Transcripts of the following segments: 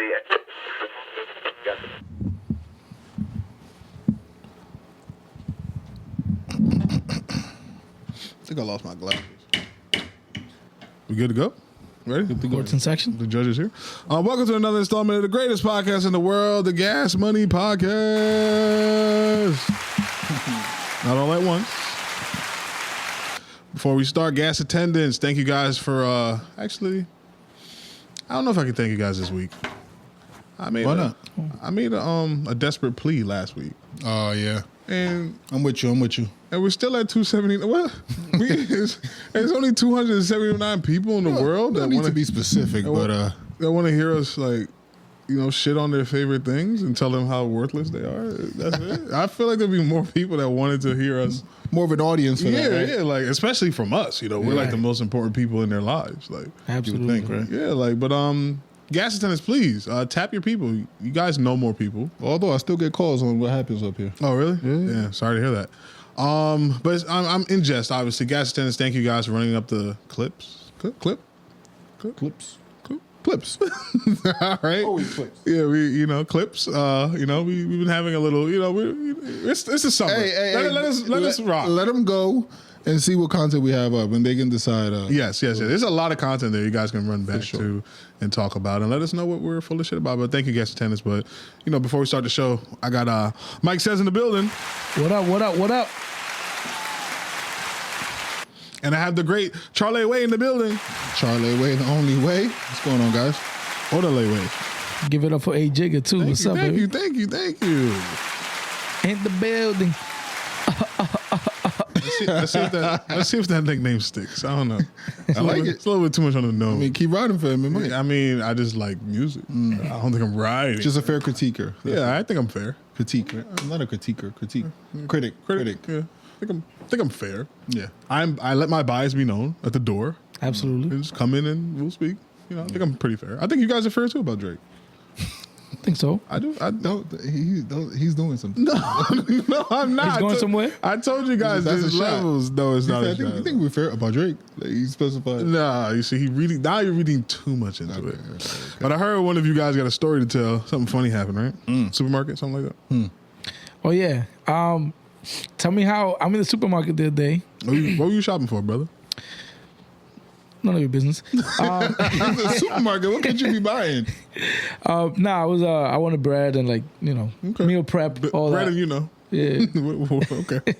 I think I lost my glasses. We good to go? Ready? Good to go. Courts in section. The judge is here. Welcome to another installment of the greatest podcast in the world, the Gas Money Podcast. Not all at once. Before we start, gas attendants, thank you guys for, actually, I don't know if I can thank you guys this week. I made a desperate plea last week. Oh, yeah. And I'm with you. And we're still at 270. Well, there's only 279 people in the world that need to be specific, but that want to hear us shit on their favorite things and tell them how worthless they are. That's it. I feel like there'd be more people that wanted to hear us. More of an audience for that, right? Yeah, like especially from us. We're like the most important people in their lives. Like Absolutely. You would think, right? Yeah, but gas attendants, please tap your people. You guys know more people. Although I still get calls on what happens up here. Oh, really? Yeah. Sorry to hear that. But I'm in jest, obviously. Gas attendants, thank you guys for running up the clips. Clips. All right. Always clips. Yeah, clips. We've been having a little. It's a summer. Let us rock. Let them go and see what content we have up, and they can decide. Yes. There's a lot of content there you guys can run back to and talk about, and let us know what we're full of shit about. But thank you, guest attendants. But before we start the show, I got Mike Says in the building. What up? And I have the great Charlie Way in the building. Charlie Way, the only way. What's going on, guys? Orderly Way. Give it up for A Jigga too. What's up, baby? Thank you. In the building. Let's see if that nickname sticks. I don't know. I like it. It's a little bit too much on the nose. I mean, keep riding for him. I just like music. I don't think I'm riding. Just a fair critiquer. Yeah, I think I'm fair. Critique. I'm not a critiquer. Critique. Critic. Yeah. I think I'm fair. Yeah. I let my bias be known at the door. Absolutely. Just come in and we'll speak. I think I'm pretty fair. I think you guys are fair too about Drake. I think so. I do. He's doing something. No, I'm not. He's going somewhere? I told you guys That's there's a shot. levels. No, it's not a shot. You think we're fair about Drake? Like, he specified. Nah, you see, now you're reading too much into it. Okay. But I heard one of you guys got a story to tell. Something funny happened, right? Supermarket, something like that. Oh yeah. Tell me how I'm in the supermarket the other day. What were you shopping for, brother? None of your business. It's a supermarket. What could you be buying? I wanted bread and meal prep, all bread that. And Yeah. Okay.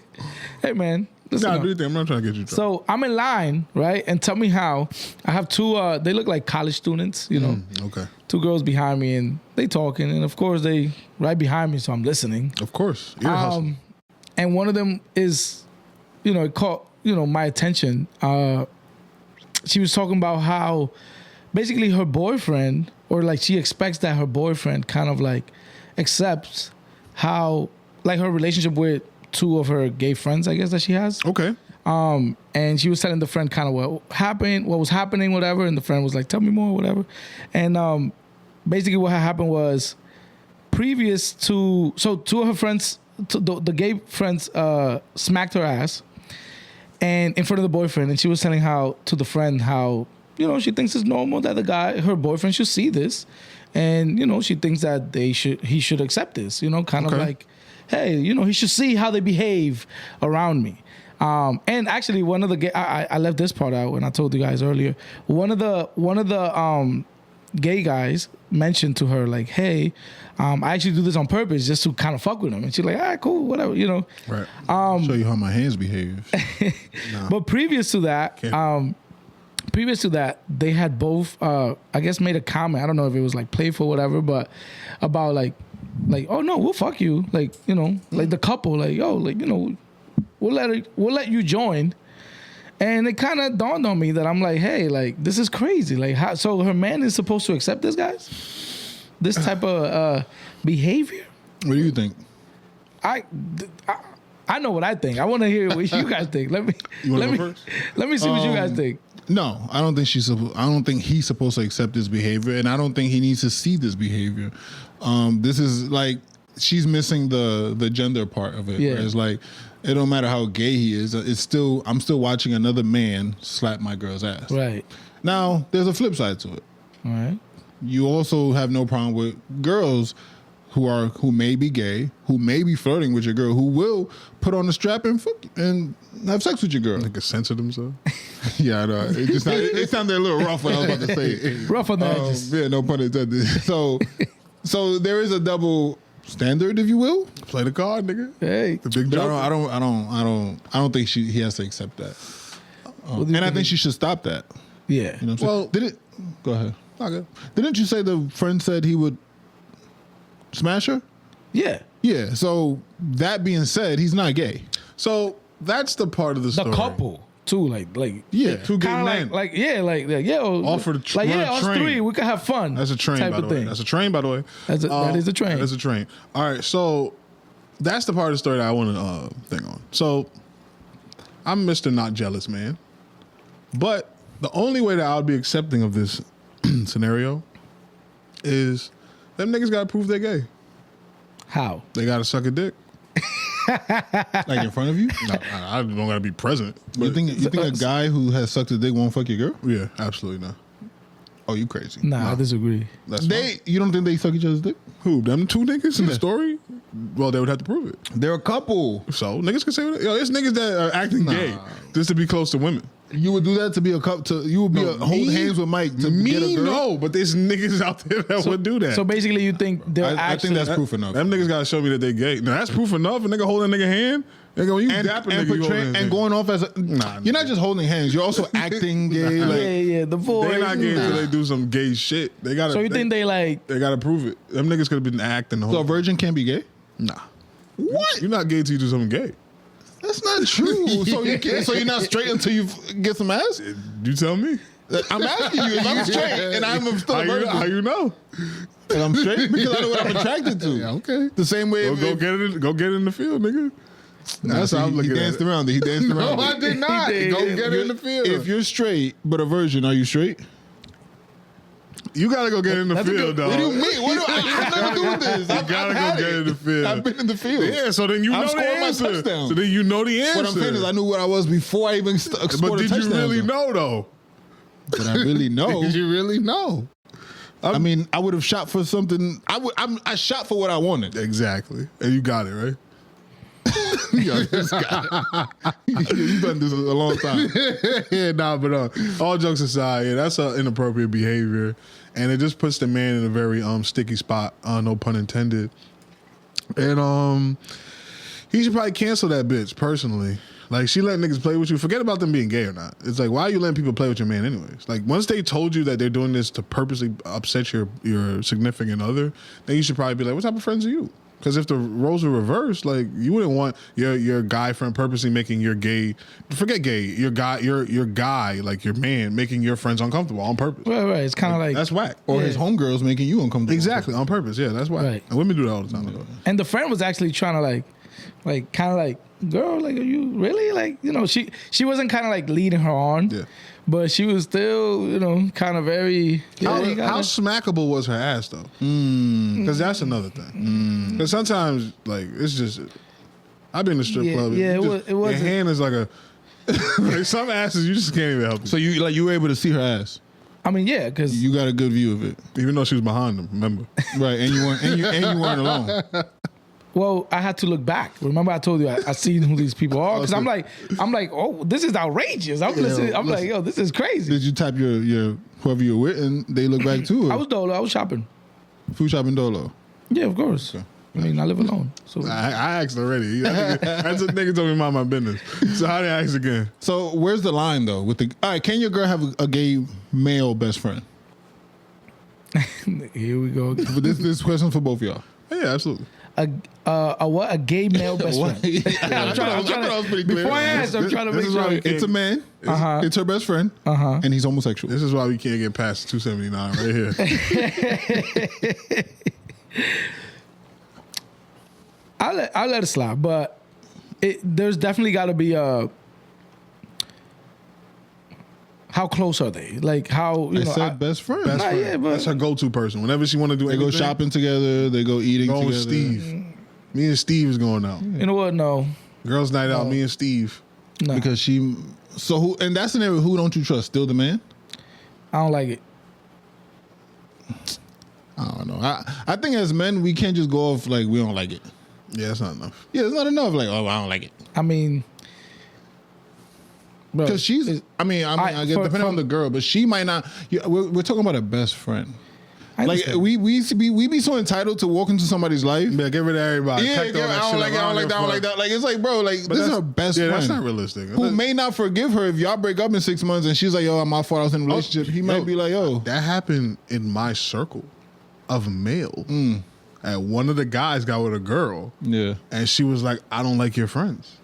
Hey man. Listen Nah, up. do your thing. I'm not trying to get you trouble. So I'm in line, right? And tell me how. I have two. They look like college students, Okay. Two girls behind me, and they talking, and of course they right behind me, so I'm listening. Of course. Ear hustle. And one of them is, it caught my attention. She was talking about how basically her boyfriend, or she expects that her boyfriend kind of accepts how her relationship with two of her gay friends, I guess, that she has. Okay. And she was telling the friend kind of what was happening, whatever. And the friend was like, tell me more, whatever. And basically what had happened was two of her friends, the gay friends smacked her ass and in front of the boyfriend. And she was telling to the friend how, she thinks it's normal that her boyfriend should see this. And, she thinks that he should accept this, kind of like, hey, he should see how they behave around me. And actually, one of the I left this part out when I told you guys earlier. One of the gay guys mentioned to her hey, I actually do this on purpose just to kind of fuck with him. And she's like, all right, cool, whatever, Right. Show you how my hands behave. But previous to that, they had both, I guess, made a comment. I don't know if it was playful, whatever, but about oh no, we'll fuck you, the couple, we'll let you join. And it kind of dawned on me that I'm like, hey, this is crazy. So her man is supposed to accept this this type of behavior? What do you think? I know what I think. I want to hear what you guys think. Let me see what you guys think. No, I don't think he's supposed to accept this behavior, and I don't think he needs to see this behavior. This is she's missing the gender part of it. Yeah. It's it don't matter how gay he is. I'm still watching another man slap my girl's ass. Right. Now, there's a flip side to it. All right. you also have no problem with girls who may be gay, who may be flirting with your girl, who will put on the strap and have sex with your girl. Like a censor themselves. Yeah, I know. It sounded a little rough when I was about to say it. Rough on the edges. Yeah, no pun intended. So there is a double standard, if you will. Play the card, nigga. Hey, The big But joke. I don't think he has to accept that. And I think she should stop that. yeah. You know what I'm saying? Go ahead. Okay. Didn't you say the friend said he would smash her? Yeah. Yeah. So that being said, he's not gay. So that's the part of the The story. couple too, like Yeah. Two gay kind men. of like yeah, Offer to like run a us train. three, we could have fun. That's a train, type by of the way. thing. That's a train, by the way. That is a train. That's a train. All right, so that's the part of the story that I want to think on. So I'm Mr. Not Jealous Man, but the only way that I would be accepting of this scenario is them niggas got to prove they're gay. How? They got to suck a dick. Like in front of you? No, I don't got to be present. You think a guy who has sucked a dick won't fuck your girl? Yeah, absolutely not. Oh, you crazy. Nah, I disagree. That's fine. You don't think they suck each other's dick? Who? Them two niggas in the story? Well, they would have to prove it. They're a couple. So niggas can say, yo, there's niggas that are acting gay just to be close to women. You would do that to be a couple. You would hold me- hands with Mike to Me, get a girl. no, but there's niggas out there that would do that. So basically, you think they're I actually think that's proof enough. Them niggas gotta show me that they gay. Now that's proof enough. A nigga holding a nigga hand. Nigga, when you dap a nigga, you holding his hand. going off as a. Nah, you're not just holding hands. You're also acting gay. yeah, the voice. They not gay until they do some gay shit. They gotta. So you think they like? They gotta prove it. Them niggas could have been acting the whole. So a virgin can't be gay? Nah. What? You're not gay till you do something gay. That's not true. So you're not straight until you get some ass? You tell me. I'm asking you if I'm straight and I'm still a virgin. How you know? And I'm straight because I know what I'm attracted to. Yeah, okay. The same way. Go get it in the field, nigga. That's how I'm he looking at danced it. around it. He danced around No, it. I did not. He did. Go get it in the field. If you're straight but a virgin, are you straight? You gotta go get in the That's a field, good- dog. What do you mean? I've never doing this. You gotta go get in the field. I've been in the field. Yeah, so then you I've know the scored my answer. touchdown. So then you know the answer. What I'm saying is I knew what I was before I even scored but a did touchdown. you really know though? Did I really know? Did you really know? I mean, I would have shot for something. I shot for what I wanted. Exactly, and you got it right. Yo, this guy. You've done this a long time. Yeah, nah, but all jokes aside, yeah, that's inappropriate behavior, and it just puts the man in a very sticky spot. No pun intended. And he should probably cancel that bitch personally. Like, she letting niggas play with you. Forget about them being gay or not. It's like, why are you letting people play with your man anyways? Like, once they told you that they're doing this to purposely upset your significant other, then you should probably be like, what type of friends are you? Because if the roles were reversed, like, you wouldn't want your guy friend purposely making your gay, forget gay, your guy, like your man, making your friends uncomfortable on purpose. Right. It's kind of like That's whack. Or Yeah. his homegirls making you uncomfortable. Exactly, on purpose. Yeah, that's whack. Right. And women do that all the time. Though. And the friend was actually trying to like kind of like, girl, like, are you really like, you know, she wasn't kind of like leading her on, Yeah. but she was still, you know, kind of very. Yeah, you How gotta- smackable was her ass though? Because that's another thing. Because sometimes, like, it's just, I've been to strip Yeah, club. yeah, you it just- was- it Your wasn't- hand is like a, like some asses you just can't even help. So you were able to see her ass. I mean, yeah, because You got a good view of it, Even though she was behind them, remember? right? And you weren't alone. well, I had to look back. Remember, I told you I seen who these people are because I'm like, oh, this is outrageous. I'm listening. I'm like, yo, this is crazy. Did you tap your whoever you're with and they look back too? Or? I was dolo. I was shopping. food shopping dolo. Yeah, of course. I mean, I live alone. So I asked already. That's a nigga told me mind my business. So how do I ask again? So where's the line though? With the all right, can your girl have a gay male best friend? here we go. But this question for both of y'all. Yeah, absolutely. A what? A gay male best friend. I thought I was pretty clear. Before I ask, I'm trying to This make is why sure. we can't- It's a man. It's her best friend. And he's homosexual. This is why we can't get past 279 right here. I'll let it slide, but there's definitely got to be a. How close are they? Like how you I know? said best friend. Best Nah, friend. yeah, but- That's her go-to person. Whenever she want to do They anything, go shopping together. They go eating go together. with Steve. Me and Steve is going out. You know what? No, Girls' night out. Me and Steve. no, Because she. So who? And that's an area. Who don't you trust? Still the man. I don't like it. I don't know. I think as men, we can't just go off like we don't like it. Yeah, that's not enough. Yeah, it's not enough. Like, oh, I don't like it. I mean, because she's. I guess depending on the girl, but she might not. Yeah, we're talking about a best friend. Like we be so entitled to walk into somebody's life. Yeah, get rid of everybody. Yeah, I don't like that. Like it's like, bro, like this is her best friend. Yeah, that's not realistic. Who may not forgive her if y'all break up in 6 months and she's like, yo, my fault, I was in a relationship. He might be like, yo, that happened in my circle of male. And one of the guys got with a girl. Yeah, and she was like, I don't like your friends.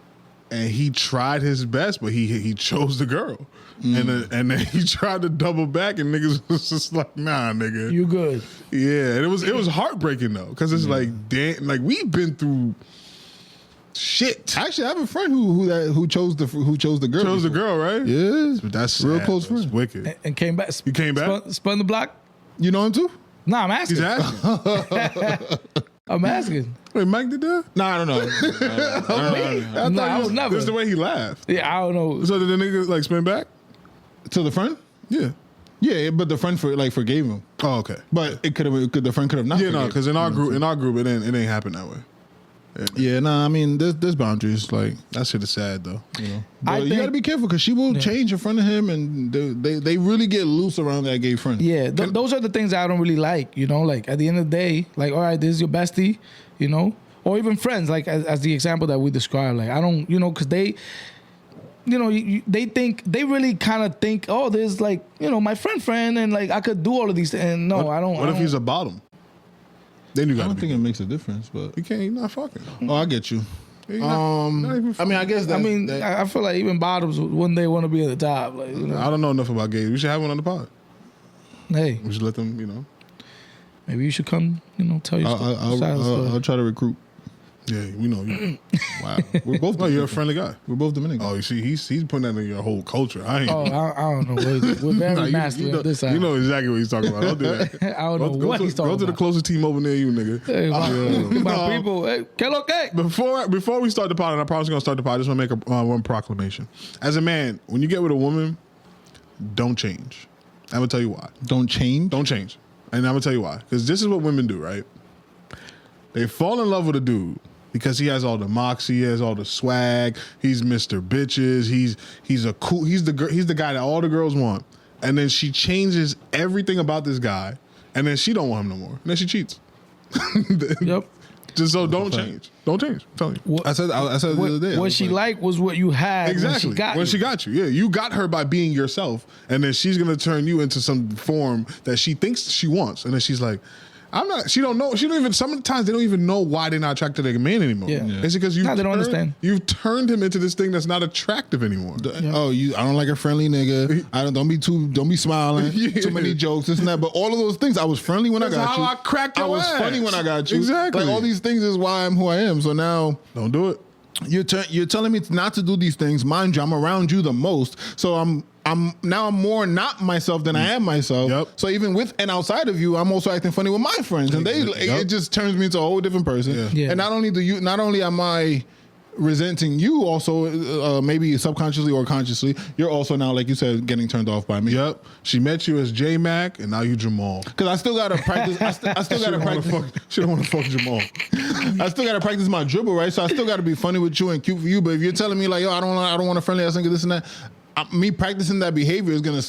And he tried his best, but he chose the girl. And then he tried to double back, and niggas was just like, nah, nigga, you good? Yeah, and it was heartbreaking though, because it's like, damn, like we've been through shit. Actually, I have a friend who chose the girl. Chose before. The girl, right? Yes, but that's real sad, close friend. That's wicked. And came back. You came back? Spun the block? You know him too? Nah, I'm asking. He's asking. I'm asking. Wait, Mike did that? Nah, I don't know. I would never. This is the way he laughed. Yeah, I don't know. So did the nigga like spin back? To the friend? Yeah. Yeah, but the friend forgave him. Oh, okay. But the friend could have not. Yeah, no, because in our group, it ain't happen that way. Yeah, nah. I mean, there's boundaries. Like that shit is sad though. You know, you got to be careful because she will change in front of him, and they really get loose around that gay friend. Yeah, those are the things I don't really like. You know, like at the end of the day, like all right, this is your bestie. You know, or even friends. Like as the example that we described. Like I don't, you know, because they. You know, they really kind of think, oh, there's like, you know, my friend, and like I could do all of these things. And no, I don't. What if he's a bottom? Then you got. I don't think it makes a difference, but you can't. You're not fucking. Oh, I get you. Not I mean, I guess. I feel like even bottoms one day want to be at the top. Like, you know? I don't know enough about gays. We should have one on the pod. Hey, we should let them. You know, maybe you should come. You know, tell your story. I'll try to recruit. Yeah, we know you. Wow, we're both. No, you're a friendly guy. We're both Dominican. Oh, you see, he's putting that in your whole culture. I don't know. We're very masculine on this side. You know exactly what he's talking about. Don't do that. I don't know what he's talking about. Go to the closest team over near you, nigga. Hey, my people. Hey, hello, cake. Before we start the pod, and I'm probably gonna start the pod, I just want to make one proclamation. As a man, when you get with a woman, don't change. I'm gonna tell you why. Don't change. Don't change. And I'm gonna tell you why. Because this is what women do, right? They fall in love with a dude because he has all the moxie, he has all the swag. He's Mr. Bitches. He's the guy that all the girls want. And then she changes everything about this guy, and then she don't want him no more. And then she cheats. Yep. Just so don't change. Don't change. I'm telling you. I said the other day. What she liked was what you had. Exactly. When she got you. Yeah, you got her by being yourself, and then she's gonna turn you into some form that she thinks she wants, and then she's like, I'm not. She don't know. She don't even. Sometimes they don't even know why they're not attracted to a man anymore. Yeah. It's because they don't understand. You've turned him into this thing that's not attractive anymore. Oh, I don't like a friendly nigga. Don't be smiling. Too many jokes, this and that. But all of those things, I was friendly when that's I got you. I cracked your I was ass. funny when I got you. Exactly. Like all these things is why I'm who I am. So now don't do it. You're telling me not to do these things. Mind you, I'm around you the most. So I'm more not myself than I am myself. Yep. So even with and outside of you, I'm also acting funny with my friends, and it just turns me into a whole different person. Yeah. Yeah. And not only am I resenting you, also maybe subconsciously or consciously, you're also now, like you said, getting turned off by me. Yep. She met you as J Mac, and now you Jamal. Because I still gotta practice. I still gotta practice. She don't want to fuck Jamal. I still gotta practice my dribble, right? So I still gotta be funny with you and cute for you. But if you're telling me like, yo, I don't want a friendly ass nigga, this and that. Me practicing that behavior is gonna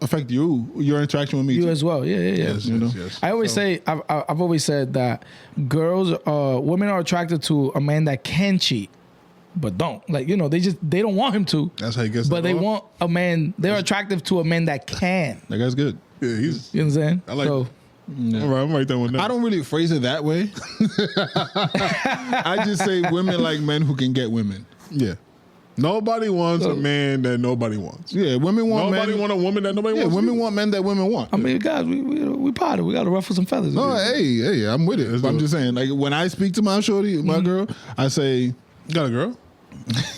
affect your interaction with me. You too. as well, yeah. Yes. I always say, I've always said that women are attracted to a man that can cheat, but don't. Like, you know, they don't want him to. That's how he gets. But they want a man. They're attractive to a man that can. That guy's good. Yeah, he's. You know what I'm saying? I like. So, Yeah. All right, I'm right there with that. I don't really phrase it that way. I just say women like men who can get women. Yeah. Nobody wants a man that nobody wants. Yeah, women want nobody men. want a woman that nobody wants. Women want men that women want. I mean, guys, we potted. We got to ruffle some feathers. No, hey, I'm with it. But I'm just saying, like when I speak to my shorty, my girl, I say, You got a girl?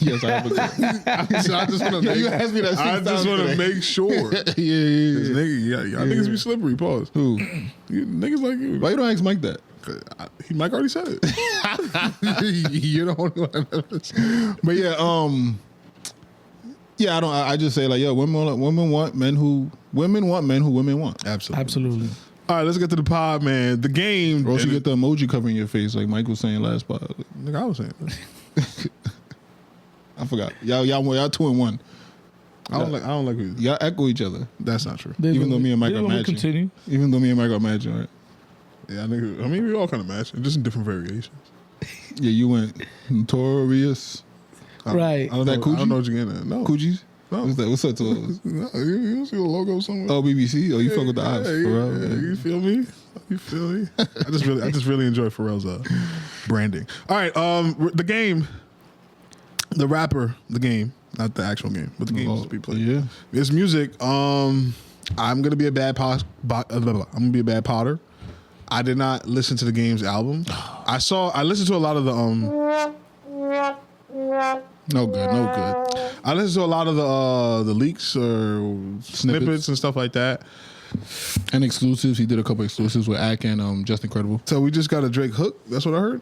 yes, I have a girl. I just want to make. You asked me that. I just want to make sure. yeah. Y'all niggas be slippery. Pause. Who? Niggas like you. Why you don't ask Mike that? Mike already said it. You're the only one. But yeah, I just say like, yo, women want men who women want. Absolutely. All right, let's get to the pod, man. The game. Or else you get the emoji covering your face, like Mike was saying last pod. Nigga, I was saying. I forgot. Y'all 2-1. I don't like you. Y'all echo each other. That's not true. Even though me and Mike are matching. Continue. Even though me and Mike are matching, right? Yeah, I mean, we all kind of match, just in different variations. Yeah, you went notorious. Right. I don't know what you're getting at. No. Coogies? No. What's that? What's up to us? No, you don't see the logo somewhere? Oh, BBC? Oh, you fuck with the ops. Pharrell. Yeah, you feel me? You feel me? I just really enjoy Pharrell's branding. All right, the game, the rapper, the game, not the actual game, but the game is to be played. Yeah. It's music. I'm gonna be a bad potter. I did not listen to the game's album. I listened to a lot of the No good. I listened to a lot of the leaks or snippets and stuff like that. And exclusives. He did a couple exclusives with Wack and Just Incredible. So we just got a Drake hook. That's what I heard.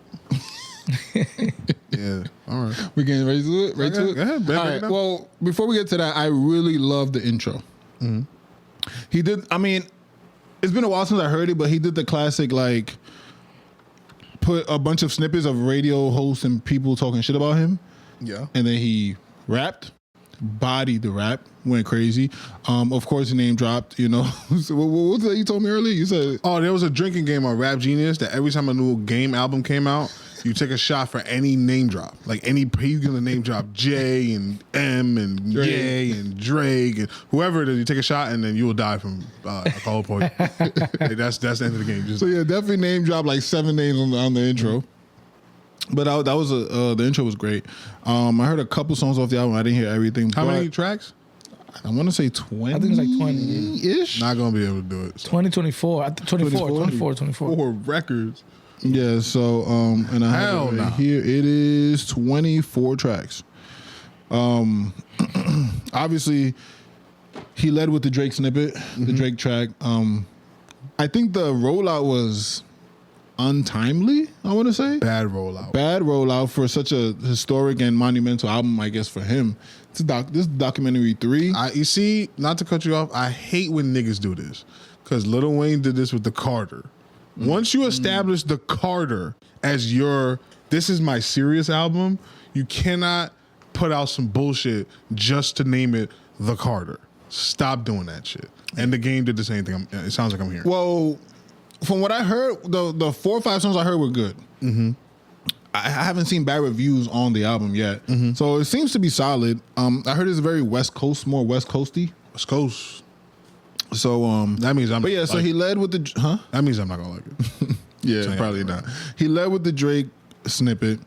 Yeah. All right. We getting ready to it? Right to it? Go ahead, All right. Well, before we get to that, I really love the intro. Mm-hmm. He did. I mean, it's been a while since I heard it, but he did the classic like put a bunch of snippets of radio hosts and people talking shit about him. Yeah. And then he rapped, bodied the rap, went crazy. Of course, the name dropped, you know. So what was that you told me earlier? You said, oh, there was a drinking game on Rap Genius that every time a new game album came out, you take a shot for any name drop. Like you gonna name drop J and M and Ye and Drake and whoever it is, you take a shot and then you will die from alcohol poisoning. Like, that's the end of the game. so yeah, definitely name dropped like 7 names on the intro. But that was the intro was great. I heard a couple songs off the album. I didn't hear everything. How many tracks? I want to say 20. I think it's like 20-ish. Not gonna be able to do it. So. 24. 24. 4 records. Yeah, so and I have it right here. It is 24 tracks. Obviously, he led with the Drake snippet, the Drake track. I think the rollout was untimely, I want to say. Bad rollout. Bad rollout for such a historic and monumental album, I guess, for him. This is documentary 3. You see, not to cut you off, I hate when niggas do this. Because Lil Wayne did this with the Carter. Once you establish the Carter as this is my serious album, you cannot put out some bullshit just to name it the Carter. Stop doing that shit. And the game did the same thing. It sounds like I'm hearing. Well, from what I heard, the 4 or 5 songs I heard were good. Mm-hmm. I haven't seen bad reviews on the album yet, so it seems to be solid. I heard it's very West Coast, more West Coasty. West Coast. So that means I'm. But yeah, so he led with the That means I'm not gonna like it. Yeah, probably not. He led with the Drake snippet.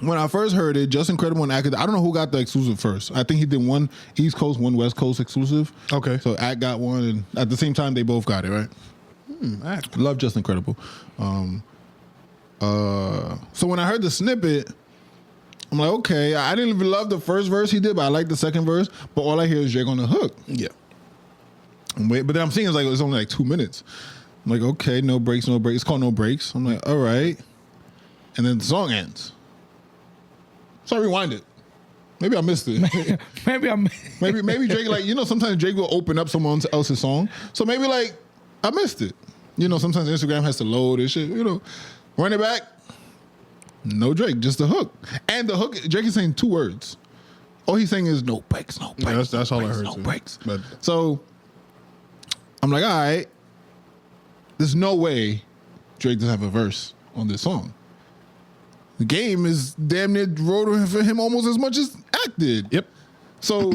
When I first heard it, Just Incredible and Ack, I don't know who got the exclusive first. I think he did one East Coast, one West Coast exclusive. Okay. So Ack got one, and at the same time, they both got it, right? Love Just Incredible. So when I heard the snippet, I'm like, okay, I didn't even love the first verse he did, but I like the second verse. But all I hear is Drake on the hook. Yeah. But then I'm seeing it's only like 2 minutes. I'm like, okay, no breaks. It's called No Breaks. I'm like, all right. And then the song ends. So I rewind it. Maybe I missed it. maybe Drake, like, sometimes Drake will open up someone else's song. So maybe like I missed it. Sometimes Instagram has to load and shit. Run it back. No Drake, just the hook. And the hook, Drake is saying 2 words. All he's saying is no breaks, no breaks. Yeah, that's all I heard. No too. breaks. But so I'm like, all right, there's no way Drake doesn't have a verse on this song. The game is damn near wrote for him almost as much as Ack did. Yep. So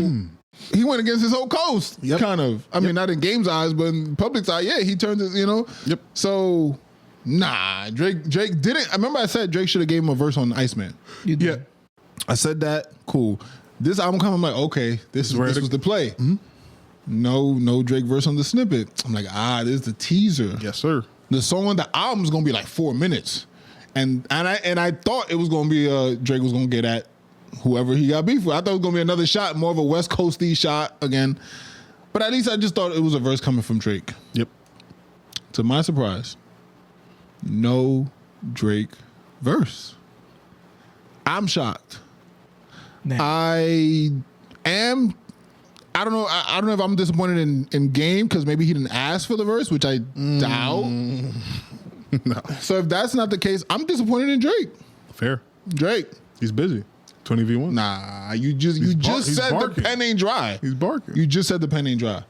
he went against his whole coast, kind of. I mean, not in game's eyes, but in public's eye, yeah, he turned his, Yep. So, nah, Drake didn't. I remember I said Drake should have gave him a verse on Iceman. You did. Yeah. I said that, cool. This album come, I'm like, okay, this was the play. Mm-hmm. No Drake verse on the snippet. I'm like, this is the teaser. Yes, sir. The song on the album is gonna be like 4 minutes, and I thought it was gonna be Drake was gonna get at whoever he got beef with. I thought it was gonna be another shot, more of a West Coasty shot again. But at least I just thought it was a verse coming from Drake. Yep. To my surprise, no Drake verse. I'm shocked. Nah. I am I don't know. I don't know if I'm disappointed in Game because maybe he didn't ask for the verse, which I doubt. No. So if that's not the case, I'm disappointed in Drake. Fair. Drake. He's busy. 20v1. Nah, you just he's said barking. the pen ain't dry. He's barking. You just said the pen ain't dry.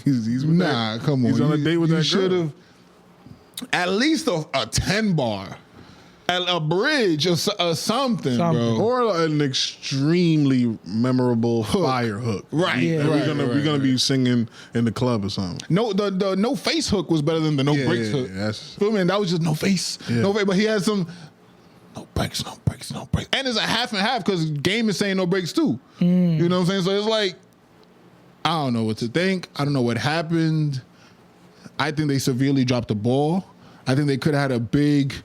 he's with that. Come on. He's on a date with you that should girl. have at least a 10 bar, a bridge or something, bro. Or an extremely memorable fire hook. Right. Yeah. And Right, we're gonna be singing in the club or something. No, the no face hook was better than the no breaks hook. That's, Feel me? And that was just no face, Yeah. no face. But he had some no breaks, no breaks, no breaks, and it's a half and half because Game is saying no breaks too. You know what I'm saying? So it's like I don't know what to think. I don't know what happened. I think they severely dropped the ball. I think they could have had a big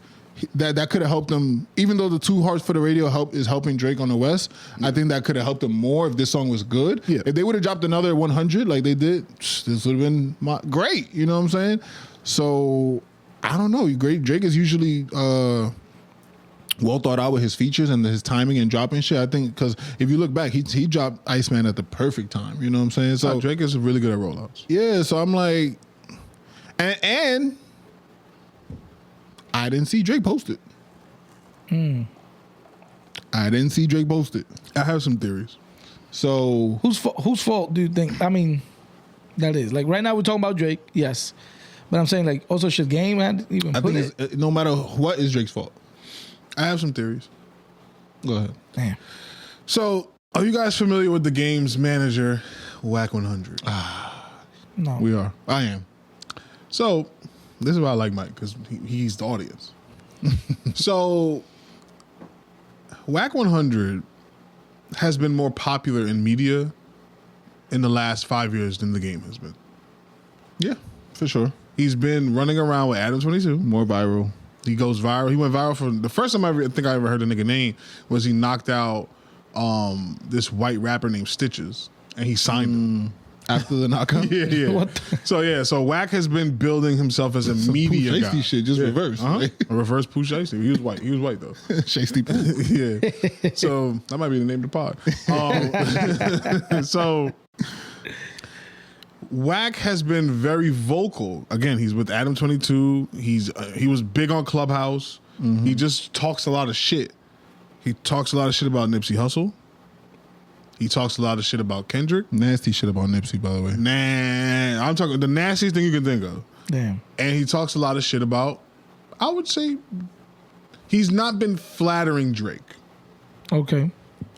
that could have helped them. Even though the 2 Hearts for the Radio is helping Drake on the West, I think that could have helped them more if this song was good. Yeah. If they would have dropped another 100 like they did, this would have been great. You know what I'm saying? So I don't know. Drake is usually well thought out with his features and his timing and dropping shit. I think because if you look back, he dropped Iceman at the perfect time. You know what I'm saying? So Drake is really good at rollouts. yeah. So I'm like, and I didn't see Drake post it. I didn't see Drake post it. I have some theories. So Whose fault do you think? I mean, that is like right now we're talking about Drake, yes, but I'm saying like also should Game had even I put think it? it's, no matter what is Drake's fault. I have some theories. Go ahead. Damn. So, are you guys familiar with the game's manager, Wack 100? No. We are. I am. So, this is why I like Mike, because he's the audience. So, Wack 100 has been more popular in media in the last 5 years than the game has been. Yeah, for sure. He's been running around with Adam 22. More viral. He goes viral. He went viral for the first time I think I ever heard a nigga name was he knocked out this white rapper named Stitches, and he signed him. After the knockout. Yeah. What So Wack has been building himself as a media Pooh guy. Shiesty shit, just reverse. A reverse Pooh Shiesty. He was white. He was white though. Shiesty Pooh. Yeah. So that might be the name of the pod. So Wack has been very vocal. Again, he's with Adam 22. He was big on Clubhouse. He just talks a lot of shit. He talks a lot of shit about Nipsey Hussle. He talks a lot of shit about Kendrick. Nasty shit about Nipsey, by the way. Nah, I'm talking the nastiest thing you can think of. Damn. And he talks a lot of shit about, I would say, he's not been flattering Drake. Okay.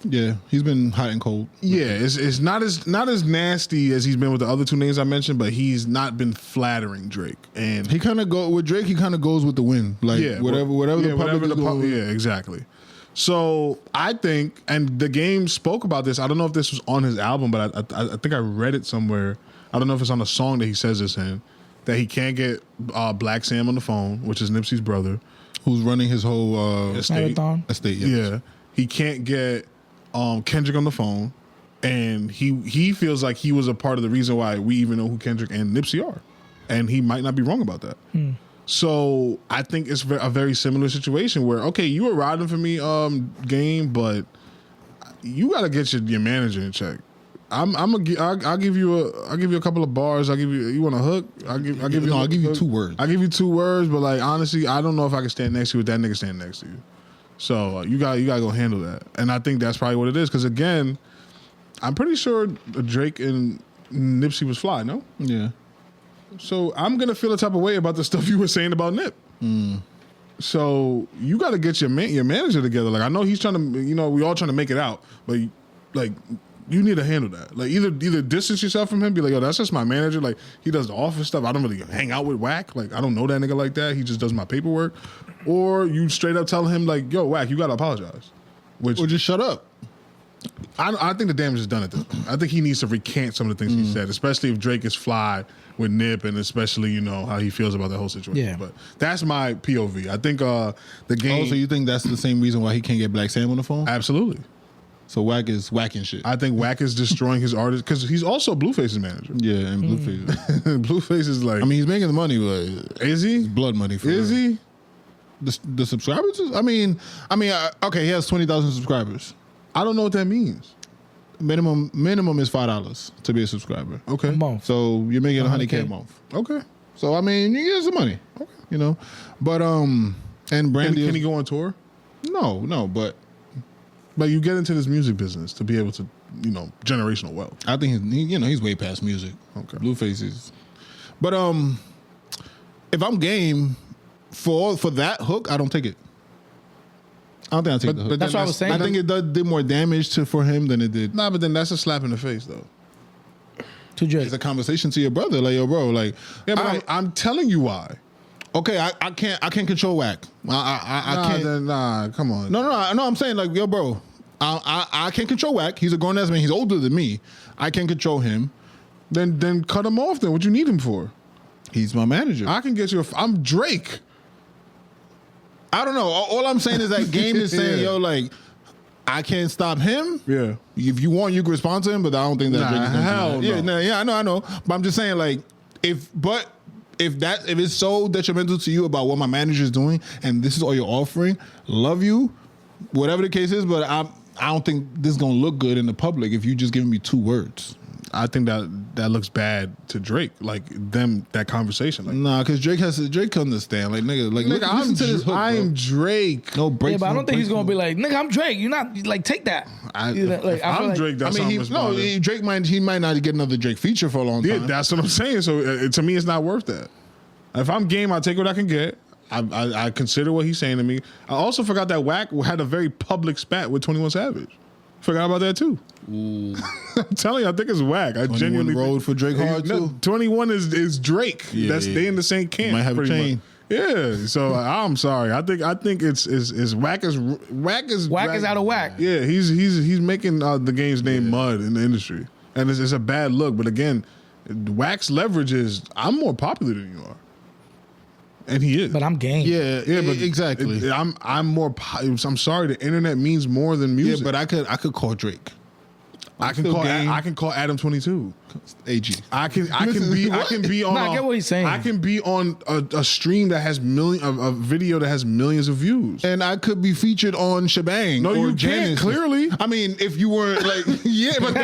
Yeah, he's been hot and cold. Yeah, it's not as nasty as he's been with the other 2 names I mentioned, but he's not been flattering Drake. And He kind of with Drake. He kind of goes with the wind, like whatever the public is going with. yeah, exactly. So I think, and the game spoke about this. I don't know if this was on his album, but I think I read it somewhere. I don't know if it's on a song that he says this in, that he can't get Black Sam on the phone, which is Nipsey's brother, Who's running his whole Marathon. estate? Yeah, he can't get Kendrick on the phone, and he feels like he was a part of the reason why we even know who Kendrick and Nipsey are, and he might not be wrong about that. So I think it's a very similar situation where, okay, you were riding for me, Game, but you got to get your manager in check. I'll give you a couple of bars. You want a hook? I'll give you 2 words. I'll give you 2 words, but like honestly, I don't know if I can stand next to you with that nigga standing next to you. So you got to go handle that, and I think that's probably what it is. Because again, I'm pretty sure Drake and Nipsey was fly. No. Yeah. So I'm gonna feel a type of way about the stuff you were saying about Nip. So you got to get your manager together. Like I know he's trying to, we all trying to make it out, but like you need to handle that. Like either distance yourself from him, be like, yo, that's just my manager. Like he does the office stuff. I don't really hang out with Wack. Like I don't know that nigga like that. He just does my paperwork. Or you straight up tell him like, yo, Wack, you got to apologize. Or just shut up. I think the damage is done at this point. I think he needs to recant some of the things he said, especially if Drake is fly with Nip, and especially how he feels about that whole situation. Yeah. But that's my POV. I think the game. Oh, so you think that's the same reason why he can't get Black Sam on the phone? Absolutely. So Wack is whacking shit. I think Wack is destroying his artist because he's also Blueface's manager. Yeah, and Blueface. Blueface is like. I mean, he's making the money, but is he? It's blood money for Is real. he? The subscribers? Okay, he has 20,000 subscribers. I don't know what that means. minimum is $5 to be a subscriber. Okay. A month. So you're making 100K a 100K. month. Okay. So I mean, you get some money. Okay. You know, but and brand Can deals. he go on tour? No, but You get into this music business to be able to, generational wealth. I think he's way past music. Okay. Blueface is. But if I'm game for that hook, I don't take it. I don't think I take the hook. That's what I was saying. I think it did more damage for him than it did. Nah, but then that's a slap in the face, though. To Drake. It's a conversation to your brother, like, yo, bro, like, Yeah, but I'm telling you why. okay, I can't control Wack. I can't. Nah, come on. No, I'm saying, like, yo, bro, I can't control Wack. He's a grown ass man. He's older than me. I can't control him. Then cut him off. Then what you need him for? He's my manager. I can get you. I'm Drake. I don't know. All I'm saying is that Game is saying, Yeah. yo, like, I can't stop him. Yeah. If you want, you can respond to him, but I don't think that Nah, Drake is gonna hell do that. no. Yeah, I know. But I'm just saying, like, if it's so detrimental to you about what my manager is doing, and this is all you're offering, love you, whatever the case is, but I don't think this is gonna look good in the public if you just giving me 2 words. I think that looks bad to Drake. Like that conversation. Like, Nah, because Drake can understand. Like, nigga, listen to this hook, I'm bro. Drake. No breaks. Yeah, but I no don't think he's breaks, gonna be like, nigga, I'm Drake. You're not like take that. You know, If I'm Drake, that's I how mean, I'm responding. Drake might not get another Drake feature for a long Yeah, time. that's what I'm saying. So to me, it's not worth that. If I'm game, I'll take what I can get. I consider what he's saying to me. I also forgot that Wack had a very public spat with 21 Savage. Forgot about that too. I'm telling you, I think it's Wack. I 21 genuinely rode for Drake hard too. 21 is Drake. Yeah, They in the same camp. Might have a pretty chain. much. Yeah. So I'm sorry. I think it's Wack is Wack is out of whack. Yeah, he's making the game's name mud in the industry, and it's a bad look. But again, Wack's leverage is I'm more popular than you are, and he is. But I'm game. Yeah, but exactly. I'm more. I'm sorry. The internet means more than music. Yeah, but I could call Drake. I can still call game. I can call Adam 22. AG. I can be on. No, I get what he's saying. I can be on a stream that has a video that has millions of views. And I could be featured on Shebang. No, or you Janice. can't, clearly. I mean, if you weren't like, yeah, But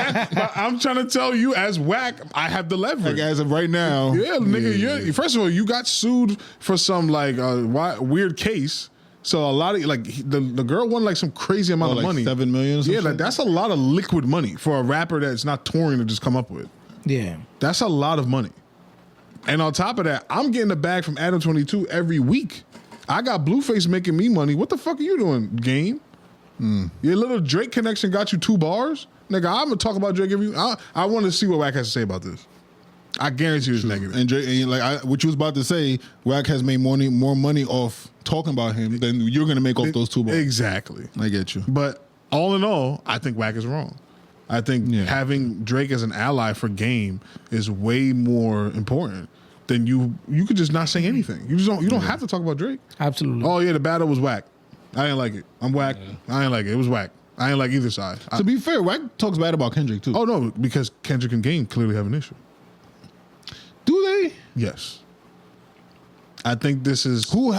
I'm trying to tell you, as Wack, I have the leverage. like as of right now, Yeah, nigga. Yeah. First of all, you got sued for some like weird case. So a lot of like the girl won like some crazy amount of like money. 7 million or some Yeah, shit? like that's a lot of liquid money for a rapper that's not touring to just come up with. Yeah. That's a lot of money. And on top of that, I'm getting a bag from Adam 22 every week. I got Blueface making me money. What the fuck are you doing, game? Your little Drake connection got you 2 bars? Nigga, I'm gonna talk about Drake every I want to see what Wack has to say about this. I guarantee you it's negative. And Drake, and what you was about to say, Wack has made more money off talking about him than you're gonna make off those 2 bars. Exactly. I get you. But all in all, I think Wack is wrong. I think having Drake as an ally for game is way more important than you could just not say anything. You don't have to talk about Drake. Absolutely. Oh yeah, the battle was whack. I didn't like it. I'm whack. I didn't like it. It was whack. I didn't like either side. To be fair, Wack talks bad about Kendrick too. Oh no, because Kendrick and Game clearly have an issue. Do they? Yes. I think this is Who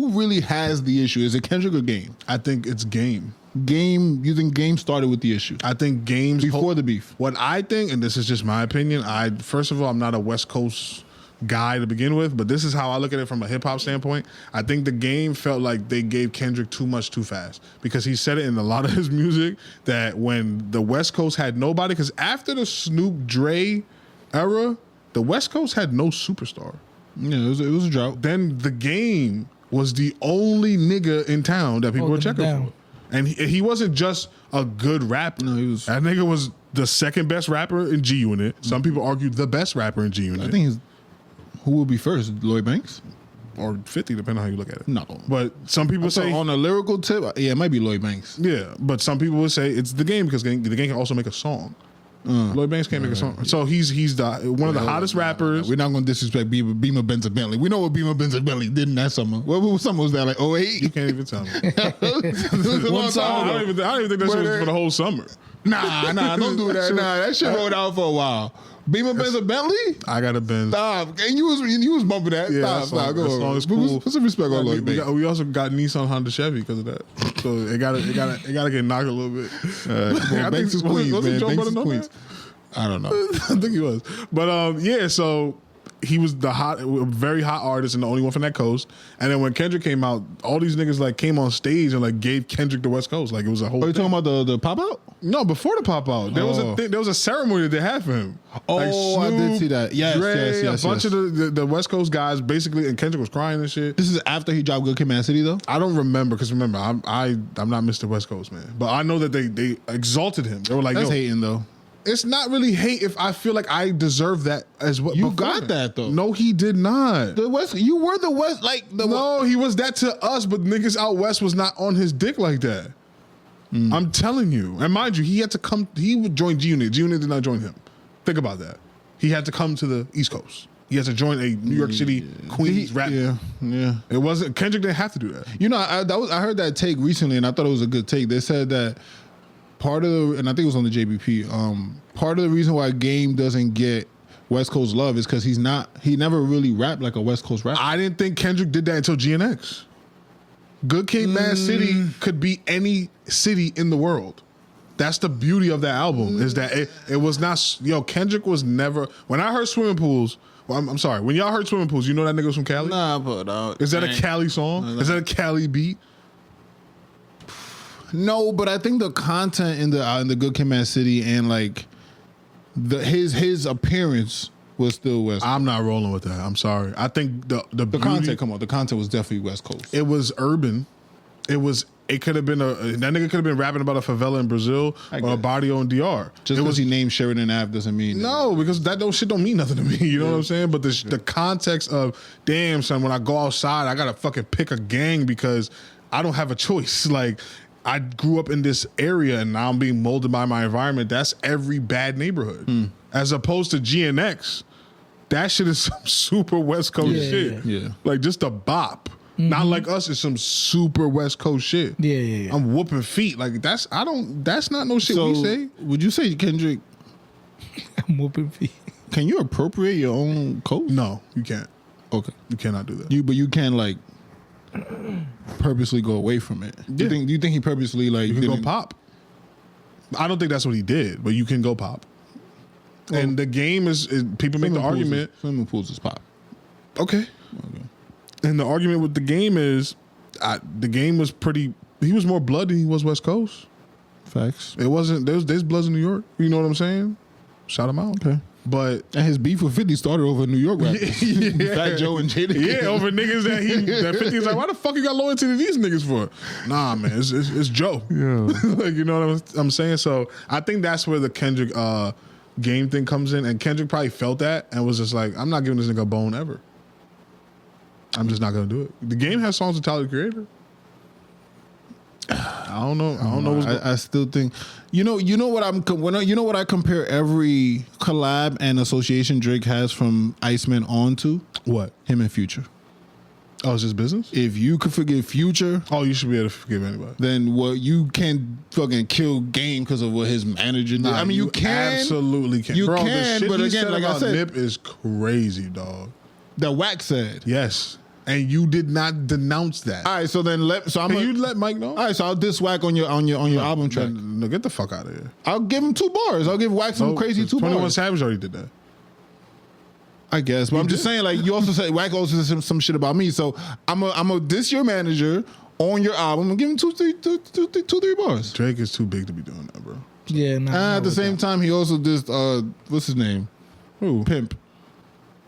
really has the issue? Is it Kendrick or Game? I think it's Game. Game, you think Game started with the issue I think Game's before the beef? What I think, and this is just my opinion, first of all, I'm not a West Coast guy to begin with, but this is how I look at it from a hip hop standpoint. I think the Game felt like they gave Kendrick too much too fast because he said it in a lot of his music that when the West Coast had nobody, because after the Snoop Dre era, the West Coast had no superstar. Yeah, it was a drought. Then the Game was the only nigga in town that people were checking for. And he wasn't just a good rapper. No, he was. That nigga was the second best rapper in G Unit. Some people argue the best rapper in G Unit. I think who will be first? Lloyd Banks or 50, depending on how you look at it. No. But some people So say on a lyrical tip, yeah, it might be Lloyd Banks. yeah, but some people would say it's the Game because the Game can also make a song. Lloyd Banks can't make a song. So he's one of the hottest rappers. We're not going to disrespect Beamer Benz and Bentley. We know what Beamer Benz and Bentley did in that summer. What summer was that? Like 08? You can't even tell me. One song. I don't even think that shit was for the whole summer. Nah, don't do that. Nah, that shit rolled out for a while. Beamer Benz or Bentley? I got a Benz. Stop. And you was bumping that. Yeah, Stop. Go as on. long as cool. Put some respect on Lloyd Banks. We also got Nissan, Honda, Chevy because of that. So it gotta get knocked a little bit. Come on, Banks is Queens, man. Banks is Queens. I don't know. I think he was. But yeah, so he was very hot artist and the only one from that coast. And then when Kendrick came out, all these niggas like came on stage and like gave Kendrick the West Coast. Like it was a whole Are you thing. talking about the pop out? No, before the pop out. There was a thing, there was a ceremony that they had for him. Oh, like I did see that. Yes, Dre, yes. a bunch of the West Coast guys basically, and Kendrick was crying and shit. This is after he dropped Good Kid, Mad City, though. I don't remember because remember I'm not Mr. West Coast man, but I know that they exalted him. They were like, That's yo, hating though. it's not really hate if I feel like I deserve that as well. You got that though. No, he did not. The West, you were the West, like the No, he was that to us, but niggas out west was not on his dick like that. I'm telling you. And mind you, he had to come, he would join G-Unit. G-Unit did not join him. Think about that. He had to come to the East Coast. He has to join a New York City, Queens rap. Yeah. It wasn't, Kendrick didn't have to do that. You know, I heard that take recently, and I thought it was a good take. They said that part of the, and I think it was on the JBP. Part of the reason why Game doesn't get West Coast love is because he never really rapped like a West Coast rapper. I didn't think Kendrick did that until GNX. Good Kid, Mad City could be any city in the world. That's the beauty of that album is that it was not, Kendrick was never, when I heard Swimming Pools, well, I'm sorry, when y'all heard Swimming Pools, you know that nigga was from Cali? Nah, but Is that a Cali song? Is that a Cali beat? No, but I think the content in the Good Kid, Mad City and like his appearance was still West Coast. I'm not rolling with that. I'm sorry. I think the beauty, content, come on, the content was definitely West Coast. it was urban. It could have been that nigga could have been rapping about a favela in Brazil or a barrio in DR. Just because he named Sheridan Ave doesn't mean No, because that shit don't mean nothing to me. You know what I'm saying? But the context of, damn, son, when I go outside, I gotta fucking pick a gang because I don't have a choice. Like, I grew up in this area and now I'm being molded by my environment. That's every bad neighborhood. As opposed to GNX, that shit is some super West Coast shit. Yeah. Like just a bop. Not like us, it's some super West Coast shit. Yeah. I'm whooping feet. Like that's not no shit So, we say. would you say, Kendrick, I'm whooping feet. can you appropriate your own coast? No, you can't. Okay. You cannot do that. But you can like purposely go away from it. Yeah. Do you think he purposely like You can go didn't- pop. I don't think that's what he did, but you can go pop. And the game is people make the argument. Swimming pools is pop. Okay. And the argument with the game is, the game was pretty. He was more blood than he was West Coast. Facts. It wasn't. There's Bloods in New York. You know what I'm saying? Shout him out. Okay. But And his beef with 50 started over New York rappers. Fat Joe and Jada. yeah, over niggas that 50 is like, why the fuck you got loyalty to these niggas for? Nah, man, it's Joe. Yeah. Like, you know what I'm saying? So I think that's where the Kendrick game thing comes in, and Kendrick probably felt that and was just like, I'm not giving this nigga a bone ever. I'm just not gonna do it. The game has songs with Tyler the Creator. I don't know. I still think you know what I compare every collab and association Drake has from Iceman on to? What? Him and Future. Oh, it's just business? If you could forgive Future, Oh, you should be able to forgive anybody. then what you can fucking kill Game because of what his manager did. I mean, you can absolutely can. You Bro, the can, shit but he again, said like I about said, Nip is crazy, dog. that Wack said. Yes, and you did not denounce that. All right, so then Can you let Mike know? All right, so I'll diss Wack on your album track. No, get the fuck out of here. I'll give him 2 bars. I'll give Wack some crazy 2 21 bars. Savage already did that. I guess, but I'm just saying, like, you also said Wack also said some shit about me, so I'm a diss your manager on your album and give him 2-3 bars. Drake is too big to be doing that, bro. Yeah, nah. At the same time, he also dissed what's his name? Who? Pimp.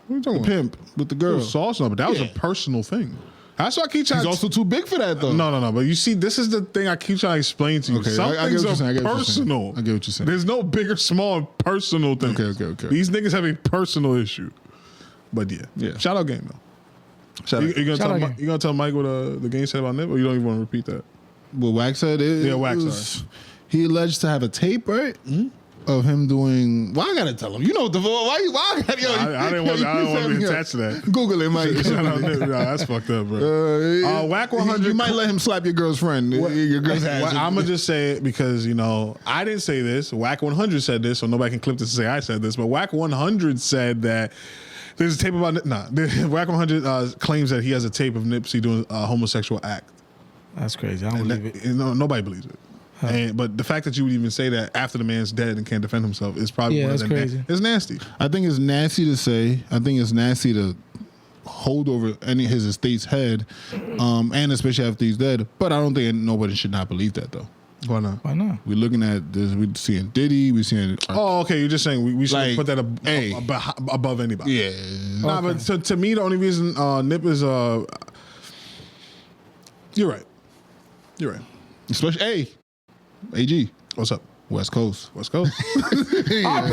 What are you talking about? Pimp with the girl. Sauce, no, but that was a personal thing. That's why I keep trying. He's also too big for that, though. No. But you see, this is the thing I keep trying to explain to you. Okay, Some I get things what you're saying, I are get what you're saying. personal. I get what you're saying. There's no bigger, small, personal thing. Okay. These niggas have a personal issue. But yeah. Shout out Game though. Shout out. You Shout out Game. gonna tell Mike what the game said about Nip, or you don't even want to repeat that? What Wack said? Yeah, Wack, he alleged to have a tape, right? Mm-hmm. of him doing. Why I gotta tell him? You know what the why I gotta? Yo, I didn't want to be attached to that. Google it, Mike. No, that's fucked up, bro. Wack 100. You might let him slap your girl's friend. Your girl's ass. I'm gonna just say it because I didn't say this. Wack 100 said this, so nobody can clip this and say I said this. But Wack 100 said that. There's a tape about Wack 100 claims that he has a tape of Nipsey doing a homosexual act. That's crazy. I don't believe it. Nobody believes it. Huh. But the fact that you would even say that after the man's dead and can't defend himself is probably that's crazy. It's nasty. I think it's nasty to say. I think it's nasty to hold over any his estate's head, and especially after he's dead. But I don't think nobody should not believe that though. Why not? Why not? We're looking at this. We're seeing Diddy. We're seeing. Oh, okay. You're just saying we should put that above anybody. Yeah. Nah, but to me, the only reason Nip is you're right. You're right. Especially AG. What's up? West Coast. R.P.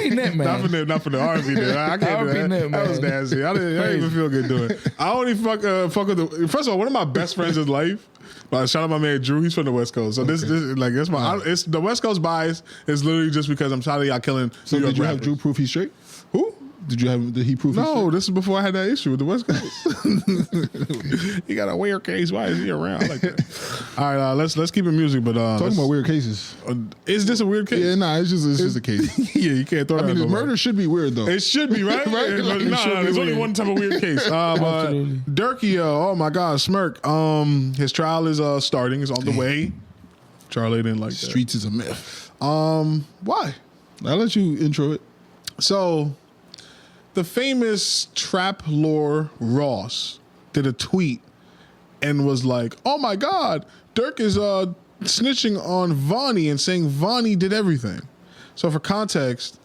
Nip, man. Not for the R.P. Nip. I can't do that. Nip, that was nasty. I didn't even feel good doing it. I only fuck with the. First of all, one of my best friends in life. Shout out my man Drew. He's from the West Coast. So this that's my. It's the West Coast bias is literally just because I'm tired of y'all killing. So did you have Drew proof he's straight? Who? Did he prove? No, this is before I had that issue with the West Coast. He got a weird case. Why is he around? I like that. All right, let's keep it music. But talking about weird cases, is this a weird case? Yeah, nah, it's just a case. Yeah, you can't throw. I mean, the murder should be weird though. It should be right. Right? No, there's only one type of weird case. But Durky, oh my God, Smirk. His trial is starting. It's on the way. Charlie didn't like that. Streets is a myth. Why? I'll let you intro it. So. The famous trap lore Ross did a tweet and was like, "Oh my God, Durk is snitching on Vonnie and saying Vonnie did everything." So for context,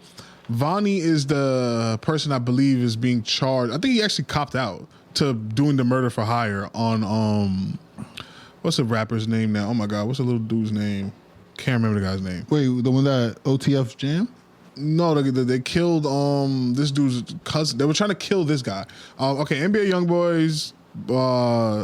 Vonnie is the person I believe is being charged. I think he actually copped out to doing the murder for hire on what's the rapper's name now? Oh my God, what's the little dude's name? Can't remember the guy's name. Wait, the one that OTF jam? No, they killed this dude's cousin. They were trying to kill this guy. Okay, NBA YoungBoy's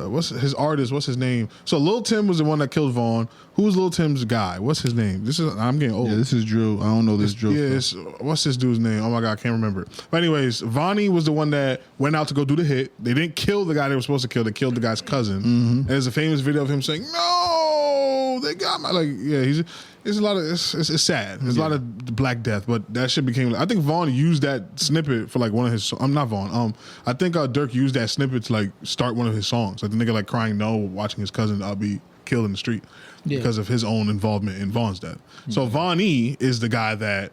what's his artist? What's his name? So Lil Tim was the one that killed Vaughn. Who's Lil Tim's guy? What's his name? I'm getting old. Yeah, this is Drew. I don't know this Drew. Yeah, what's this dude's name? Oh my God, I can't remember. But anyways, Vonnie was the one that went out to go do the hit. They didn't kill the guy they were supposed to kill. They killed the guy's cousin. And there's a famous video of him saying, "No, they got my It's a lot of it's sad. There's a lot of Black Death, but that shit became. I think Vaughn used that snippet for one of his. I'm not Vaughn. I think Durk used that snippet to start one of his songs. Like the nigga crying no, watching his cousin be killed in the street because of his own involvement in Vaughn's death. So Vonnie is the guy that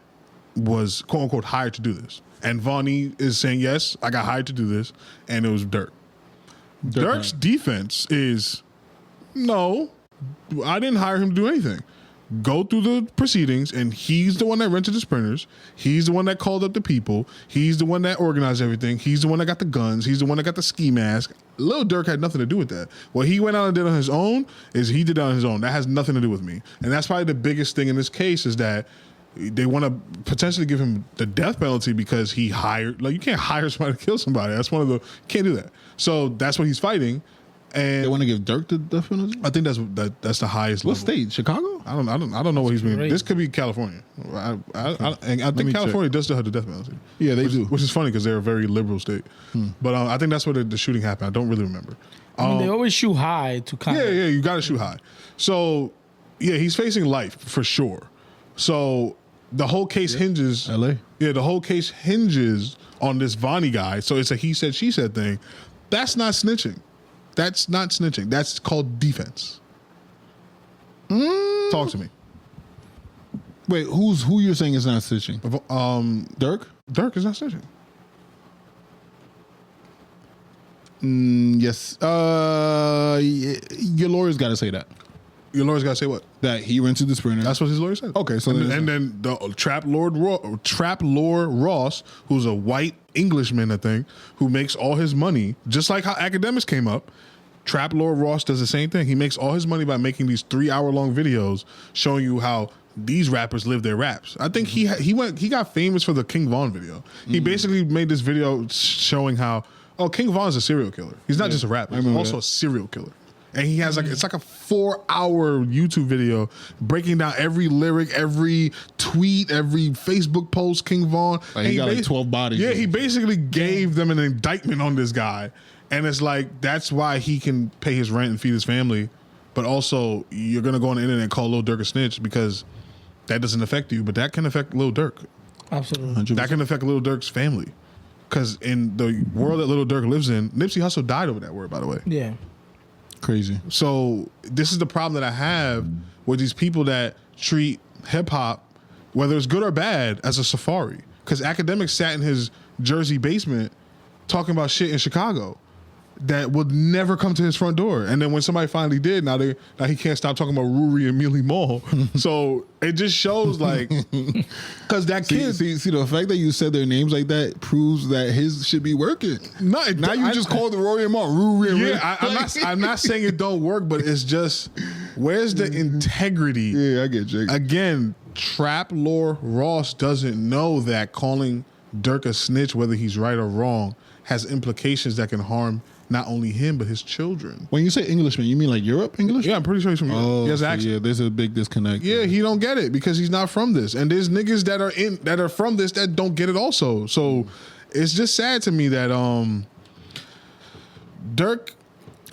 was quote unquote hired to do this, and Vonnie is saying yes, I got hired to do this, and it was Durk. Durk's defense is no, I didn't hire him to do anything. Go through the proceedings, and he's the one that rented the sprinters. He's the one that called up the people. He's the one that organized everything. He's the one that got the guns. He's the one that got the ski mask. Lil Durk had nothing to do with that. What he went out and did on his own is he did it on his own. That has nothing to do with me. And that's probably the biggest thing in this case is that they want to potentially give him the death penalty because he hired. You can't hire somebody to kill somebody. That's you can't do that. So that's what he's fighting. And they want to give Durk the death penalty? I think that's the highest. What level. State? Chicago? I don't know what he's being. This could be California. I think California does still have the death penalty. Yeah, they do. Which is funny because they're a very liberal state. But I think that's where the shooting happened. I don't really remember. I mean, they always shoot high to kind of. Yeah, you got to shoot high. So yeah, he's facing life for sure. So the whole case hinges. LA. Yeah, the whole case hinges on this Vonnie guy. So it's a he said she said thing. That's not snitching. That's not snitching. That's called defense. Talk to me. Wait, who you're saying is not snitching? Durk? Durk is not snitching. Yes. Your lawyer's got to say that. Your lawyer's got to say what? That he rented the sprinter. That's what his lawyer said. Okay, so and then the Trap Lord Ross, who's a white Englishman, I think, who makes all his money, just like how Academics came up. Trap Lord Ross does the same thing. He makes all his money by making these 3-hour-long videos showing you how these rappers live their raps. I think he got famous for the King Von video. He basically made this video showing how King Von's a serial killer. He's not just a rapper. He's also a serial killer. And he has it's like a 4-hour YouTube video breaking down every lyric, every tweet, every Facebook post, King Von. Like he got like 12 bodies. Yeah, he basically gave them an indictment on this guy. And it's like, that's why he can pay his rent and feed his family. But also, you're going to go on the internet and call Lil Durk a snitch because that doesn't affect you. But that can affect Lil Durk. Absolutely. 100%. That can affect Lil Durk's family. Because in the world that Lil Durk lives in, Nipsey Hussle died over that word, by the way. Yeah. Crazy. So this is the problem that I have with these people that treat hip hop, whether it's good or bad, as a safari. Because Academics sat in his Jersey basement talking about shit in Chicago that would never come to his front door. And then when somebody finally did, now he can't stop talking about Ruri and Mealy Mall. So it just shows like, because that kid. See, the fact that you said their names like that proves that his should be working. No, Now you just called the Rory and Mall Ruri and Ruri. Yeah, I'm not saying it don't work, but it's just, where's the integrity? Yeah, I get you. Again, Trap Lore Ross doesn't know that calling Durk a snitch, whether he's right or wrong, has implications that can harm not only him, but his children. When you say Englishman, you mean like Europe English? Yeah, I'm pretty sure he's from Europe. Oh, He has so accent. yeah, there's a big disconnect. Yeah, he don't get it because he's not from this. And there's niggas that are from this that don't get it also. So it's just sad to me that Durk.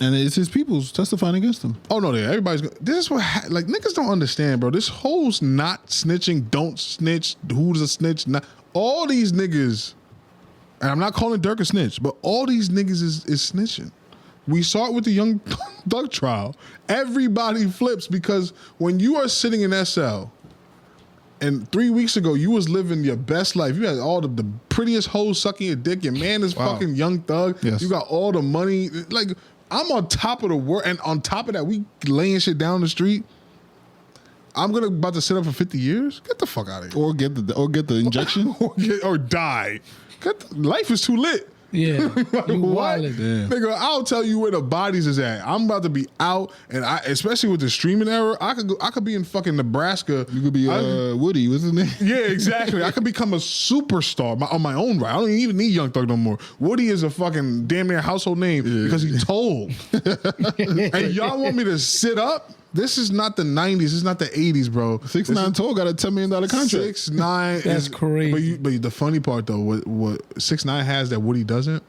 And it's his people's testifying against him. Oh no, everybody's. This is what like niggas don't understand, bro. This whole not snitching, don't snitch, who's a snitch, not all these niggas. And I'm not calling Durk a snitch, but all these niggas is snitching. We saw it with the Young Durk trial. Everybody flips because when you are sitting in SL, and 3 weeks ago you was living your best life. You had all the prettiest hoes sucking your dick. Your man is fucking Young Thug. Yes. You got all the money. Like I'm on top of the world, and on top of that, we laying shit down the street. I'm about to sit up for 50 years. Get the fuck out of here. Or get the injection. or die. Life is too lit. Yeah. You What? wildin'. Yeah. Nigga, I'll tell you where the bodies is at. I'm about to be out, and especially with the streaming era, I could be in fucking Nebraska. You could be Woody, what's his name? Yeah, exactly. I could become a superstar on my own right. I don't even need Young Thug no more. Woody is a fucking damn near household name because he told. And y'all want me to sit up? This is not the 90s. This is not the 80s, bro. 6ix9ine told got a $10 million contract. 6ix9ine That's crazy. But the funny part though, what 6ix9ine has that Woody doesn't,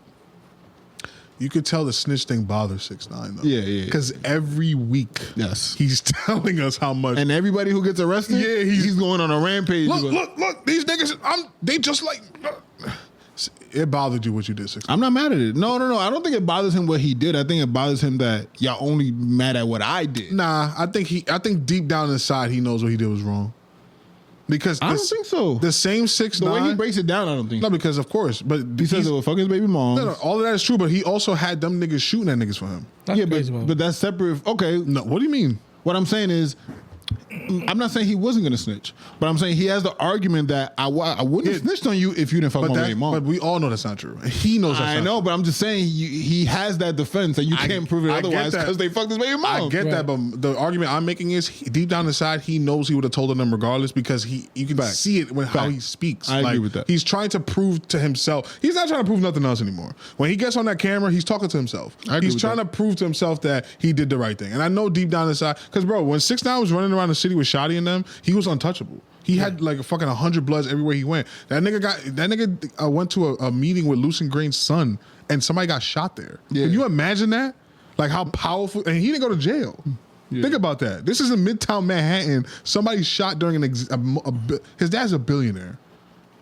you could tell the snitch thing bothers 6ix9ine though. Yeah. Because every week, Yes. he's telling us how much. And everybody who gets arrested, Yeah, he's going on a rampage. Look, these niggas, they just like. It bothered you what you did, 6ix9ine. I'm not mad at it. No. I don't think it bothers him what he did. I think it bothers him that y'all only mad at what I did. Nah, I think deep down inside he knows what he did was wrong. Because I don't think so. The same 6ix9ine. The way he breaks it down, I don't think. No, because of course, but He says it would fuck his baby mom. no, all of that is true. But he also had them niggas shooting at niggas for him. That's Yeah, crazy, bro. but that's separate. Okay, No, what do you mean? what I'm saying is, I'm not saying he wasn't going to snitch, but I'm saying he has the argument that I wouldn't have snitched on you if you didn't fuck my baby mom. But we all know that's not true. He knows that's I not know, true. but I'm just saying he has that defense and you can't prove it I get otherwise that. because they fucked his baby mom. I get that, but the argument I'm making is deep down inside he knows he would have told them regardless because you can Fact. see it when how Fact. he speaks. I agree with that. He's trying to prove to himself. He's not trying to prove nothing else anymore. When he gets on that camera, he's talking to himself. I agree He's with trying that. to prove to himself that he did the right thing. And I know deep down inside, because bro, when 6ix9ine was running around the city with Shotty and them, he was untouchable. He had like a fucking 100 bloods everywhere he went. That nigga went to a meeting with Lucian Grain's son, and somebody got shot there. Yeah. Can you imagine that? Like how powerful, and he didn't go to jail. Yeah. Think about that. This is in Midtown Manhattan. Somebody shot during his dad's a billionaire.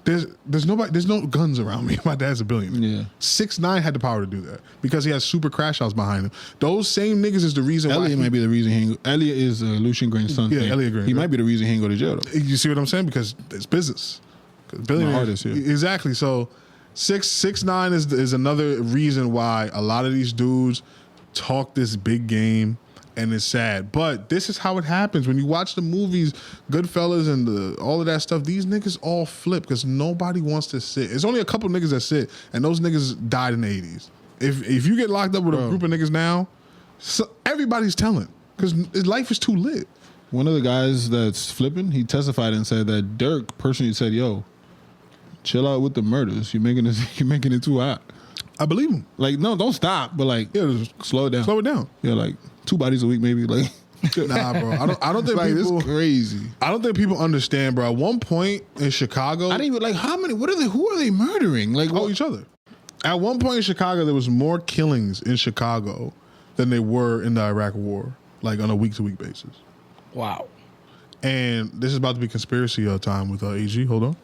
There's no guns around me. My dad's a billionaire. Yeah. 6ix9ine had the power to do that because he has super crash outs behind him. Those same niggas is the reason Elliot why might be the reason he ain't Elliot is Lucian Grain's son. Yeah, thing. Elliot Grain, He right. might be the reason he ain't go to jail though. You see what I'm saying? Because it's business. Billionaires, artist, yeah. Exactly. So 6ix9ine is another reason why a lot of these dudes talk this big game, and it's sad. But this is how it happens. When you watch the movies, Goodfellas and all of that stuff, these niggas all flip because nobody wants to sit. It's only a couple niggas that sit, and those niggas died in the 80s. If you get locked up with a group of niggas now, everybody's telling because life is too lit. One of the guys that's flipping, he testified and said that Durk personally said, "Yo, chill out with the murders. You're making it too hot." I believe him. Like, no, don't stop, but like, Yeah, just slow it down. slow it down. Yeah, like 2 bodies a week, maybe. Like, Nah, bro. I don't think like people. it's crazy. I don't think people understand, bro. At one point in Chicago, I didn't even like how many. What are they? Who are they murdering? Like, oh, each other. At one point in Chicago, there was more killings in Chicago than they were in the Iraq War, like on a week-to-week basis. Wow. And this is about to be conspiracy time with AG. Hold on.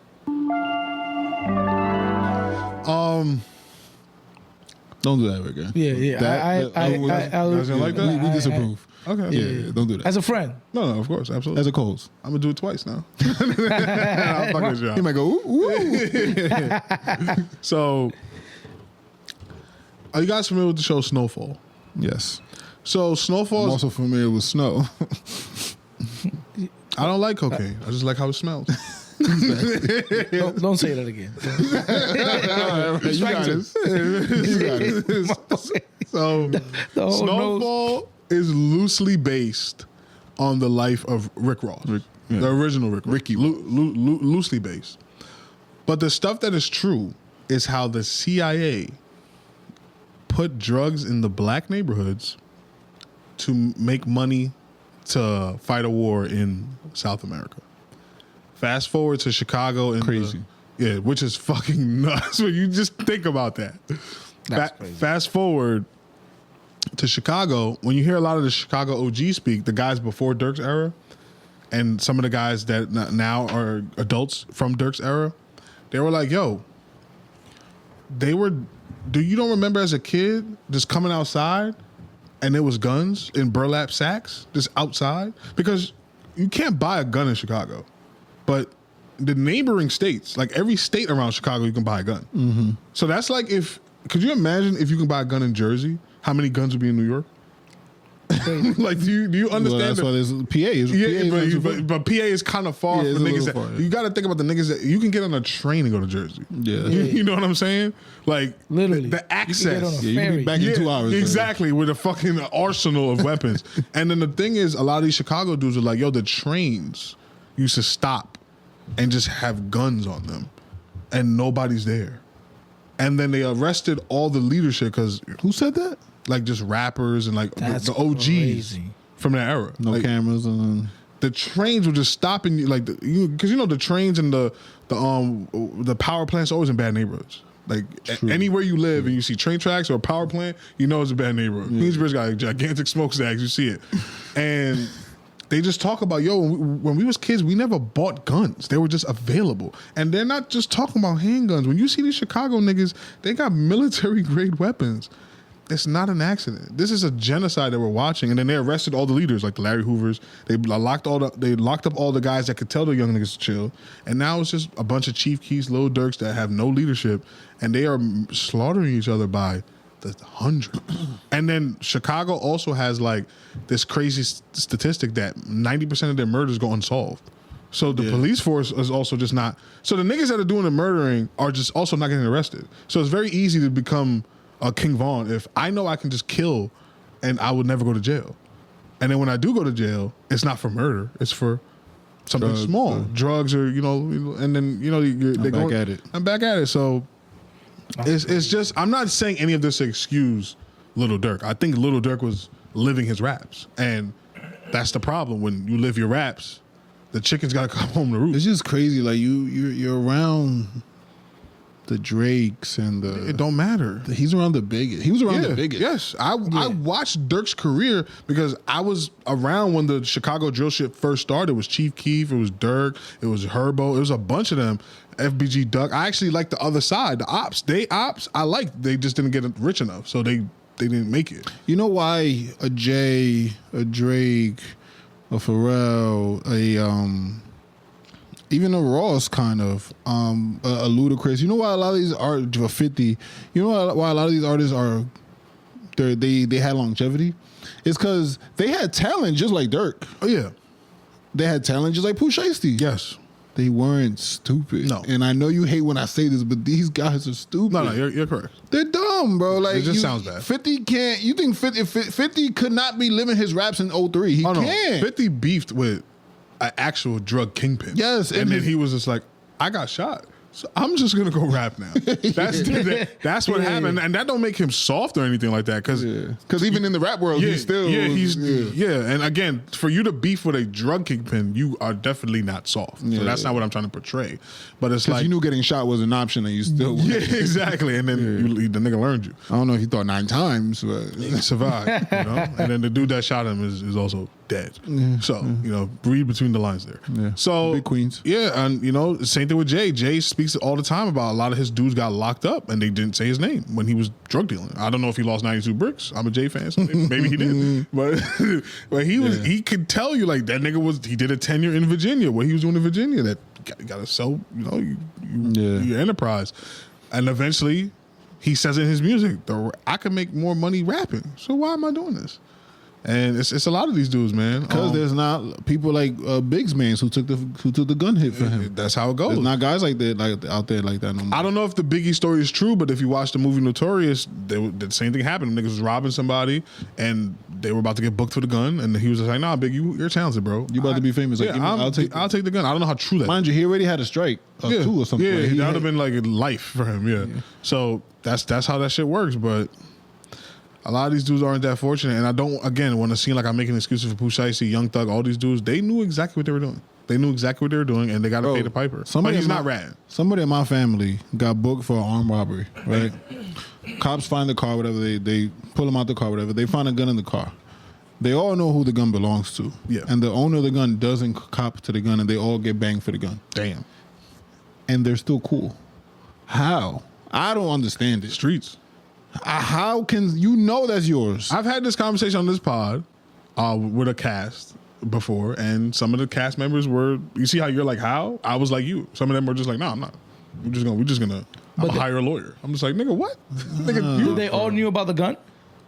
Don't do that ever again. Yeah. I Doesn't like that? We disapprove. Okay. Yeah, don't do that. As a friend. No, of course, absolutely. As a Coles. I'm gonna do it twice now. I'm fucking with y'all. He might go, ooh. So, are you guys familiar with the show Snowfall? Yes. So Snowfall. I'm also familiar with snow. I don't like cocaine. I just like how it smells. Don't say that again. You got it. So Snowfall is loosely based on the life of Rick Ross, the original Rick Ross. Ricky loosely based. But the stuff that is true is how the CIA put drugs in the black neighborhoods to make money to fight a war in South America. Fast forward to Chicago and Crazy. Which is fucking nuts when you just think about that. That's crazy. Fast forward to Chicago, when you hear a lot of the Chicago OG speak, the guys before Durk's era, and some of the guys that now are adults from Durk's era, they were like, yo, you don't remember as a kid just coming outside and there was guns in burlap sacks just outside? Because you can't buy a gun in Chicago. But the neighboring states, like every state around Chicago, you can buy a gun. Mm-hmm. So that's like could you imagine if you can buy a gun in Jersey, how many guns would be in New York? Like, do you understand? Well, that's why there's PA. But PA is kind of far for niggas. You got to think about the niggas that you can get on a train and go to Jersey. Yeah. You know what I'm saying? Like, literally, the access. You can get on a you can ferry. be back in 2 hours. Exactly, with a fucking arsenal of weapons. And then the thing is, a lot of these Chicago dudes are like, yo, the trains used to stop and just have guns on them, and nobody's there. And then they arrested all the leadership because Who said that? like just rappers and like That's the OGs crazy. from that era. No Like, cameras and the trains were just stopping you, like because you know the trains and the power plants are always in bad neighborhoods. Like anywhere you live and you see train tracks or a power plant, you know it's a bad neighborhood. Queensbridge got like gigantic smokestacks, you see it, and they just talk about, yo, when we was kids, we never bought guns. They were just available. And they're not just talking about handguns. When you see these Chicago niggas, they got military grade weapons. It's not an accident. This is a genocide that we're watching. And then they arrested all the leaders, like the Larry Hoovers. They locked up all the guys that could tell the young niggas to chill. And now it's just a bunch of Chief Keefs, Lil Durks that have no leadership. And they are slaughtering each other by the hundreds. And then Chicago also has like this crazy statistic that 90% of their murders go unsolved. So the police force is also just not. So the niggas that are doing the murdering are just also not getting arrested. So it's very easy to become a King Von if I know I can just kill and I would never go to jail. And then when I do go to jail, it's not for murder. It's for something small. Drugs or, and then, I'm back at it. So it's just, I'm not saying any of this to excuse Lil Durk. I think Lil Durk was living his raps. And that's the problem. When you live your raps, the chicken's got to come home to roost. it's just crazy. Like you're around the Drakes and the. It don't matter. He's around the biggest. He was around the biggest. Yes. I watched Durk's career because I was around when the Chicago drill shit first started. It was Chief Keef, it was Durk, it was Herbo, it was a bunch of them. FBG Duck. I actually like the other side. The ops. I liked. They just didn't get rich enough. So they didn't make it. You know why a Jay, a Drake, a Pharrell, even a Ross kind of, a Ludacris. You know why a lot of these artists, a 50, you know why a lot of these artists are, they had longevity? It's because they had talent just like Durk. Oh, yeah. They had talent just like Pooh Shiesty. Yes. They weren't stupid. No. And I know you hate when I say this, but these guys are stupid. No, you're correct. They're dumb, bro. Like, it just sounds bad. 50 can't, you think 50 could not be living his raps in 03. He can't. 50 beefed with an actual drug kingpin. Yes. And then he was just like, I got shot. So I'm just gonna go rap now. That's what happened, and that don't make him soft or anything like that. Because even in the rap world, he's still And again, for you to beef with a drug kingpin, you are definitely not soft. So that's not what I'm trying to portray. But it's like you knew getting shot was an option, and you still exactly. And then the nigga learned you. I don't know if he thought 9 times, but he survived. And then the dude that shot him is also dead. So read between the lines there. So big queens. And same thing with Jay. Jay speaks all the time about a lot of his dudes got locked up and they didn't say his name when he was drug dealing. I don't know if he lost 92 bricks. I'm a Jay fan, so maybe he did. But he could tell you like that nigga he did a tenure in Virginia. What he was doing in Virginia, that you gotta sell your enterprise. And eventually he says in his music, I can make more money rapping. So why am I doing this? And it's a lot of these dudes, man. Because there's not people like Biggs Mans who took the gun hit for him. That's how it goes. There's not guys like that out there like that no more. I don't know if the Biggie story is true, but if you watch the movie Notorious, the same thing happened. Niggas was robbing somebody, and they were about to get booked for the gun, and he was just like, "Nah, Big, you're talented, bro. You about to be famous? Like, I'll take the gun." I don't know how true that. Mind you, he already had a strike, 2 or something. Yeah, like, that would have been like life for him. Yeah. So that's how that shit works, but. A lot of these dudes aren't that fortunate, and I don't, again, want to seem like I'm making excuses for Pooh Shiesty, Young Thug, all these dudes. They knew exactly what they were doing. They knew exactly what they were doing, and they got to pay the piper. But he's not ratting. Somebody in my family got booked for an armed robbery, right? Cops find the car, whatever. They pull him out the car, whatever. They find a gun in the car. They all know who the gun belongs to. Yeah. And the owner of the gun doesn't cop to the gun, and they all get banged for the gun. Damn. And they're still cool. How? I don't understand it. Streets. How can that's yours? I've had this conversation on this pod with a cast before, and some of the cast members were. You see how you're like, how? I was like you. Some of them were just like, no, I'm not. We're just gonna. I'm hire a lawyer. I'm just like, nigga, what? Nigga, they all knew about the gun.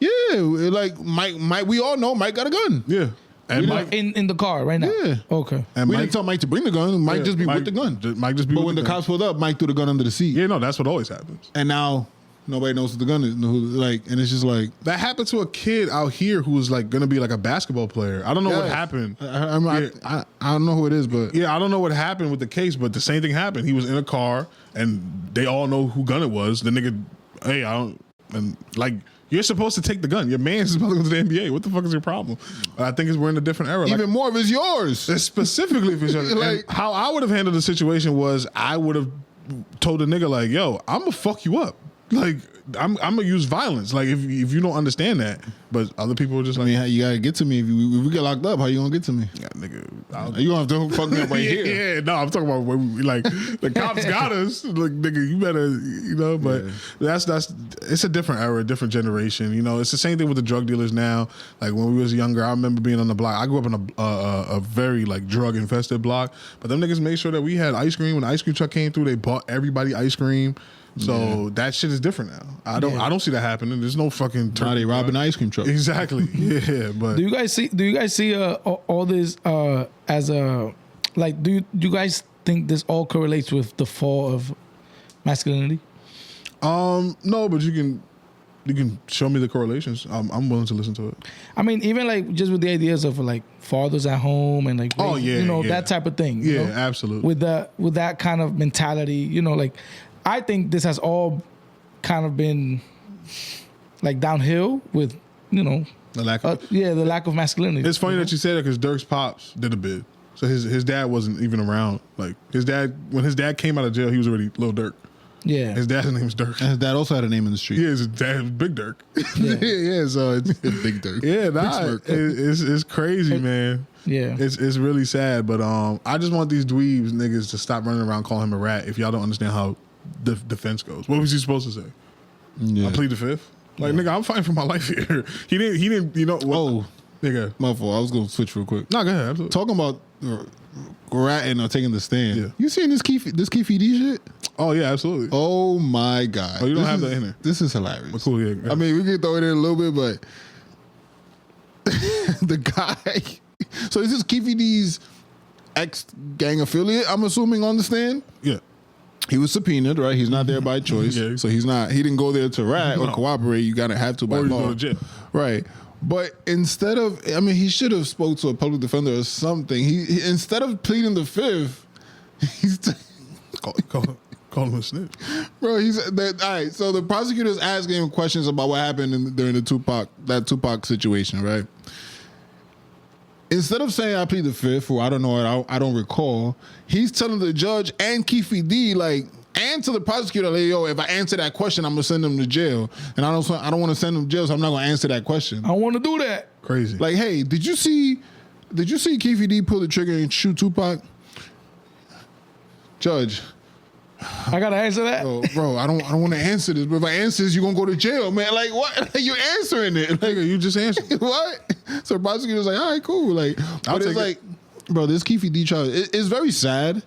Yeah, like Mike. We all know Mike got a gun. Yeah. And Mike in the car right now. Yeah. Okay. And we didn't tell Mike to bring the gun. Mike just be with the gun. Mike just be. But when the cops pulled up, Mike threw the gun under the seat. Yeah, no, that's what always happens. And now. Nobody knows what the gun is. And it's just like that happened to a kid out here who was like gonna be like a basketball player. I don't know what happened. I don't know who it is, but I don't know what happened with the case. But the same thing happened. He was in a car, and they all know who gun it was. The nigga, hey, I don't, and like you're supposed to take the gun. Your man's supposed to go to the NBA. What the fuck is your problem? I think we're in a different era. Even more if it's yours. Specifically if it's yours. Like how I would have handled the situation was I would have told the nigga like, yo, I'm gonna fuck you up. Like I'm gonna use violence. Like if you don't understand that, but other people are just like, you gotta get to me. If we get locked up, how you gonna get to me? Yeah, nigga, you gonna have to fuck me up right here. Yeah, no, I'm talking about when we like the cops got us. Like nigga, you better, But that's it's a different era, a different generation. It's the same thing with the drug dealers now. Like when we was younger, I remember being on the block. I grew up in a very like drug infested block, but them niggas made sure that we had ice cream. When the ice cream truck came through, they bought everybody ice cream. So that shit is different now. I don't see that happening. There's no fucking. Now they robbing ice cream truck. Exactly. Yeah, but do you guys see all this as a like? Do you guys think this all correlates with the fall of masculinity? No, but you can show me the correlations. I'm willing to listen to it. I mean, even like just with the ideas of like fathers at home and like that type of thing. Yeah, absolutely. With that kind of mentality, like. I think this has all kind of been like downhill with, the lack of the lack of masculinity. It's funny that you say that because Durk's pops did a bid. So his dad wasn't even around. Like when his dad came out of jail, he was already Lil Durk. Yeah. His dad's name was Durk. And his dad also had a name in the street. Yeah, his dad was Big Durk. Yeah. So it's Big Durk. Yeah, it's crazy, man. Yeah. It's really sad, but I just want these dweebs niggas to stop running around calling him a rat if y'all don't understand how the defense goes. What was he supposed to say? Yeah. I plead the fifth. Like nigga, I'm fighting for my life here. He didn't. Nigga, my fault. I was gonna switch real quick. No, go ahead. Absolutely. Talking about ratting or taking the stand. Yeah. You seen this Keefie D shit? Oh yeah, absolutely. Oh my god. Oh, you don't have that in there. This is hilarious. Well, cool. Yeah. I mean, we can throw it in a little bit, but the guy. So is this Keefie D's ex-gang affiliate? I'm assuming on the stand. Yeah. He was subpoenaed, right? He's not there by choice. Yeah. So he didn't go there to rat or cooperate. You gotta have to by or you law. go to jail. Right. But instead of, he should have spoke to a public defender or something. He instead of pleading the fifth, he's Call call him a snitch. Bro, he's that. All right, so the prosecutor's asking him questions about what happened during the Tupac situation, right? Instead of saying I plead the fifth, or I don't know, I don't recall, he's telling the judge and Keefie D, like, and to the prosecutor, like, yo, if I answer that question, I'm gonna send him to jail, and I don't want to send him to jail, so I'm not gonna answer that question. I want to do that. Crazy. Like, hey, did you see Keefie D pull the trigger and shoot Tupac? Judge, I gotta answer that. oh, bro, I don't want to answer this, but if I answer this, you're gonna go to jail, man. Like, what? You're answering it. Like, Nigga, you just answered. what? So the prosecutor's like, all right, cool. Like, but it's like, bro, this Keefie D trial is very sad.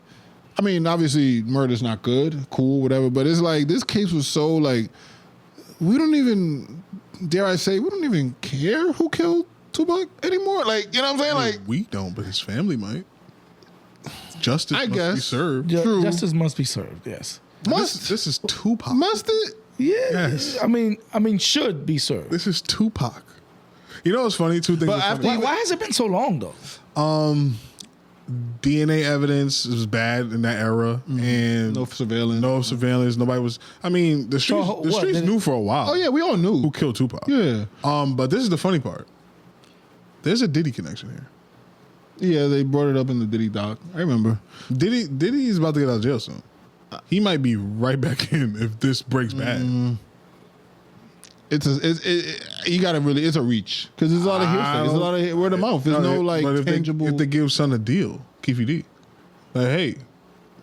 I mean, obviously, murder's not good, cool, whatever. But it's like this case was so like, we don't even, dare I say, we don't even care who killed Tupac anymore. Like, you know what I'm saying? Like, we don't, but his family might. Justice I must guess. be served. True. Justice must be served. Yes. This is Tupac. Must it? Yeah. Yes. I mean, should be served. This is Tupac. You know what's funny? Two things. But are funny. Why has it been so long though? DNA evidence was bad in that era, and No surveillance. Nobody was. I mean, the streets. So, the what, streets did it- knew for a while. Oh yeah, we all knew. Who killed Tupac? Yeah. But this is the funny part. There's a Diddy connection here. Yeah, they brought it up in the Diddy doc. I remember. Diddy's about to get out of jail soon. He might be right back in if this breaks bad. It's a reach because there's a lot of hearsay. There's a lot of word of mouth. There's no like but if tangible. if they give son a deal, Keefie D, like, hey,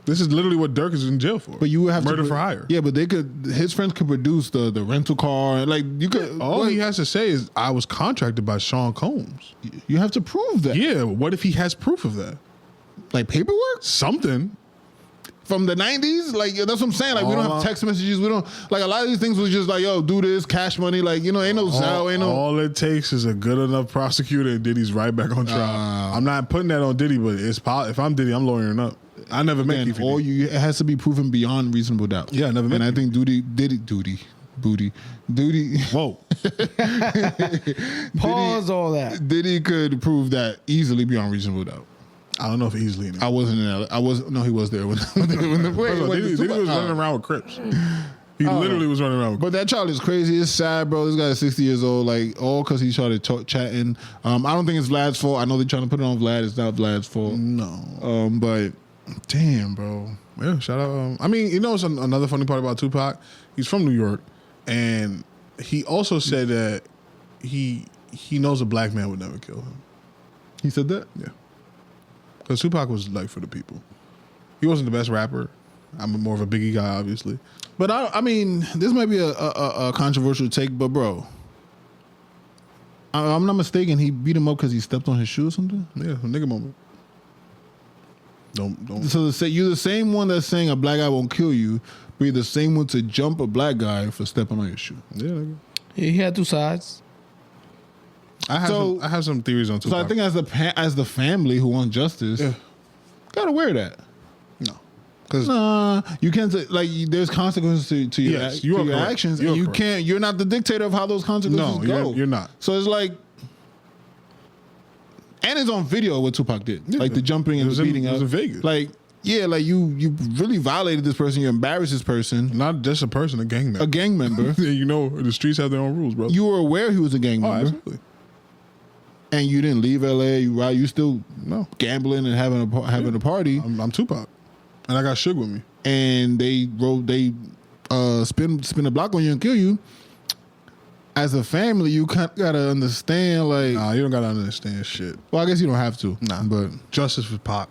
this is literally what Durk is in jail for. but you would have murder to for hire. Yeah, but his friends could produce the rental car. Like you could. All he has to say is, I was contracted by Sean Combs. You have to prove that. Yeah, what if he has proof of that? Like paperwork Something. from the 90s. Like that's what I'm saying. Like we don't have All- text messages. We don't like a lot of these things was just like, yo, do this, cash money. Like ain't no Zelle, ain't no. All it takes is a good enough prosecutor, and Diddy's right back on trial. I'm not putting that on Diddy, but if I'm Diddy, I'm lawyering up. I never met And Keefie D. it has to be proven beyond reasonable doubt. Yeah, I never met And I think Duty. Whoa. Pause all that. Diddy could prove that easily beyond reasonable doubt. I don't know if easily. I wasn't in LA. No, he was there when Diddy was running around with Crips. He literally was running around with But that child is crazy. It's sad, bro. This guy is 60 years old. Like, all because he started chatting. I don't think it's Vlad's fault. I know they're trying to put it on Vlad. It's not Vlad's fault. No. But damn, bro. Yeah, shout out. I mean, you know, another funny part about Tupac. He's from New York, and he also said that he knows a black man would never kill him. He said that? Yeah, because Tupac was like for the people. He wasn't the best rapper. I'm more of a Biggie guy, obviously. But I mean, this might be a controversial take, but bro, I'm not mistaken. He beat him up because he stepped on his shoe or something. Yeah, a nigga moment. Don't. So you're the same one that's saying a black guy won't kill you, but you're the same one to jump a black guy for stepping on your shoe. Yeah, nigga. He had two sides. I have some theories on Tupac. So I think as the family who want justice, gotta wear that. no, because You can't say, like there's consequences to your, Yes, you are your correct. actions, You are and you correct. can't. You're not the dictator of how those consequences no, go. you're not. So it's like, and it's on video what Tupac did, Yeah. like the jumping It and was the in- beating it was up. in Vegas. Like like you really violated this person. You embarrassed this person, Not just a person, a gang member. a gang member. Yeah, you know, the streets have their own rules, bro. You were aware he was a gang oh, member, absolutely. and you didn't leave LA. You still No, gambling and having a party. I'm Tupac, and I got Suge with me. And they spin a block on you and kill you. As a family, you gotta understand, like, Nah, you don't gotta understand shit. well, I guess you don't have to. Nah, But justice for Pac.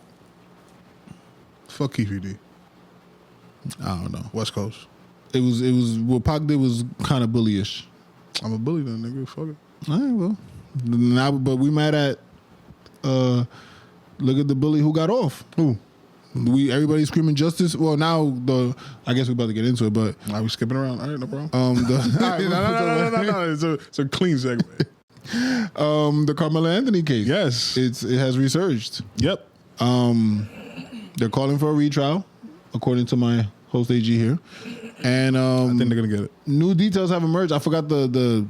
Fuck Keefie D. I don't know. West Coast. It was what Pac did was kind of bullyish. I'm a bully then, nigga. Fuck it. All right, well, now, but we mad at look at the bully who got off. Who? Everybody screaming justice. Well, now I guess we're about to get into it, but Are we skipping around? All right, no problem. all right, No. It's a clean segue. the Karmelo Anthony case. Yes. it has resurged. Yep. They're calling for a retrial, according to my host AG here, and I think they're gonna get it. new details have emerged. I forgot the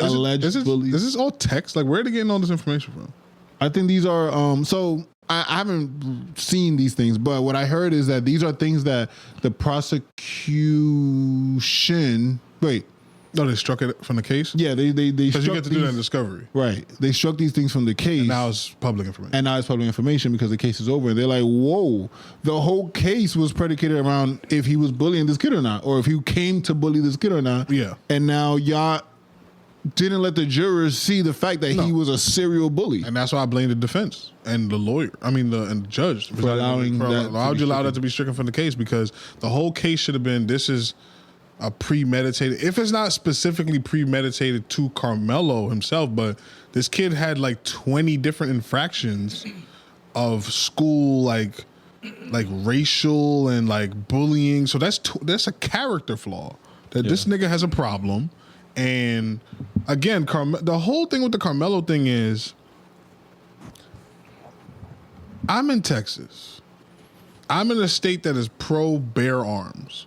alleged bully. Is this all text? Like, where are they getting all this information from? I think these are so I haven't seen these things, but what I heard is that these are things that the prosecution. Wait. No, they struck it from the case? Yeah, they because you get to do that in discovery. Right. They struck these things from the case. And now it's public information. And now it's public information because the case is over. And they're like, whoa, the whole case was predicated around if he was bullying this kid or not, or if he came to bully this kid or not. Yeah. And now y'all didn't let the jurors see the fact that he was a serial bully. And that's why I blame the defense and the lawyer. I mean, and the judge. For allowing that. Why would you allow that to be stricken from the case? Because the whole case should have been, this is a premeditated, if it's not specifically premeditated to Karmelo himself, but this kid had like 20 different infractions of school, like racial and like bullying. So that's a character flaw that this nigga has a problem. And again, the whole thing with the Karmelo thing is, I'm in Texas. I'm in a state that is pro bear arms.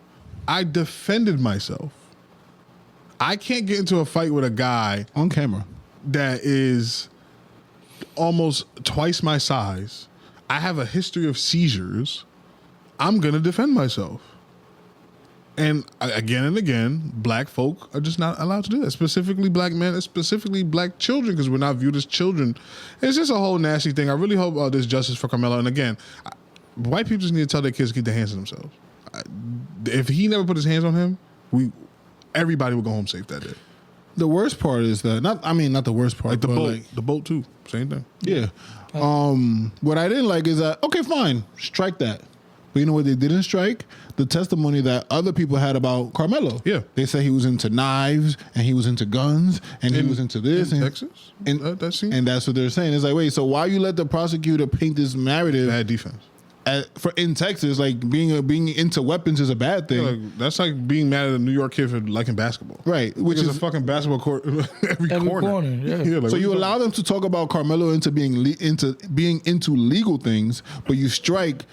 I defended myself. I can't get into a fight with a guy on camera that is almost twice my size. I have a history of seizures. I'm going to defend myself. And again and again, black folk are just not allowed to do that. Specifically black men, specifically black children, because we're not viewed as children. It's just a whole nasty thing. I really hope there's justice for Karmelo. And again, white people just need to tell their kids to keep their hands to themselves. If he never put his hands on him, everybody would go home safe that day. The worst part is that not the worst part, like the boat, like, the boat too, same thing. Yeah. What I didn't like is that okay, fine, strike that. But you know what they didn't strike? The testimony that other people had about Karmelo. Yeah, they said he was into knives and he was into guns and he was into this in and Texas. And that's what they're saying. It's like, wait, so why you let the prosecutor paint this narrative? Bad defense. In Texas, like being into weapons is a bad thing. Yeah, like, that's like being mad at a New York kid for liking basketball, right? Which is a fucking basketball court every corner. Yeah. Like, so you allow them to talk about Karmelo into being into legal things, but you strike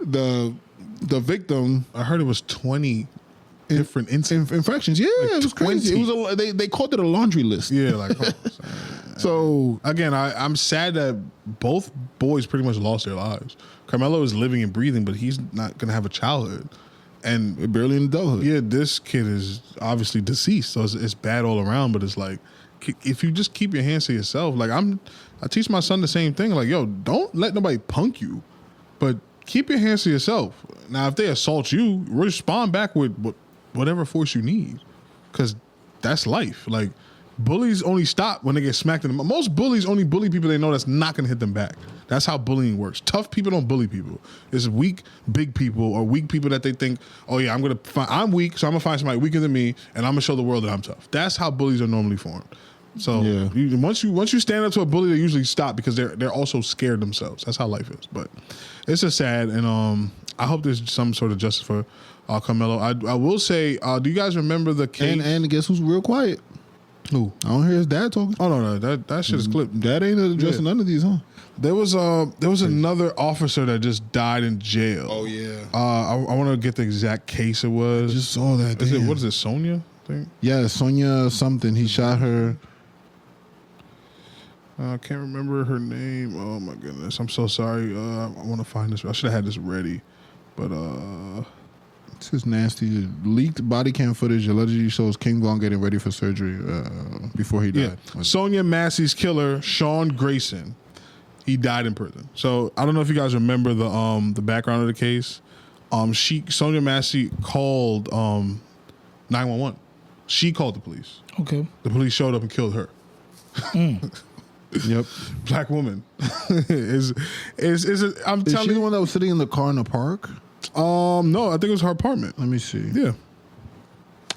the victim. I heard it was 20 different infractions. Yeah, like it was 20. Crazy. It was they called it a laundry list. Yeah, like. So again, I'm sad that both boys pretty much lost their lives. Karmelo is living and breathing, but he's not gonna have a childhood, and barely in adulthood. Yeah, this kid is obviously deceased, so it's bad all around. But it's like, if you just keep your hands to yourself, like I teach my son the same thing. Like, yo, don't let nobody punk you, but keep your hands to yourself. Now, if they assault you, respond back with whatever force you need, because that's life. Like. Bullies only stop when they get smacked in the mouth. Most bullies only bully people they know that's not going to hit them back. That's how bullying works. Tough people don't bully people. It's weak, big people or weak people that they think, oh yeah, I'm weak, so I'm going to find somebody weaker than me and I'm going to show the world that I'm tough. That's how bullies are normally formed. So once you stand up to a bully, they usually stop because they're also scared themselves. That's how life is. But it's just sad, and I hope there's some sort of justice for Karmelo. I will say, do you guys remember the case? And guess who's real quiet? Who? I don't hear his dad talking. Oh no, that shit is clipped. Dad ain't addressing none of these, huh? There was another officer that just died in jail. Oh yeah. I want to get the exact case it was. I just saw that. What is it? Sonia? I think. Yeah, Sonia something. He shot her. I can't remember her name. Oh my goodness, I'm so sorry. I want to find this. I should have had this ready, but This is nasty. Leaked body cam footage allegedly shows King Von getting ready for surgery before he died. Yeah. Sonia Massey's killer, Sean Grayson, he died in prison. So I don't know if you guys remember the background of the case. Sonia Massey called 911. She called the police. Okay. The police showed up and killed her. Yep. Black woman. I'm Is telling she you. the one that was sitting in the car in the park? No, I think it was her apartment. Let me see. Yeah.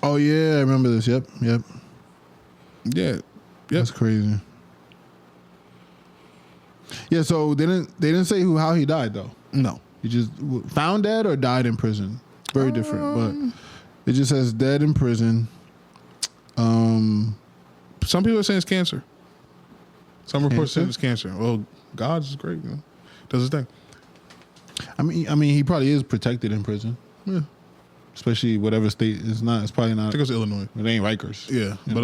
Oh yeah, I remember this. Yep. Yeah. Yep. That's crazy. Yeah, so they didn't say how he died though. No. He just found dead or died in prison. Very different, but it just says dead in prison. Some people are saying it's cancer. Some reports say it's cancer. Well, God's is great, you know. Does his thing. I mean, he probably is protected in prison. Yeah. Especially whatever state it's not. It's probably not. I think it's Illinois. It ain't Rikers. Yeah, but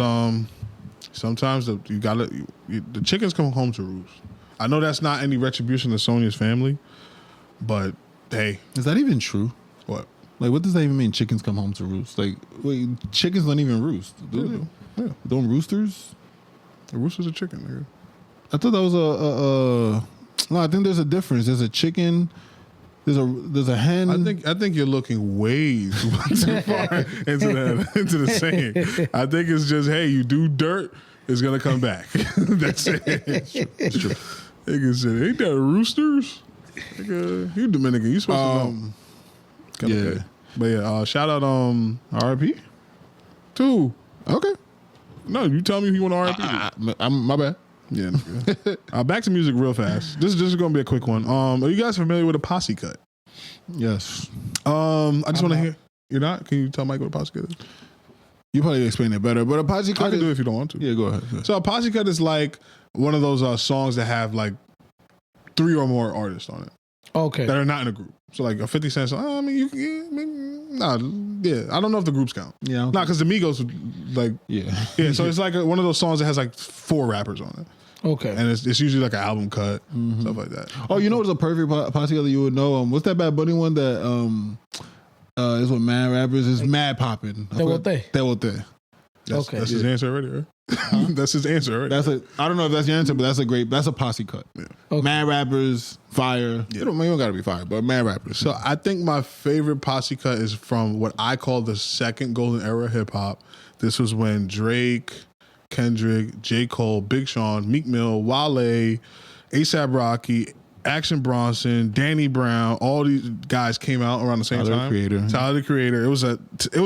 sometimes the chickens come home to roost. I know that's not any retribution to Sonya's family, but hey, Is that even true? what? Like, what does that even mean? Chickens come home to roost. Like, wait, chickens don't even roost. Do they? Yeah, Don't roosters? the rooster's a chicken, nigga. I thought that was no, I think there's a difference. There's a chicken. There's a hen. I think you're looking way too far into the saying. I think it's just, hey, you do dirt, it's gonna come back. That's it. It's true. Nigga said, ain't that roosters? Nigga, you Dominican, you supposed to know. Yeah. Okay. But yeah, shout out RIP? two. Okay. No, you tell me who you want to RIP. My bad. Yeah. Nigga. Back to music real fast. This is gonna be a quick one. Are you guys familiar with a Posse Cut? Yes. I just want to hear. You're not? Can you tell Mike what a Posse Cut is? You probably explain it better, but a Posse Cut I can do it if you don't want to. Yeah, go ahead. So a Posse Cut is like one of those songs that have like 3 or more artists on it Okay. that are not in a group. So like a 50 Cent song. I mean, I don't know if the groups count. Yeah. Okay. Nah, because the Migos like Yeah. So it's like one of those songs that has like 4 rappers on it, Okay. and it's usually like an album cut, stuff like that. Oh, you know what's a perfect Posse Cut that you would know? What's that Bad Bunny one that is with mad rappers? It's mad popping. Te Boté. That's Okay. his answer already, right? That's his answer already. I don't know if that's your answer, but that's a Posse Cut. Yeah. Okay. Mad rappers, fire. You don't gotta be fire, but mad rappers. So I think my favorite Posse Cut is from what I call the second golden era of hip hop. This was when Drake, Kendrick, J. Cole, Big Sean, Meek Mill, Wale, A$AP Rocky, Action Bronson, Danny Brown, all these guys came out around the same Tyler, time. the Creator. Tyler the Creator. It was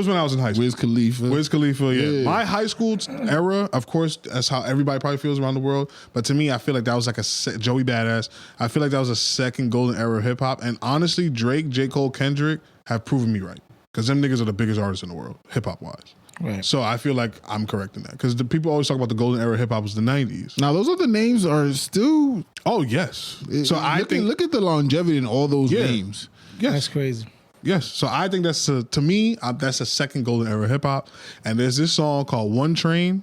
when I was in high school. Wiz Khalifa. Wiz Khalifa, yeah. Yeah. My high school era, of course, that's how everybody probably feels around the world. But to me, I feel like that was like Joey Badass. I feel like that was a second golden era of hip hop. And honestly, Drake, J. Cole, Kendrick have proven me right. Because them niggas are the biggest artists in the world, hip hop wise. Right. So I feel like I'm correct in that. Because the people always talk about the golden era of hip hop was the 90s. Now those other names are still. Oh, yes. So look at the longevity in all those names. Yes. That's crazy. Yes. So I think that's, to me, that's a second golden era of hip hop. And there's this song called One Train.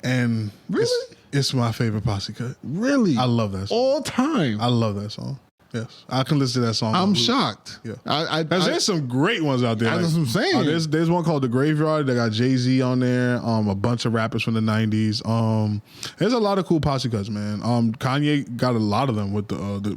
And Really? It's my favorite Posse Cut. Really, I love that song. all time. I love that song. Yes. I can listen to that song. I'm shocked. Yeah. There's some great ones out there. That's what I'm saying. There's one called The Graveyard that got Jay-Z on there, a bunch of rappers from the 90s. There's a lot of cool Posse Cuts, man. Kanye got a lot of them with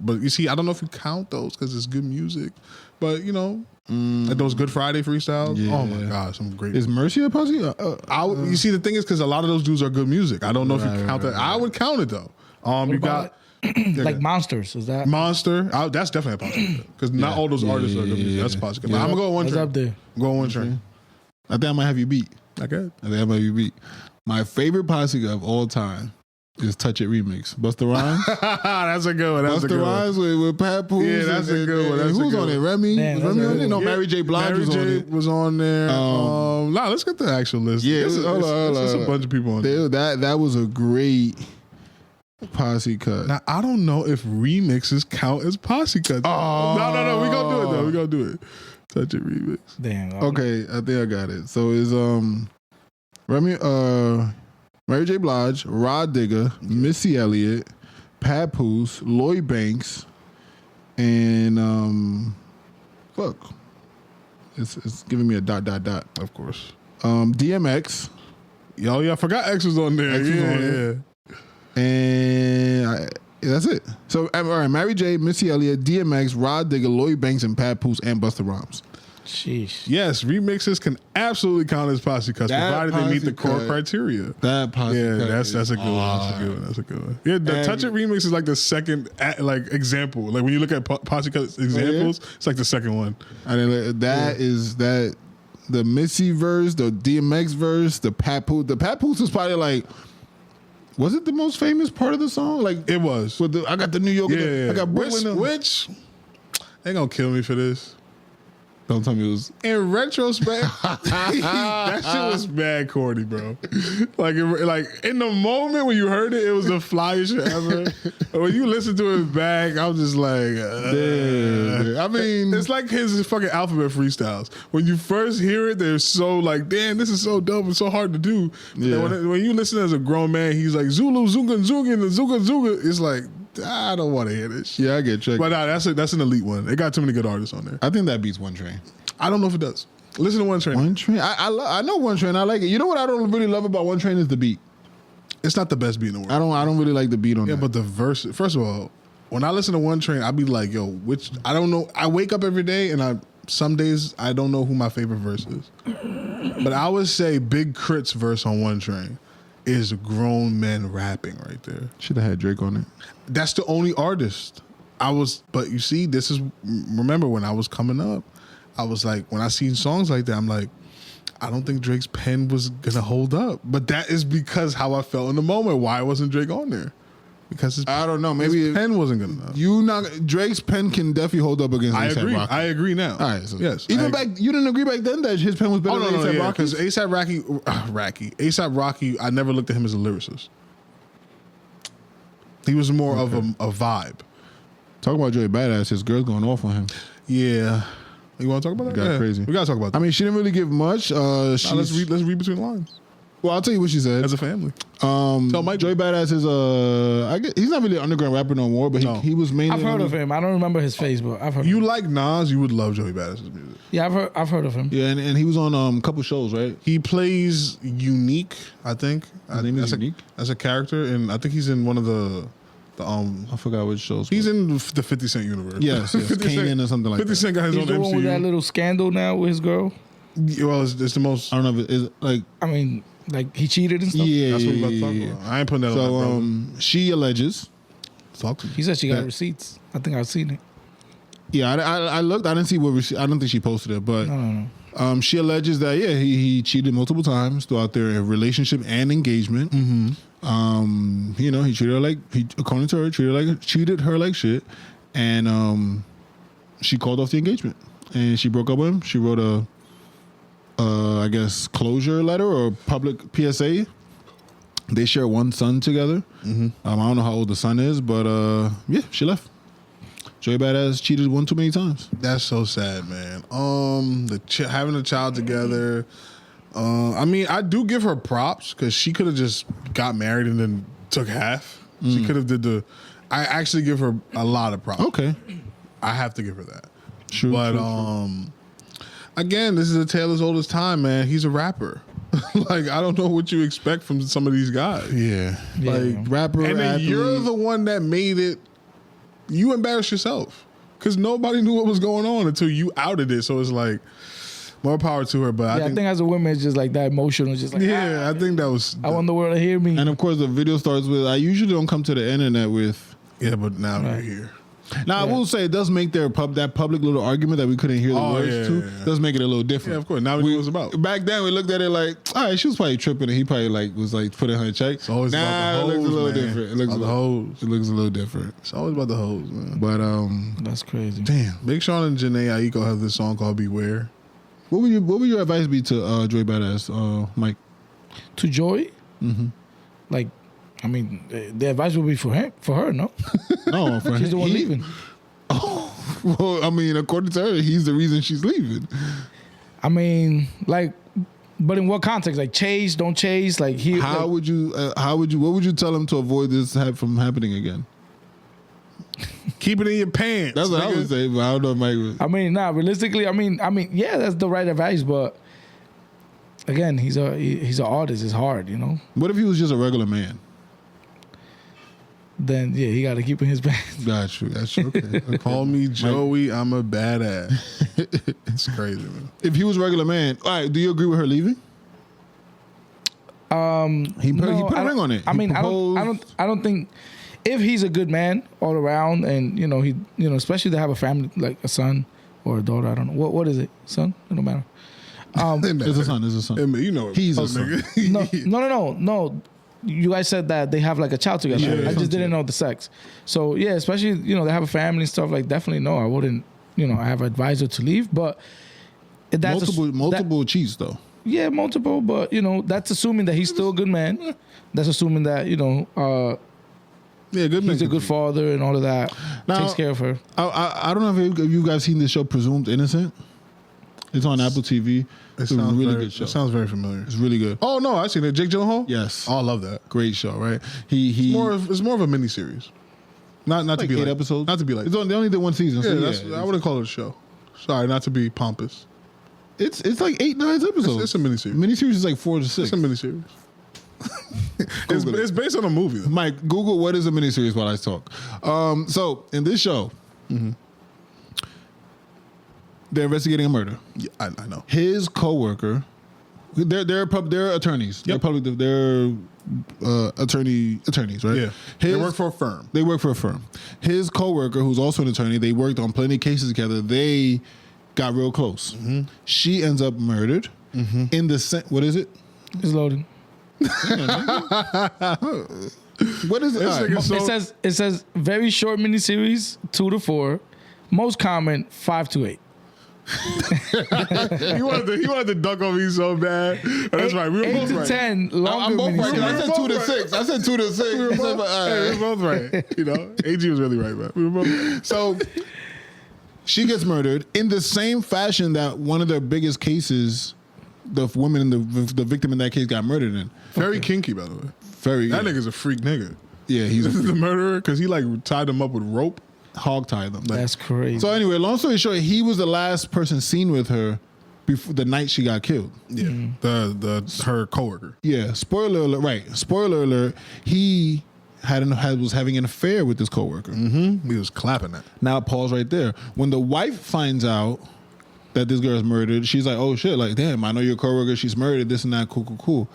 but you see, I don't know if you count those because it's good music. But, you know, like those Good Friday freestyles. Yeah. Oh my God, some great. Is Mercy a Posse? You see, the thing is, because a lot of those dudes are good music. I don't know if you count that. I would count it though. You got like Monsters, is that? Monster. That's definitely a Posse Cut because not all those artists are good music. That's a Posse Cut. But I'm gonna go One What's Train. up there? I'm going One Train. I think I might have you beat. Okay. I think I might have you beat. My favorite Posse Cut of all time is Touch It Remix. Busta Rhymes. That's a good one. That's a Busta good one. Rhymes with Pat Poose. Yeah, that's a good one. That's who's a good on it? one. Remy? Damn, Was that's Remy a on good it? No, one. Mary J. Blige Mary was on J it. was on there. Let's get the actual list. Yeah, It's a bunch of people on there. That was a great Posse Cut. Now, I don't know if remixes count as Posse Cuts. Oh. No. We gonna do it, though. We gonna do it. Touch It remix. Damn. Okay, I think I got it. So it's Mary J. Blige, Rod Digger, Missy Elliott, Pat Poose, Lloyd Banks, and fuck. It's giving me a ... Of course. DMX. Yo, yeah, I forgot X was on there. X was on there. And that's it. So, all right, Mary J, Missy Elliott, DMX, Rod Digger, Lloyd Banks, and Pat Poose, and Busta Rhymes. Sheesh. Yes, remixes can absolutely count as Posse Cuts, provided they meet the core criteria. That Posse Cut. That's a good one. That's a good one. Yeah, the Touch It remix is like the second example. Like when you look at Posse Cut examples, it's like the second one. And is the Missy verse, the DMX verse, the Pat Poose. The Pat Poose is probably like, was it the most famous part of the song? Like It was. I got the New York. Yeah. I got Brooklyn. Which they gonna kill me for this. Don't tell me it was. In retrospect, that shit was mad corny, bro. Like in the moment when you heard it, it was the flyest shit ever. But when you listen to it back, I was just like, Damn. I mean, it's like his fucking alphabet freestyles. When you first hear it, they're so like, damn, this is so dope and so hard to do. Yeah. And when you listen as a grown man, he's like Zulu, Zunga, Zunga, and Zunga, Zunga. It's like, I don't want to hear this shit. yeah, I get checked. But nah, that's an elite one. They got too many good artists on there. I think that beats One Train. I don't know if it does. Listen to One Train. One Train. I know One Train. I like it. You know what I don't really love about One Train is the beat. It's not the best beat in the world. I don't really like the beat on Yeah, that. but the verse. First of all, when I listen to One Train, I be like, yo, which I don't know. I wake up every day, and some days I don't know who my favorite verse is. But I would say Big Crit's verse on One Train is grown men rapping right there. Should have had Drake on it. That's the only artist but you see, remember when I was coming up, I was like, when I seen songs like that, I'm like, I don't think Drake's pen was gonna hold up. But that is because how I felt in the moment. Why wasn't Drake on there? Because I don't know. Maybe his pen wasn't good enough. Drake's pen can definitely hold up against I A$AP agree. Rocky. I agree now. All right. So yes. Even back, you didn't agree back then that his pen was better Oh, than no, A$AP yeah, Rocky? because A$AP Rocky, I never looked at him as a lyricist. He was more of a vibe. Talking about Joey Badass, his girl's going off on him. Yeah. You want to talk about that? Got crazy. We got to talk about that. I mean, she didn't really give much. Let's read between the lines. Well, I'll tell you what she said. As a family. Tell Mike. Joey Badass is I guess, he's not really an underground rapper no more, but No. he was mainly. I've heard of him. I don't remember his face, but I've heard. You of him. like Nas, you would love Joey Badass's music. Yeah, I've heard of him. Yeah, and he was on a couple shows, right? He plays Unique, I think. His name is Unique? As a character, and I think he's in one of the I forgot which shows. he's in the 50 Cent universe. Yes, 50 Cent- Kanan or something like 50 that. Cent got his He's own the one with that MCU. little scandal now with his girl. Well, it's the most. I don't know if it is like. I mean, like he cheated and stuff. Yeah, That's what we're about to yeah, talk about. I ain't putting that on So that, brother. she alleges. Talk to me. He said she got That- receipts. I think I've seen it. Yeah, I looked. I didn't see I don't think she posted it, but No. she alleges that he cheated multiple times throughout their relationship and engagement. Mm-hmm. He treated her according to her, treated her like shit, and she called off the engagement and she broke up with him. She wrote a I guess closure letter or public PSA. They share one son together. Mm-hmm. I don't know how old the son is, but yeah, she left. Joey Badass cheated one too many times. That's so sad, man. Having a child together. I mean, I do give her props because she could have just got married and then took half. She could have I actually give her a lot of props. Okay, I have to give her that. true. But true. Again, this is a tale as old as time, man. He's a rapper. Like, I don't know what you expect from some of these guys. Yeah. Like, rapper, and then athlete. you're the one that made it. You embarrassed yourself because nobody knew what was going on until you outed it. So it's like, more power to her. But I think as a woman, it's just like that emotional. Just like, yeah, I think that was. I want the world to hear me. And of course, the video starts with, I usually don't come to the internet with. Yeah, but now Right. we're here. Now, I will say it does make that public little argument that we couldn't hear the words to, does make it a little different. Yeah, of course. Now we know what it's about. Back then, we looked at it like, all right, she was probably tripping, and he probably was putting her in check. It's always nah, about the it looks hoes, a little man. different. It looks About the hoes. It looks a little different. It's always about the hoes, man. But That's crazy. damn, Big Sean and Janae Aiko have this song called "Beware." what would your advice be to Joey Badass, Mike? To Joy, like, I mean, the advice would be for her, no? No, for She's the one leaving. Well, I mean, according to her, he's the reason she's leaving. I mean, like, but in what context? Like, chase, don't chase. Like, he. What would you tell him to avoid this from happening again? Keep it in your pants. That's what I nigga. would say, but I don't know if Mike would. I mean, realistically, I mean, yeah, that's the right advice, but again, he's an artist. It's hard, you know. What if he was just a regular man? Then yeah, he got to keep in his pants. Got you. That's okay. Call me Joey. I'm a badass. It's crazy, man. If he was a regular man, all right, do you agree with her leaving? He put a ring on it. I He mean, proposed. I don't think if he's a good man all around, and especially to have a family, like a son or a daughter. I don't know what is it, son? It don't matter. It's a son. It's a son. You know, He's a son. No. You guys said that they have like a child together. Yeah, I just didn't know the sex. So yeah, especially they have a family and stuff. Like definitely no, I wouldn't. I have an advisor to leave, but multiple cheats though. Yeah, multiple, but that's assuming that he's still a good man. That's assuming that Yeah, good man. he's a good father and all of that. Now, takes care of her. I don't know if you guys seen this show Presumed Innocent. It's on Apple TV. It's a really good show. It sounds very familiar. It's really good. Oh no, I seen it. Jake Gyllenhaal. Yes. Oh, I love that. Great show, right? It's more of a miniseries. Not like to be 8 like episodes. Not to be like. They only did one season. Yeah, So I wouldn't call it a show. Sorry, not to be pompous. It's like 8-9 episodes. It's a miniseries. Miniseries is like 4 to 6. It's a miniseries. It's based on a movie. Though. Mike, Google what is a miniseries while I talk. So in this show, they're investigating a murder. Yeah, I know. His coworker, they're attorneys. Yep. They're attorneys, right? Yeah. They work for a firm. They work for a firm. His coworker, who's also an attorney, they worked on plenty of cases together. They got real close. Mm-hmm. She ends up murdered in the what is it? It's loading. What is it? All right. It says very short miniseries 2 to 4, most common 5 to 8. He wanted to dunk on me so bad. That's right. We were 8 both to right. 10 longer I'm both right. miniseries. I said 2 to 6. I said 2 to 6. We were both right. AG was really right, man. We were both. So she gets murdered in the same fashion that one of their biggest cases, the woman in the victim in that case got murdered in. Very kinky, by the way. Very. That nigga's a freak nigga. Yeah, he's This is the murderer because he like tied him up with rope. hog tied them. That's crazy. So anyway, long story short, he was the last person seen with her before the night she got killed. Yeah, her coworker. Yeah, spoiler alert. Right, spoiler alert. He was having an affair with this coworker. Mm-hmm. He was clapping that. Now pause right there. When the wife finds out that this girl's murdered, she's like, "Oh shit! Like, damn, I know your coworker. She's murdered. This and that. Cool."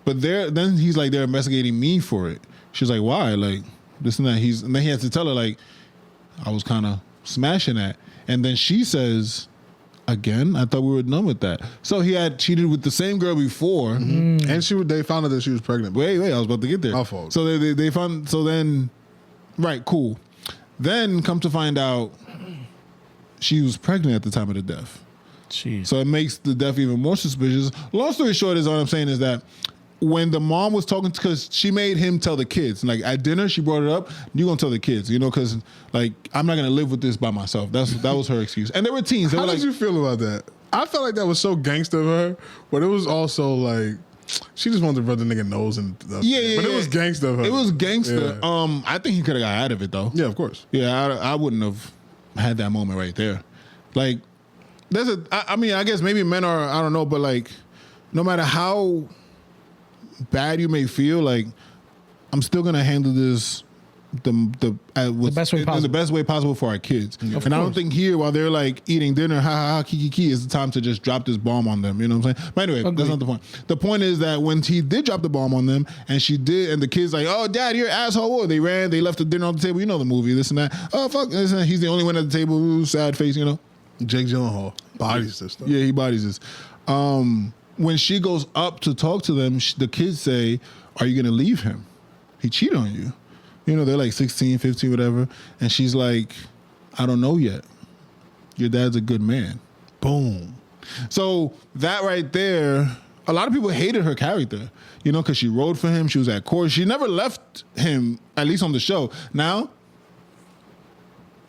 But then he's like, they're investigating me for it. She's like, why? Like this and that. And then he has to tell her like, I was kind of smashing that. And then she says, again, I thought we were done with that. So he had cheated with the same girl before, and they found out that she was pregnant. Wait, I was about to get there. My fault. So they found. So then, right, cool. Then come to find out, she was pregnant at the time of the death. Jeez. So it makes the death even more suspicious. Long story short is all I'm saying is that when the mom was talking, because she made him tell the kids, like at dinner, she brought it up. You gonna tell the kids, because like I'm not gonna live with this by myself. That was her excuse. And they were teens. They How were did you feel about that? I felt like that was so gangster of her, but it was also like she just wanted to rub the nigga nose and yeah. But it was gangster of her. It was gangster. Yeah. I think he could have got out of it though. Yeah, of course. Yeah, I wouldn't have had that moment right there. Like, I mean, I guess maybe men are, I don't know, but like, no matter how bad you may feel, like, I'm still gonna handle this the best way possible. the best way possible for our kids. And I don't think here while they're like eating dinner, kiki is the time to just drop this bomb on them. You know what I'm saying? But anyway, Agreed. That's not the point. The point is that when he did drop the bomb on them, and she did, and the kids like, oh, Dad, you're an asshole. They ran, they left the dinner on the table. You know the movie, this and that. Oh fuck, this and that. He's the only one at the table. Ooh, sad face. Jake Gyllenhaal bodies this stuff. Yeah, he bodies this. When she goes up to talk to them, the kids say, are you going to leave him? He cheated on you. They're like 16, 15, whatever. And she's like, I don't know yet. Your dad's a good man. Boom. So that right there, a lot of people hated her character, because she rode for him. She was at court. She never left him, at least on the show. Now,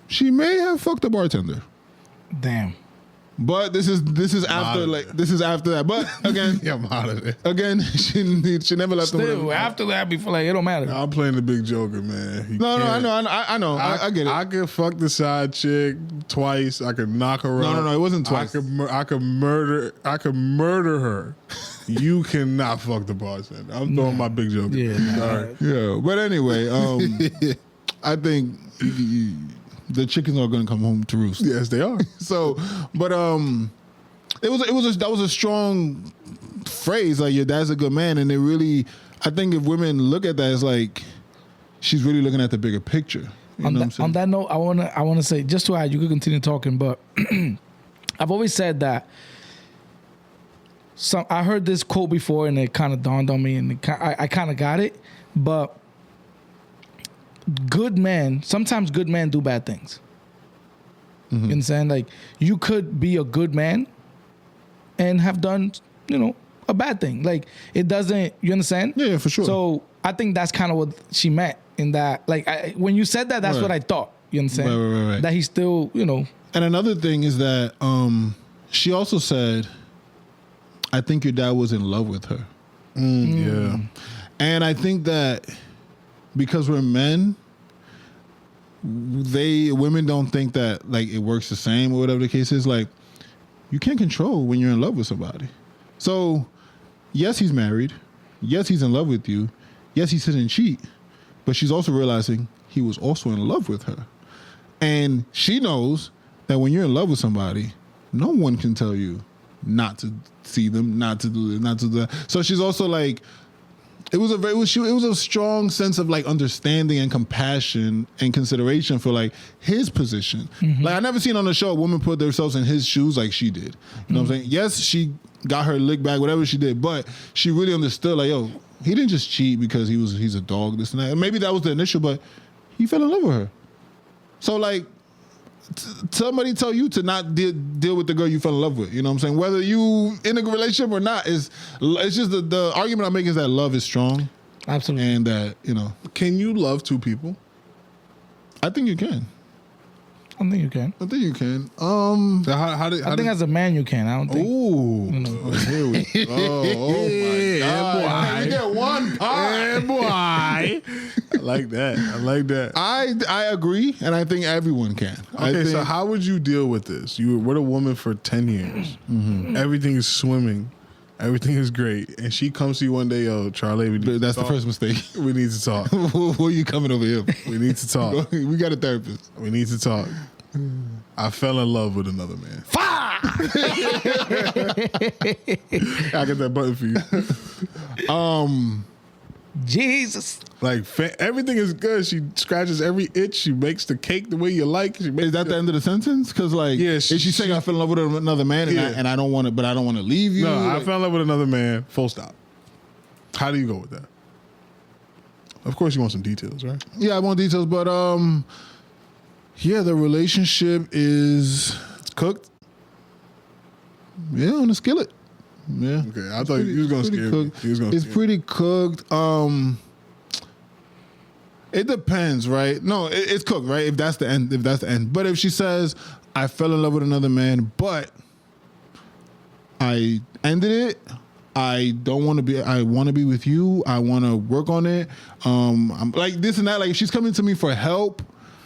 she may have fucked a bartender. Damn. But this is after that. But again, Yeah, I'm out of it. again, she never left him. Still, after that, before it don't matter. I'm playing the big joker, man. No, I know. I get it. I could fuck the side chick twice. I could knock her up. No, it wasn't twice. I could murder her. You cannot fuck the bartender. I'm throwing my big joker. Yeah, Sorry. Yeah, but anyway, I think the chickens are going to come home to roost. Yes, they are. So, but that was a strong phrase. Like, your dad's a good man, and it really, I think if women look at that, it's like she's really looking at the bigger picture. On that note, I wanna say, just to add, you could continue talking, but I've always said that. I heard this quote before, and it kind of dawned on me, and I kind of got it, but. Sometimes good men do bad things. You understand? Like, you could be a good man and have done, a bad thing. Like, it doesn't, you understand? Yeah, for sure. So I think that's kind of what she meant in that. Like, when you said that, that's Right. what I thought. You understand? Right. That he's still, And another thing is that she also said, I think your dad was in love with her. Yeah. And I think that because we're men, women don't think that like it works the same or whatever the case is. Like, you can't control when you're in love with somebody. So, yes, he's married. Yes, he's in love with you. Yes, he didn't cheat. But she's also realizing he was also in love with her. And she knows that when you're in love with somebody, no one can tell you not to see them, not to do this, not to do that. So she's also like, it was a strong sense of like understanding and compassion and consideration for like his position. Like, I never seen on the show a woman put themselves in his shoes like she did. You know what I'm saying? Yes, she got her lick back, whatever she did, but she really understood like, yo, he didn't just cheat because he's a dog, this and that. And maybe that was the initial, but he fell in love with her. So like, somebody tell you to not deal with the girl you fell in love with. You know what I'm saying? Whether you in a relationship or not, it's just the argument I'm making is that love is strong. absolutely. And that, Can you love two people? I think you can. I think you can. I think you can. So how I think as a man you can. I don't think. Ooh. Here we go. Oh my God. boy. You get one pie. Yeah, boy. I like that. I agree, and I think everyone can. Okay, so how would you deal with this? You were with a woman for 10 years. Everything is swimming. Everything is great. And she comes to you one day, yo, Charlie, That's the first mistake. we need to talk. Who are you coming over here? We need to talk. We got a therapist. We need to talk. I fell in love with another man. I got that button for you. Jesus. Like, everything is good. She scratches every itch. She makes the cake the way you like. She makes Is that the end of the sentence? Because like, Yeah, is she saying I fell in love with another man and I don't want to, but I don't want to leave you? No, I Like, fell in love with another man. Full stop. How do you go with that? Of course, you want some details, right? yeah, I want details, but yeah, the relationship is It's cooked. on the skillet. Yeah. Okay, I thought you was gonna scare me. cooked. You was gonna It's scare me. pretty cooked. It depends, right? No, it's cooked, right? If that's the end. But if she says, I fell in love with another man, but I ended it, I don't want to be, I want to be with you, I want to work on it. I'm like this and that. Like, if she's coming to me for help,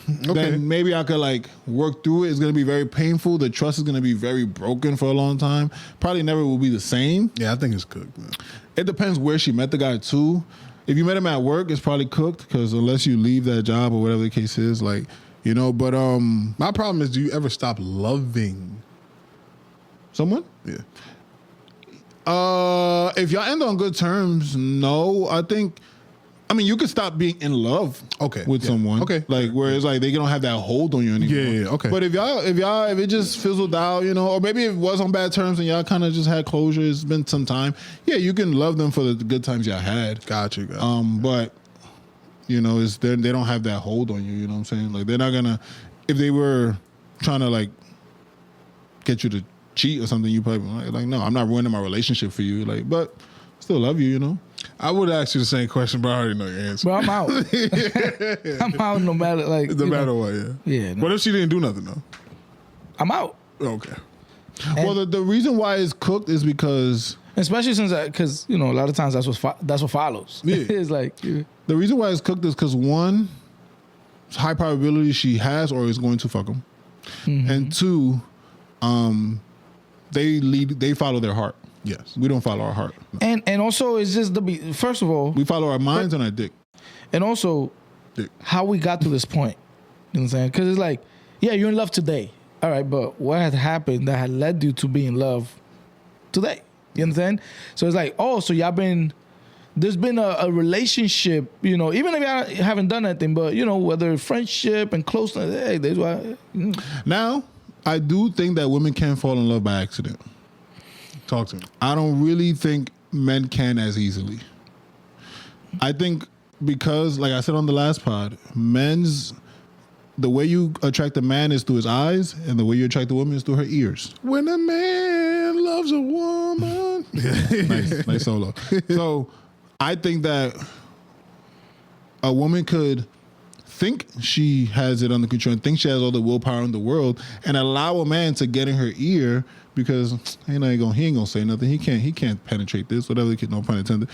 then maybe I could like work through it. It's going to be very painful. The trust is going to be very broken for a long time. Probably never will be the same. Yeah, I think it's cooked, man. It depends where she met the guy too. If you met him at work, it's probably cooked because unless you leave that job or whatever the case is, like, but My problem is, do you ever stop loving someone? Yeah. If y'all end on good terms, no. I mean, you could stop being in love with someone. Okay. Like, where it's like they don't have that hold on you anymore. Yeah, okay. But if it just fizzled out, or maybe it was on bad terms and y'all kind of just had closure, it's been some time. Yeah, you can love them for the good times y'all had. Got you. But it's they don't have that hold on you. You know what I'm saying? Like, they're not gonna, if they were trying to like get you to cheat or something, you probably like, no, I'm not ruining my relationship for you. Like, but still love you. I would ask you the same question, but I already know your answer. Bro, I'm out. I'm out no matter like. No matter what, yeah. Yeah. No. What if she didn't do nothing though? I'm out. Okay. Well, the reason why it's cooked is because Especially since, because a lot of times that's what follows. Yeah. It's like, the reason why it's cooked is because one, it's high probability she has or is going to fuck him, and two, they follow their heart. Yes. We don't follow our heart. No. and also it's just first of all, We follow our minds and our dick. and also Dick. how we got to this point. You know what I'm saying? Because it's like, yeah, you're in love today. All right, but what had happened that had led you to be in love today? You understand? So it's like, so there's been a relationship, even if you haven't done anything, but, whether friendship and closeness, hey, there's why. Now, I do think that women can fall in love by accident. Talk to me. I don't really think men can as easily. I think because, like I said on the last pod, men's the way you attract a man is through his eyes, and the way you attract a woman is through her ears. When a man loves a woman. Nice solo. So I think that a woman could think she has it under control and think she has all the willpower in the world and allow a man to get in her ear because he ain't gonna say nothing. He can't penetrate this, whatever. No pun intended.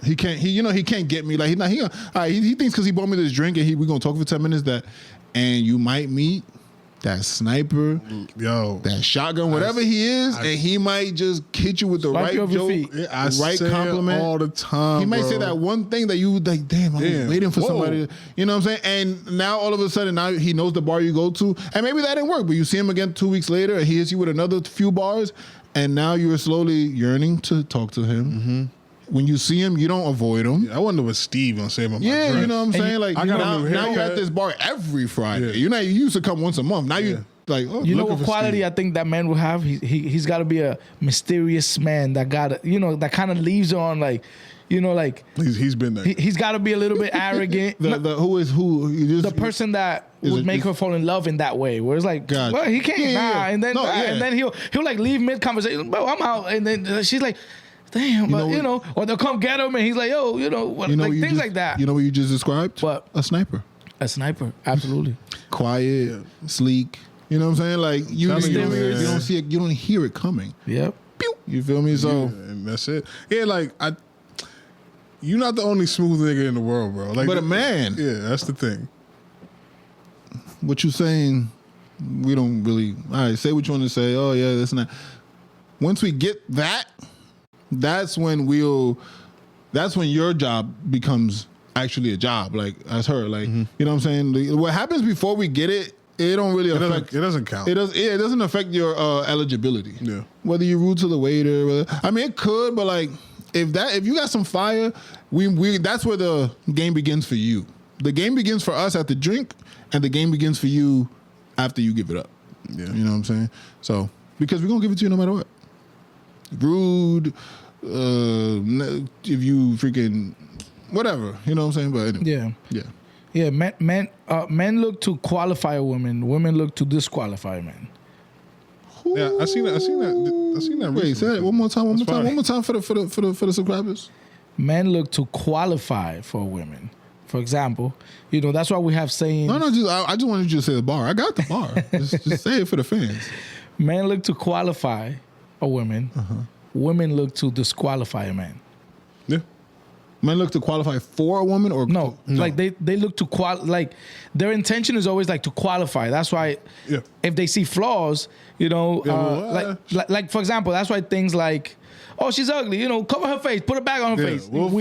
He can't get me. Like he thinks because he bought me this drink and we gonna talk for 10 minutes and you might meet that sniper, that shotgun, whatever he is, and he might just hit you with the right joke, right compliment all the time. He might say that one thing that you like. Damn, I was waiting for somebody. You know what I'm saying? And now all of a sudden, now he knows the bar you go to, and maybe that didn't work, but you see him again 2 weeks later, and he hits you with another few bars, and now you're slowly yearning to talk to him. Mm-hmm. When you see him, you don't avoid him. I wonder what Steve gonna say about my dress. You know what I'm saying? Like now you're at this bar every Friday. You used to come once a month. Now you like. Oh, you know what quality Steve. I think that man will have? He's got to be a mysterious man that that kind of leaves on like. He's been there. He's got to be a little bit arrogant. The person that would make her fall in love in that way, where it's like, well, he can't, and then he'll like leave mid conversation. Well, I'm out, and then she's like. Damn, or they'll come get him and he's like, yo, things like that. You know what you just described? What? A sniper. A sniper, absolutely. Quiet, sleek. You know what I'm saying? Like you don't see it, you don't hear it coming. Yep. Pew! You feel me? So and that's it. Yeah, like you're not the only smooth nigga in the world, bro. Like, but a man. Yeah, that's the thing. What you saying? We don't really. All right, say what you want to say. Oh yeah, this and that. Once we get that. That's when your job becomes actually a job, like as her, like you know what I'm saying. What happens before we get it, it don't really affect. It doesn't count. It doesn't affect your eligibility. Yeah. Whether you rude to the waiter, I mean it could, but like if you got some fire, we that's where the game begins for you. The game begins for us at the drink, and the game begins for you after you give it up. Yeah. You know what I'm saying? So because we're gonna give it to you no matter what. Rude. If you freaking whatever, you know what I'm saying? But anyway, yeah. Men look to qualify a woman. Women look to disqualify men. Yeah, I seen that. Wait, say that one more time. One more time for the subscribers. Men look to qualify for women. For example, that's why we have sayings. No, I just wanted you to say the bar. I got the bar. just say it for the fans. Men look to qualify a woman. Women look to disqualify a man. Yeah. Men look to qualify for a woman or no. Like they look to like their intention is always like to qualify. That's why if they see flaws, like for example, that's why things like, oh, she's ugly, cover her face, put a bag on her face. We'll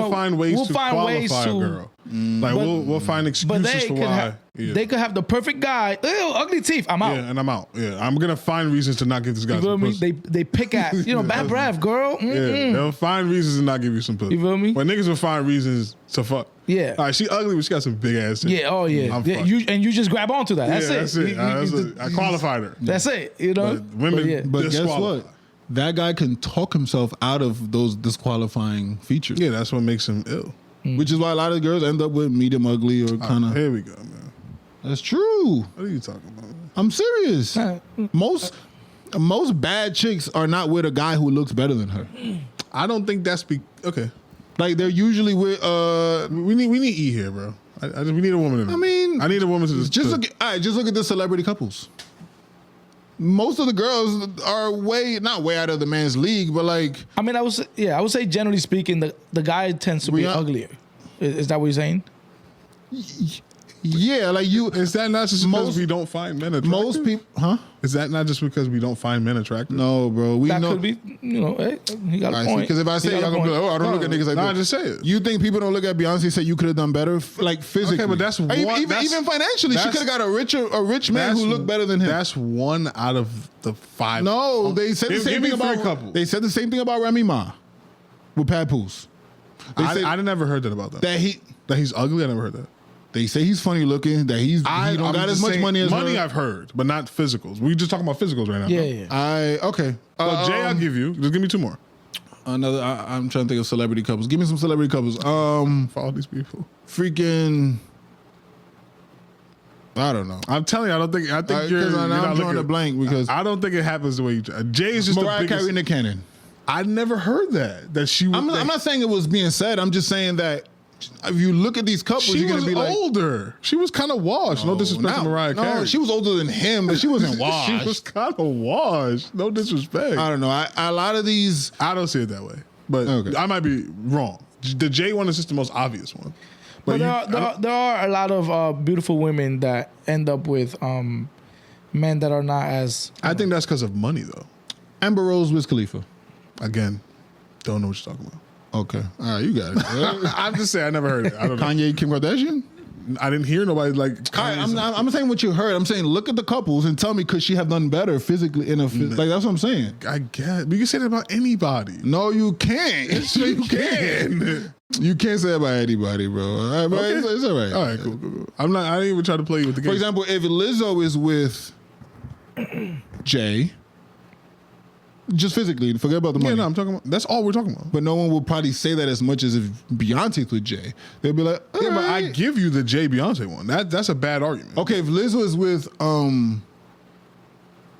find ways to qualify a girl. Like we'll find excuses for why. They could have the perfect guy. Ew, ugly teeth. I'm out. Yeah, and I'm out. Yeah, I'm gonna find reasons to not give this guy you feel some me? pussy. They pick at bad breath, girl. Yeah, they'll find reasons to not give you some pussy. You feel me? But niggas will find reasons to fuck. Yeah. All right, she ugly, but she got some big ass tits. Yeah. Oh yeah. You just grab onto that. That's it. I qualified her. That's it. But women, but guess what? That guy can talk himself out of those disqualifying features. Yeah, that's what makes him ill. Which is why a lot of girls end up with medium ugly or kind of. Here we go, man. That's true. What are you talking about? I'm serious. Most bad chicks are not with a guy who looks better than her. I don't think that's okay. Like they're usually with we need E here, bro. We need a woman in there. I need a woman to just look at the celebrity couples. Most of the girls are not way out of the man's league, but like I would say generally speaking, the guy tends to be uglier. Is that what you're saying? Yeah, like you. Is that not just because we don't find men attractive? Most people, huh? Is that not just because we don't find men attractive? No, bro. That could be, hey, he got a point. Because if I say y'all gonna be like, oh, I don't look at niggas like that. No, just say it. You think people don't look at Beyonce and say you could have done better, like physically? Okay, but that's one. Even financially, she could have got a rich man who looked better than him. That's one out of the five. No, they said the same thing about. They said the same thing about Remy Ma with Papoose. I never heard that about that. That he's ugly. I never heard that. They say he's funny looking. That he don't got as much money as her. I've heard, but not physicals. We just talking about physicals right now. Yeah. Okay. So Jay, I'll give you. Just give me two more. Another. I'm trying to think of celebrity couples. Give me some celebrity couples. For all these people. Freaking. I don't know. I'm telling you, I think you're now not I'm drawing looking- a blank because I don't think it happens the way you. Jay is just the Mariah biggest. Carey and the Cannon. I never heard that she. I'm not saying it was being said. I'm just saying that if you look at these couples, She you're was gonna be like, older. She was kind of washed. No disrespect to Mariah Carey. No, she was older than him, but she wasn't washed. She was kind of washed. No disrespect. I don't know. A lot of these. I don't see it that way, but Okay. I might be wrong. The Jay one is just the most obvious one. But there are a lot of beautiful women that end up with men that are not as. I think that's because of money, though. Amber Rose, Wiz Khalifa. Again, don't know what you're talking about. Okay, all right, you got it. I'm just saying, I never heard it. I don't know. Kanye, Kim Kardashian. I didn't hear nobody like. All right, I'm not saying what you heard. I'm saying look at the couples and tell me could she have done better physically like that's what I'm saying. I guess we can say that about anybody. No, you can't. Sure you can. You can't say that about anybody, bro. All right, but Okay. it's all right. All right, cool. I didn't even try to play you with the game. For example, if Lizzo is with Jay, just physically, forget about the money. yeah, no, I'm talking about. That's all we're talking about. But no one will probably say that as much as if Beyonce's with Jay. They'll be like, Yeah, but I "Alright." give you the Jay Beyonce one. That's a bad argument. Okay, if Lizzo is with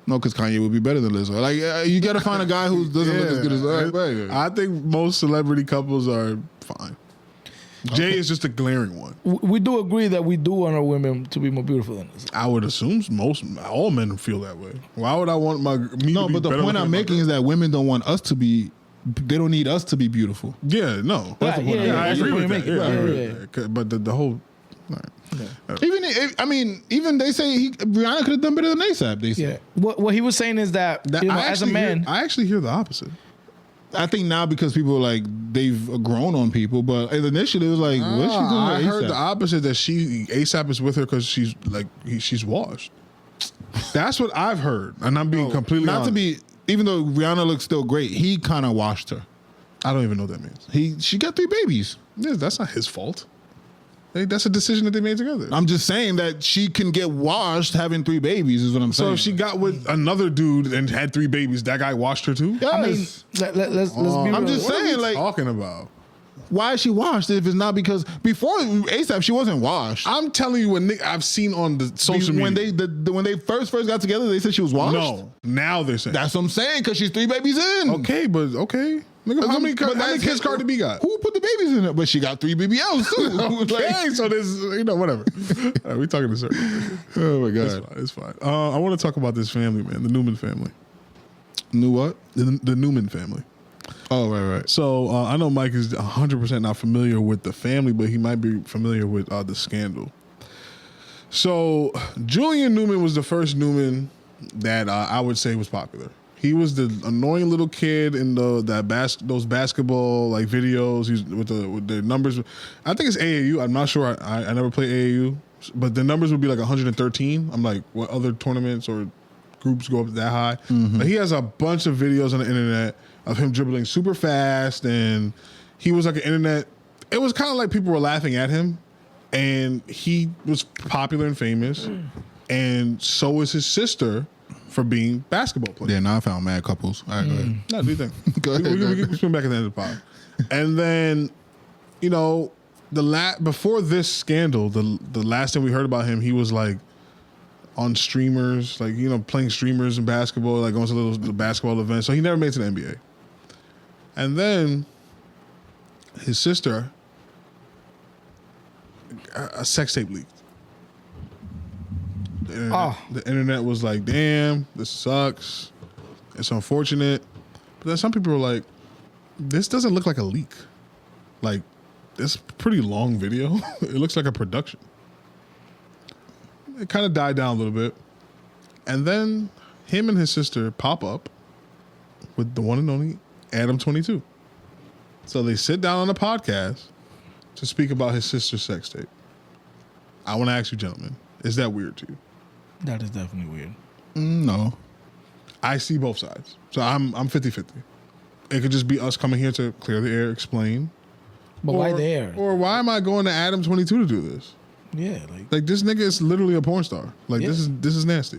no, because Kanye would be better than Lizzo. Like you got to find a guy who doesn't look as good as. All right, right. I think most celebrity couples are fine. Jay is just a glaring one. We do agree that we do want our women to be more beautiful than us. I would assume all men feel that way. Why would I want me No, to be but the better point looking I'm than my making girl? is that women don't want us to be. They don't need us to be beautiful. Yeah, no. Right, the point. yeah, I that's the agree point with that. you're Yeah, I making. agree Yeah, with that. But the whole. All right. Even they say Rihanna could have done better than ASAP. They say. Yeah. What he was saying is that, as a man, I actually hear the opposite. I think now because people like they've grown on people, but initially it was like, what's she doing? I with heard A$AP? the opposite, that ASAP is with her because she's washed. That's what I've heard, and I'm being completely not honest. to be. Even though Rihanna looks still great, he kind of washed her. I don't even know what that means. She got 3 babies. Yeah, that's not his fault. Hey, that's a decision that they made together. I'm just saying that she can get washed having 3 babies. Is what I'm So saying. if she got with another dude and had 3 babies, that guy washed her too? Yes. I mean, let's be real. I'm just What are saying, we like, talking about? why is she washed if it's not because before ASAP she wasn't washed? I'm telling you what I've seen on the social when media. when they first got together, they said she was washed. No, now they're saying. That's what I'm saying because she's 3 babies in. Okay, but okay. Nigga, how many kids Cardi B got? Who put the babies in it? But she got 3 BBLs too. Okay, so there's, whatever. All right, we talking to certain. Oh my god. It's fine. I want to talk about this family, man. The Newman family. Knew what? The Newman family. Oh right. So I know Mike is 100% not familiar with the family, but he might be familiar with the scandal. So Julian Newman was the first Newman that I would say was popular. He was the annoying little kid in those basketball like videos. He's with the numbers. I think it's AAU. I'm not sure. I never played AAU, but the numbers would be like 113. I'm like, what other tournaments or groups go up that high? But he has a bunch of videos on the internet of him dribbling super fast, and he was like an internet. It was kind of like people were laughing at him, and he was popular and famous, and so was his sister for being basketball players. Yeah, now I found mad couples. All right, go ahead. No, do you think? Go ahead, We can swim back at the end of the pod. And then, before this scandal, the last thing we heard about him, he was like on streamers, like playing streamers in basketball, like going to the basketball events. So he never made it to the NBA. And then his sister, a sex tape leaked. The internet was like, damn, this sucks. It's unfortunate. But then some people were like, this doesn't look like a leak. Like, it's a pretty long video. It looks like a production. It kind of died down a little bit. And then him and his sister pop up with the one and only Adam 22. So they sit down on a podcast to speak about his sister's sex tape. I want to ask you, gentlemen, is that weird to you? that is definitely weird. No. I see both sides. So I'm 50-50. It could just be us coming here to clear the air, explain. But why there? Or why am I going to Adam 22 to do this? Yeah, Like, this nigga is literally a porn star. Like, Yeah. this is nasty.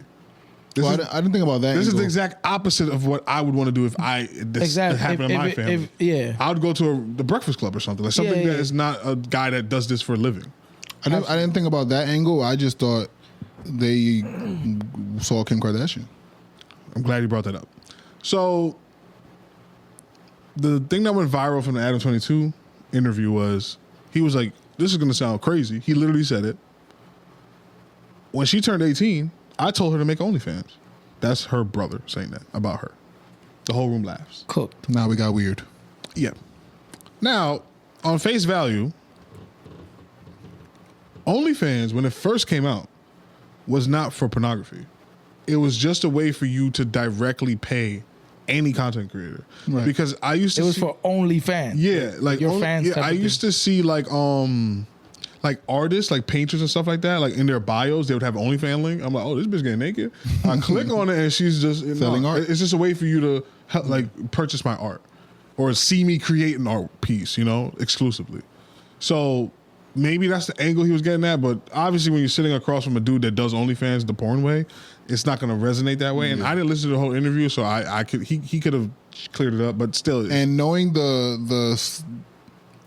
This Well, is, I didn't think about that. this is the angle. exact opposite of what I would want to do if this happened in my family. Yeah. I would go to the Breakfast Club or something. Like something that is not a guy that does this for a living. I didn't think about that angle. I just thought they saw Kim Kardashian. I'm glad you brought that up. So the thing that went viral from the Adam 22 interview was he was like, this is going to sound crazy. He literally said it. When she turned 18, I told her to make OnlyFans. That's her brother saying that about her. The whole room laughs. Cooked. Now we got weird. Yeah. Now, on face value, OnlyFans, when it first came out, was not for pornography. It was just a way for you to directly pay any content creator. Right. Because I used to It was for OnlyFans. Yeah, like your fans. Yeah, type I of used thing. to see like artists, like painters and stuff like that. Like in their bios, they would have an OnlyFans link. I'm like, oh, this bitch getting naked. I click on it and she's just Selling art. It's just a way for you to like purchase my art or see me create an art piece, exclusively. So maybe that's the angle he was getting at. But obviously, when you're sitting across from a dude that does OnlyFans the porn way, it's not going to resonate that way. And I didn't listen to the whole interview, so he could have cleared it up. But still, And knowing the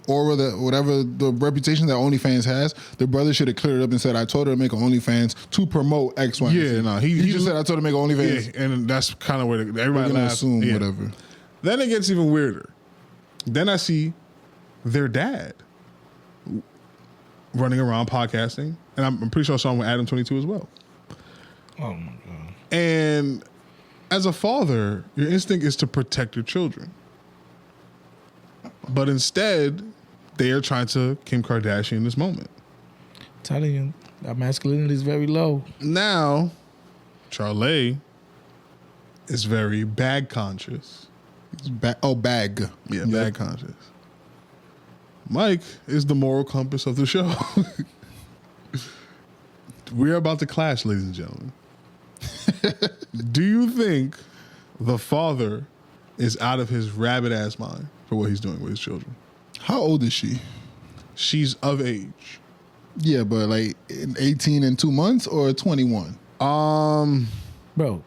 aura, whatever the reputation that OnlyFans has, the brother should have cleared it up and said, I told her to make an OnlyFans to promote X, Y, and Z. Yeah, no, he just said, I told her to make an OnlyFans. Yeah, and that's kind of where everybody We're gonna laughs. assume Yeah. whatever. Then it gets even weirder. Then I see their dad running around podcasting, and I'm pretty sure I saw him with Adam 22 as well. Oh my god. And as a father, your instinct is to protect your children. But instead, they are trying to Kim Kardashian this moment. I'm telling you, that masculinity is very low. Now, Charlie is very bag conscious. Bag. Yeah, bag conscious. Mike is the moral compass of the show. We're about to clash, ladies and gentlemen. Do you think the father is out of his rabbit ass mind for what he's doing with his children? How old is she? She's of age. Yeah, but like 18 and 2 months or 21? Bro.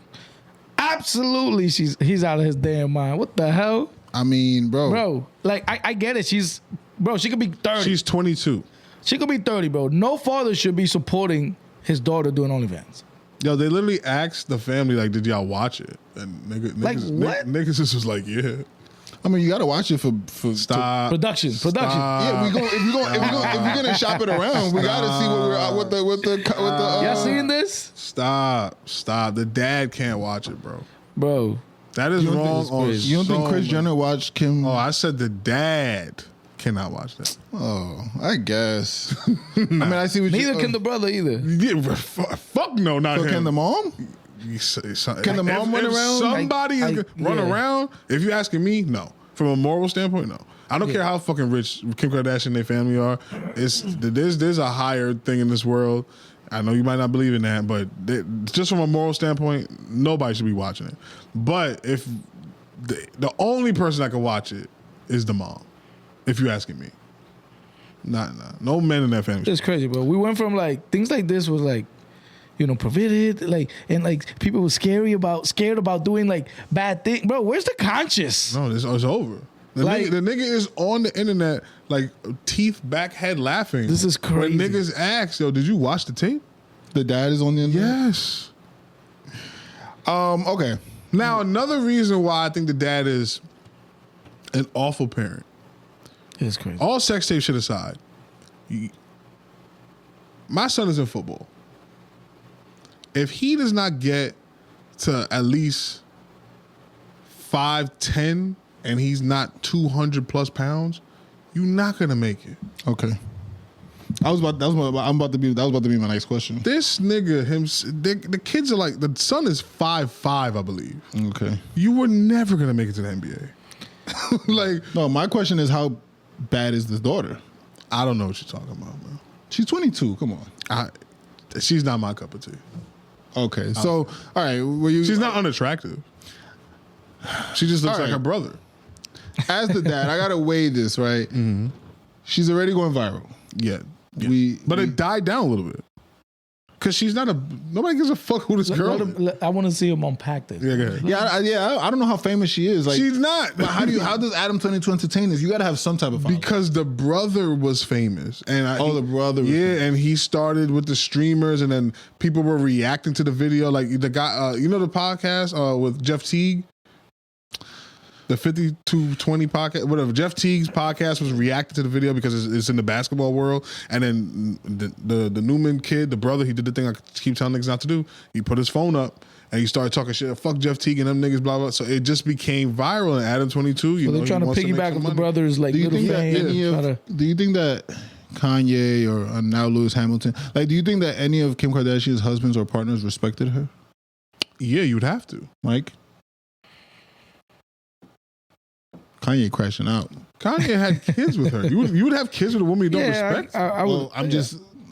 Absolutely he's out of his damn mind. What the hell? I mean, Bro, like I get it. She could be 30. She's 22. She could be 30, bro. No father should be supporting his daughter doing OnlyFans. Yo, they literally asked the family, like, did y'all watch it? And niggas just was like, yeah. I mean, you got to watch it for Stop. Production. Yeah, if we're gonna shop it around, we got to see what the Y'all seeing this? Stop. The dad can't watch it, bro. Bro. That is wrong on You don't think Kris Jenner watched Kim? Oh, I said the dad cannot watch that. Oh, I guess. I mean, I see what you... Neither can the brother either. Yeah, fuck no, not him. Can the mom? Can the mom run around? Somebody is gonna run around. If you're asking me, no. From a moral standpoint, no. I don't care how fucking rich Kim Kardashian and their family are. There's a higher thing in this world. I know you might not believe in that, but just from a moral standpoint, nobody should be watching it. But if the only person that can watch it is the mom, if you're asking me. No men in that family. It's crazy, bro. We went from like things like this was like, prohibited, like, and like people were scared about doing like bad things. Bro, where's the conscience? No, it's over. The nigga is on the internet, like teeth back head laughing. This is crazy. When niggas ask, yo, did you watch the tape? The dad is on the internet? Yes. Okay. Now, another reason why I think the dad is an awful parent. It's crazy. All sex tape shit aside, my son is in football. If he does not get to at least 5'10" and he's not 200 plus pounds, you're not gonna make it. Okay. That was about to be my next question. This nigga, the kids are like, the son is 5'5", I believe. Okay. You were never gonna make it to the NBA. Like, no, my question is, how bad is this daughter? I don't know what you're talking about, man. She's 22. Come on. She's not my cup of tea. Okay, so all right, she's not unattractive. She just looks like her brother. As the dad, I gotta weigh this, right? Mm-hmm. She's already going viral. Yeah. But it died down a little bit. Because she's not nobody gives a fuck who this girl is. I want to see him unpack this. Yeah, go ahead. I don't know how famous she is. Like, She's not. But how does Adam turn into entertain this? You got to have some type of following. Because the brother was famous, and the brother was famous. and he started with the streamers, and then people were reacting to the video. Like the guy, you know, the podcast with Jeff Teague, the 5220 podcast, whatever. Jeff Teague's podcast was reacting to the video because it's in the basketball world, and then the Newman kid, the brother, he did the thing I keep telling niggas not to do. He put his phone up. And he started talking shit. Fuck Jeff Teague and them niggas, blah, blah. So it just became viral. And Adam 22, you know, they're trying to piggyback on the brothers, like little fame. Do you think that Kanye or now Lewis Hamilton, like, do you think that any of Kim Kardashian's husbands or partners respected her? Yeah, you'd have to. Mike? Kanye crashing out. Kanye had kids with her. You would have kids with a woman you don't respect?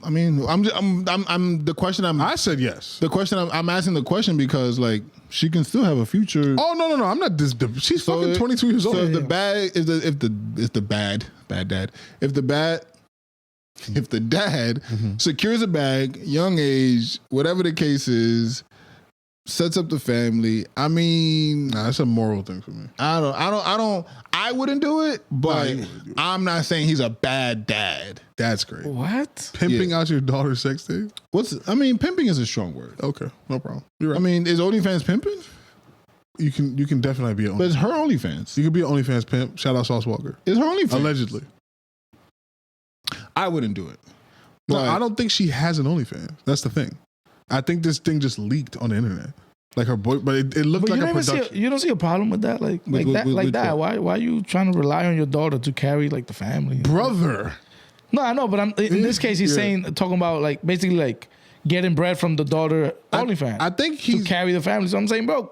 The question I said yes. The question I'm asking the question because like she can still have a future. Oh no! I'm not this. She's fucking 22 years old. So if the dad secures a bag, young age, whatever the case is, sets up the family. I mean, that's a moral thing for me. I wouldn't do it, but I'm not saying he's a bad dad. That's great. What? Pimping out your daughter's sex tape? Pimping is a strong word. Okay, no problem. You're right. I mean, is OnlyFans pimping? You can definitely be an OnlyFans. But it's her OnlyFans. You could be an OnlyFans pimp. Shout out Sauce Walker. It's her OnlyFans. Allegedly. I wouldn't do it. No, I don't think she has an OnlyFans. That's the thing. I think this thing just leaked on the internet. Like her boy, but it looked like a production. You don't see a problem with that? Like that? Why are you trying to rely on your daughter to carry like the family? Brother. No, I know, but in this case, he's talking about like basically like getting bread from the daughter OnlyFans. I think he's to carry the family. So I'm saying, bro,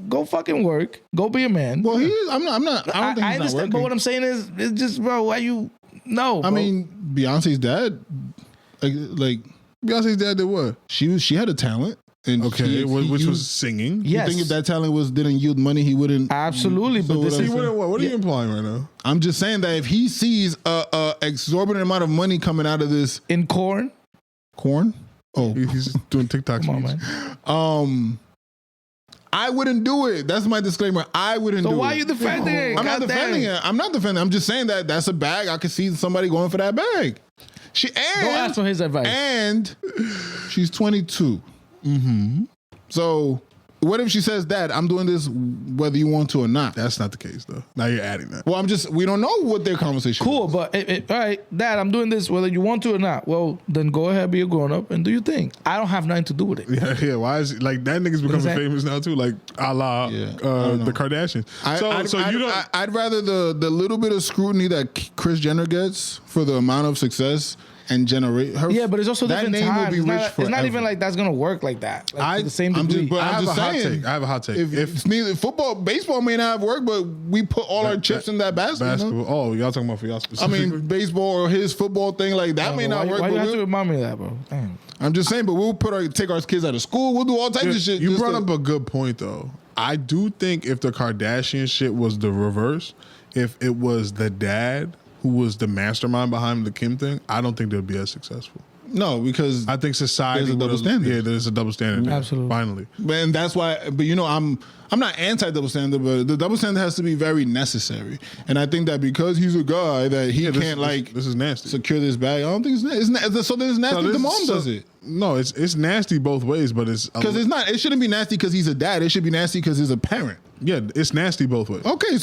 go fucking work. Go be a man. Well, I'm not. I don't think he's understand, not working. but what I'm saying is, it's just, bro, why you? No, bro. I mean, Beyonce's dad, like Beyonce's dad did what? She had a talent. And which was singing. Yes. You think if that talent didn't yield money, he wouldn't? Absolutely. So but what are you implying right now? I'm just saying that if he sees a exorbitant amount of money coming out of this in corn. Oh, he's doing TikToks. Come on, man. I wouldn't do it. That's my disclaimer. I wouldn't do it. So why are you defending it? I'm not defending it. I'm not defending it. I'm just saying that that's a bag. I could see somebody going for that bag. Don't ask for his advice. And she's 22. Mm-hmm. So what if she says, Dad, I'm doing this whether you want to or not? That's not the case though. Now you're adding that. Well, we don't know what their conversation cool, was. But all right, Dad, I'm doing this whether you want to or not. Well, then go ahead, be a grown up and do your thing. I don't have nothing to do with it. Yeah. Why is it like that nigga's becoming famous now too? Like a la the Kardashians. I'd rather the little bit of scrutiny that Kris Jenner gets for the amount of success and generate her. Yeah, but it's also that different name times. will be rich forever. It's not even like that's gonna work like that. Like, to the same degree. I have a hot take. If neither baseball may not have worked, but we put all our chips in that basketball. Oh, y'all talking about for y'all specifically? I mean, baseball or his football thing like that may not work. Why you have to remind me of that, bro? Damn. I'm just saying, but we'll take our kids out of school. We'll do all types of shit. You brought up a good point though. I do think if the Kardashian shit was the reverse, if it was the dad who was the mastermind behind the Kim thing, I don't think they'd be as successful. No, because I think society there's a double standard. Yeah, there's a double standard. Absolutely. Finally. And that's why, but I'm not anti-double standard, but the double standard has to be very necessary. And I think that because he's a guy that he can't this is nasty. secure this bag. I don't think it's nasty. So then it's nasty if the mom does it. No, it's nasty both ways, but it's because it's not. It shouldn't be nasty because he's a dad. It should be nasty because he's a parent. Yeah, it's nasty both ways. Okay,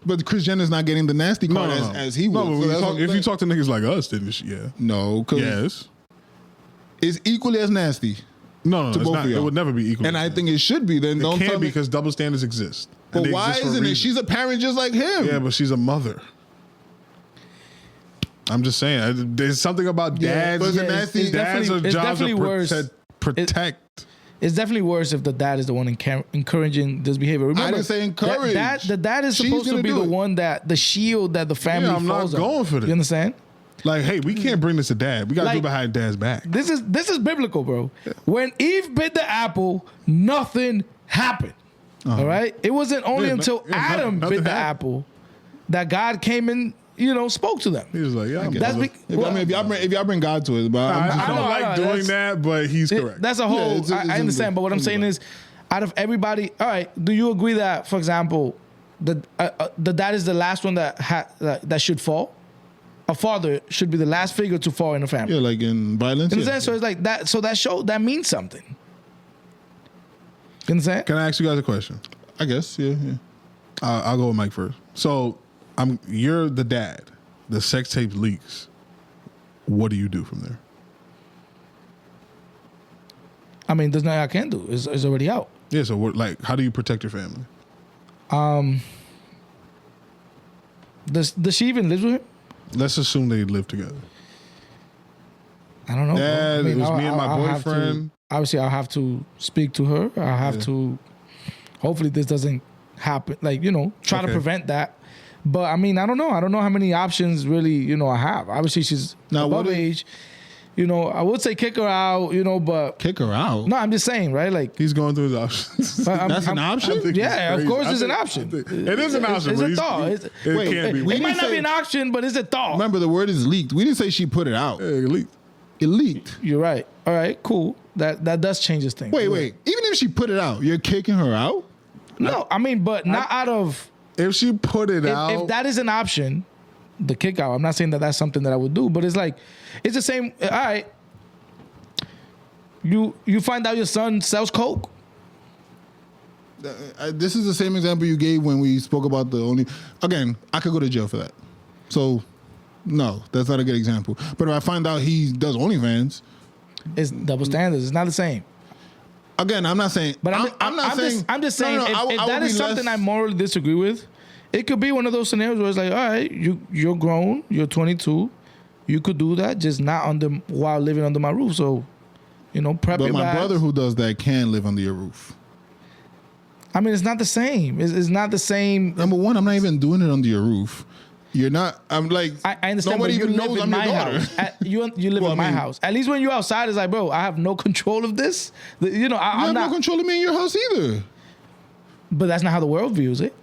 but Kris Jenner's not getting the nasty card as he was. No, if you talk to niggas like us, then yeah. No, yes, it's equally as nasty. No, it's not. It would never be equal. And I think it should be. Then don't tell me because double standards exist. But why isn't it? She's a parent just like him. Yeah, but she's a mother. I'm just saying. There's something about dads. Dads are jobs to protect. It's definitely worse if the dad is the one encouraging this behavior. Remember, I didn't say encourage. The dad is supposed to be the one the shield that the family falls on. I'm not going for this. You understand? Like, hey, we can't bring this to dad. We got to do behind dad's back. This is biblical, bro. Yeah. When Eve bit the apple, nothing happened. All right? It wasn't only until Adam bit the apple that God came in, spoke to them. He was like, yeah, That's if y'all bring God to it, but I don't like doing that, but he's correct. That's a whole. it's I understand, but what I'm saying is, out of everybody, all right, do you agree that, for example, the dad is the last one that should fall? A father should be the last figure to fall in a family. Yeah, like in violence. You understand? So it's like that. So that means something. You understand? Can I ask you guys a question? I guess, yeah. I'll go with Mike first. So you're the dad. The sex tape leaks. What do you do from there? I mean, there's nothing I can do. It's already out. Yeah. So how do you protect your family? Does she even live with him? Let's assume they live together. I don't know. Yeah, it was me and my boyfriend. Obviously, I'll have to speak to her. I'll have to. Hopefully, this doesn't happen. Try to prevent that. But I mean, I don't know. I don't know how many options really, I have. Obviously, she's above age. I would say kick her out, but Kick her out? no, I'm just saying, right? Like, He's going through his options. That's an option? yeah, of course, it's an option. It is an option. It's but a thought. It can't be. It might not be an option, but it's a thought. Remember, the word is leaked. We didn't say she put it out. Yeah, it leaked. It leaked. You're right. All right, cool. That does change this thing. Wait. Even if she put it out, you're kicking her out? No, I mean, but not out of. If she put it out. If that is an option, the kick out. I'm not saying that that's something that I would do, but it's like, it's the same. All right. You find out your son sells coke. This is the same example you gave when we spoke about the only. Again, I could go to jail for that. So, no, that's not a good example. But if I find out he does OnlyFans, it's double standards. It's not the same. Again, I'm not saying. But I'm not saying. I'm just saying. If that is something I morally disagree with, it could be one of those scenarios where it's like, all right, you're grown, you're 22, you could do that, just not while living under my roof. So. Prep but your my bags. brother who does that can live under your roof. I mean, it's not the same. It's not the same. Number one, I'm not even doing it under your roof. You're not. I'm like. I understand. Nobody but you even live knows in I'm my your daughter. house. You live in my house. At least when you're outside, it's like, bro, I have no control of this. I'm you have not. no control of me in your house either. But that's not how the world views it.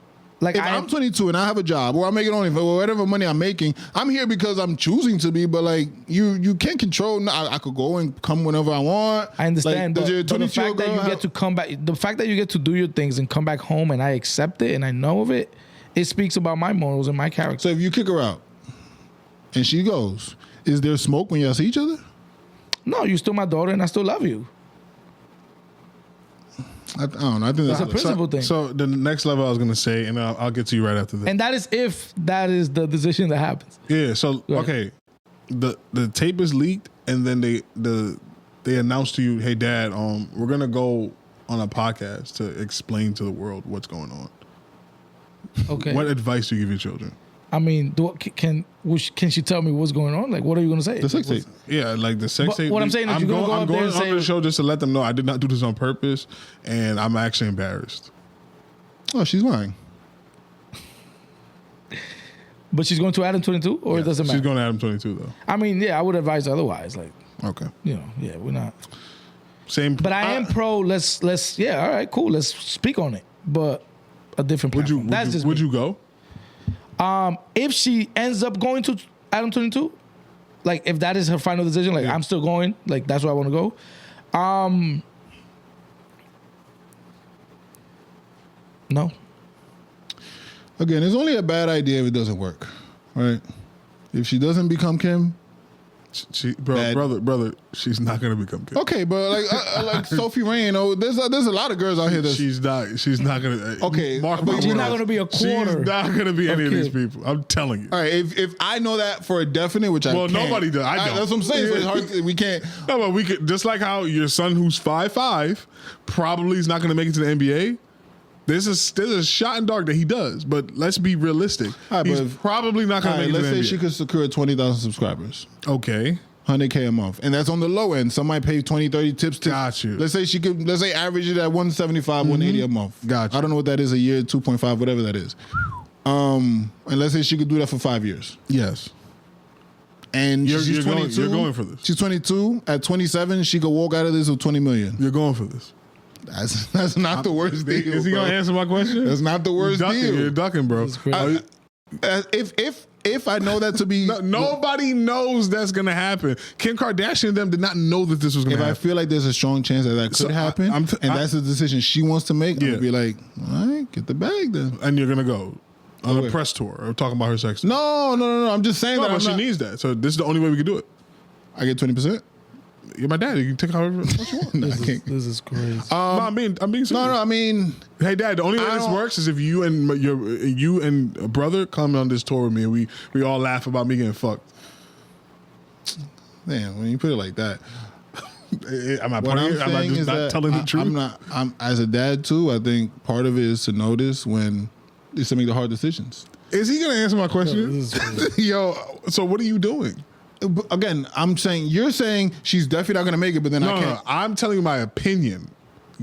Like If I'm 22 and I have a job or I'm making only for whatever money I'm making, I'm here because I'm choosing to be. But like you can't control. I could go and come whenever I want. I understand, Like, but the fact that you get to come back, the fact that you get to do your things and come back home, and I accept it and I know of it, it speaks about my morals and my character. So if you kick her out and she goes, is there smoke when y'all see each other? No, you're still my daughter, and I still love you. I don't know. I think That's a principle thing. So the next level I was going to say, and I'll get to you right after this. And that is if that is the decision that happens. Yeah. So Right. okay, the tape is leaked, and then they announce to you, "Hey, Dad, we're gonna go on a podcast to explain to the world what's going on." Okay. What advice do you give your children? I mean, can she tell me what's going on? Like, what are you going to say? The sex tape. Yeah, like the sex But tape. what I'm saying is I'm you're gonna go I'm up there going and on say- the show just to let them know I did not do this on purpose, and I'm actually embarrassed. Oh, she's lying. But she's going to Adam 22, or it doesn't matter. She's going to Adam 22 though. I mean, yeah, I would advise otherwise. Like, Okay. yeah, we're not. Same. But I am pro. Let's. Yeah, all right, cool. Let's speak on it. But a different platform. Would you go? If she ends up going to Adam 22, like if that is her final decision, like I'm still going, like that's where I want to go. No. Again, it's only a bad idea if it doesn't work, right? If she doesn't become Kim, brother, she's not gonna become Kim. okay, but like Sophie Rain, there's a lot of girls out here that She's not gonna. Okay, mark but my she's words. not gonna be a quarter She's not gonna be any of these Kim. people. I'm telling you. All right, if I know that for a definite, which I Well, can't. nobody does. I don't. That's what I'm saying. So it's hard. We can't. No, but we could, just like how your son who's 5'5" probably is not gonna make it to the NBA. There's a shot in dark that he does, but let's be realistic. All right, He's but probably not gonna make it to let's the say NBA. she could secure 20,000 subscribers. Okay. 100K a month, and that's on the low end. Some might pay 20, 30 tips. Got you. Let's say average it at 175, 180 a month. Got you. I don't know what that is a year, 2.5, whatever that is. And let's say she could do that for 5 years. Yes. And she's you're 22. you're going for this. She's 22. At 27, she could walk out of this with 20 million. You're going for this. That's not the worst deal. Is he bro. gonna answer my question? That's not the worst You're ducking, deal. You're ducking, bro. That's crazy. If if I know that to be... Nobody knows that's going to happen. Kim Kardashian and them did not know that this was going to happen. If I feel like there's a strong chance that could happen, and that's a decision she wants to make, I'm going to be like, all right, get the bag then. And you're going to go on a press tour or talking about her sex. No. I'm just saying that. But she needs that. So this is the only way we can do it. I get 20%? You're my dad. You can take however much you want. This is crazy. I'm being serious. No, I mean... Hey, Dad, the only way this works is if you and a brother come on this tour with me and we all laugh about me getting fucked. Man, when you put it like that... Am I just not telling the truth? I'm as a dad too, I think part of it is to notice when it's to make the hard decisions. Is he going to answer my question? Yo, so what are you doing? Again, you're saying she's definitely not going to make it, but then I can't. No, I'm telling you my opinion.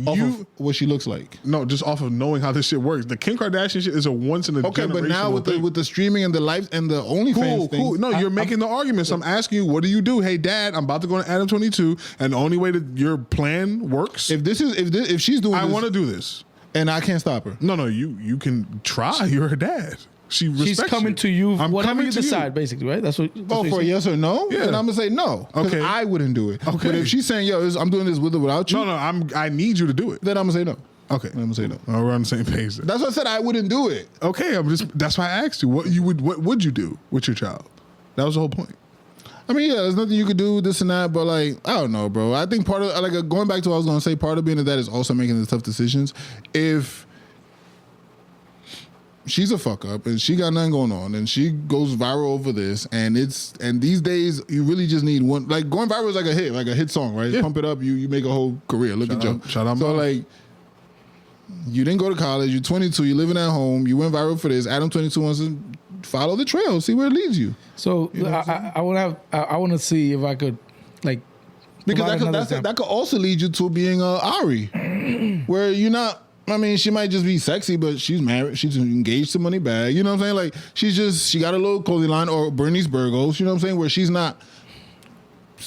Off of what she looks like. No, just off of knowing how this shit works. The Kim Kardashian shit is a once in a generation. Okay, but now with the streaming and the live and the OnlyFans thing. Cool. No, you're making the argument. So I'm asking you, what do you do? Hey, Dad, I'm about to go to Adam 22, and the only way that your plan works. If she's doing, I want to do this, and I can't stop her. No, you can try. You're her dad. She's coming to you. Whatever you decide, basically, right? That's what. For a yes or no, yeah. Then I'm gonna say no. Okay, I wouldn't do it. Okay, but if she's saying, "Yo, I'm doing this with or without you," no, I need you to do it. Then I'm gonna say no. Okay, I'm gonna say no. We're on the same page. Then. That's what I said. I wouldn't do it. Okay, that's why I asked you. What would you do with your child? That was the whole point. I mean, yeah, there's nothing you could do, this and that, but like, I don't know, bro. I think part of going back to what I was gonna say, part of being a dad is also making the tough decisions. If she's a fuck up and she got nothing going on and she goes viral over this and these days you really just need one, like going viral is like a hit song, right? Yeah. Pump it up, you make a whole career. Look at Joe. Shout out. So like, you didn't go to college, you're 22, you're living at home, you went viral for this. Adam 22 wants to follow the trail, see where it leads you. So I want to see if I could like, because that could also lead you to being Ari, where you're not. I mean, she might just be sexy, but she's married. She's engaged to Moneybag. You know what I'm saying? Like, she got a little clothing line, or Bernice Burgos. You know what I'm saying? Where she's not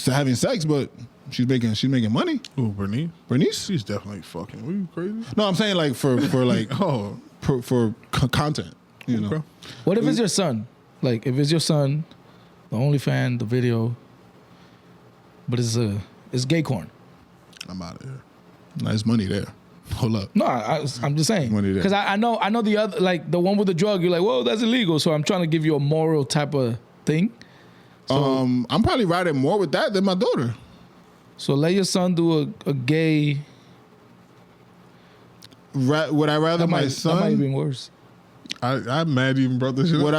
having sex, but she's making money. Ooh, Bernice? She's definitely fucking. Are you crazy? No, I'm saying like for like for content. You know. What if it's your son? Like, if it's your son, the OnlyFans, the video, but it's gay corn. I'm out of here. Nice money there. Hold up. No, I'm just saying, because I know the other, like the one with the drug. You're like, whoa, that's illegal. So I'm trying to give you a moral type of thing. So, I'm probably riding more with that than my daughter. So let your son do a gay. Would I rather my son? That might be worse. I'm mad you even brought this shit up. Would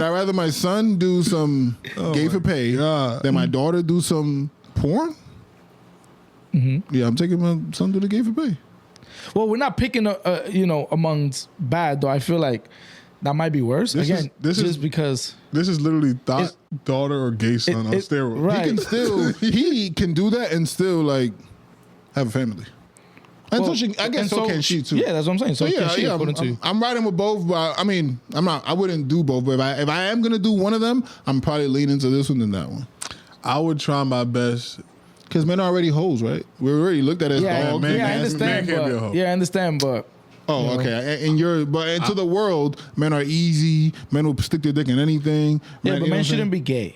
I rather my son do some gay for pay than my daughter do some porn? Mm-hmm. Yeah, I'm taking my son to the gay for pay. Well, we're not picking, amongst bad, though. I feel like that might be worse. This is because this is literally daughter or gay son on steroids. Right. He can do that and still like have a family. And so can she too. Yeah, that's what I'm saying. So can she, according to you. I'm riding with both, but I mean, I wouldn't do both. But if I am gonna do one of them, I'm probably leaning to this one than that one. I would try my best. Because men are already hoes, right? We already looked at it as dogs. I understand. I understand, but okay. And to the world, men are easy. Men will stick their dick in anything. Yeah, but men shouldn't be gay.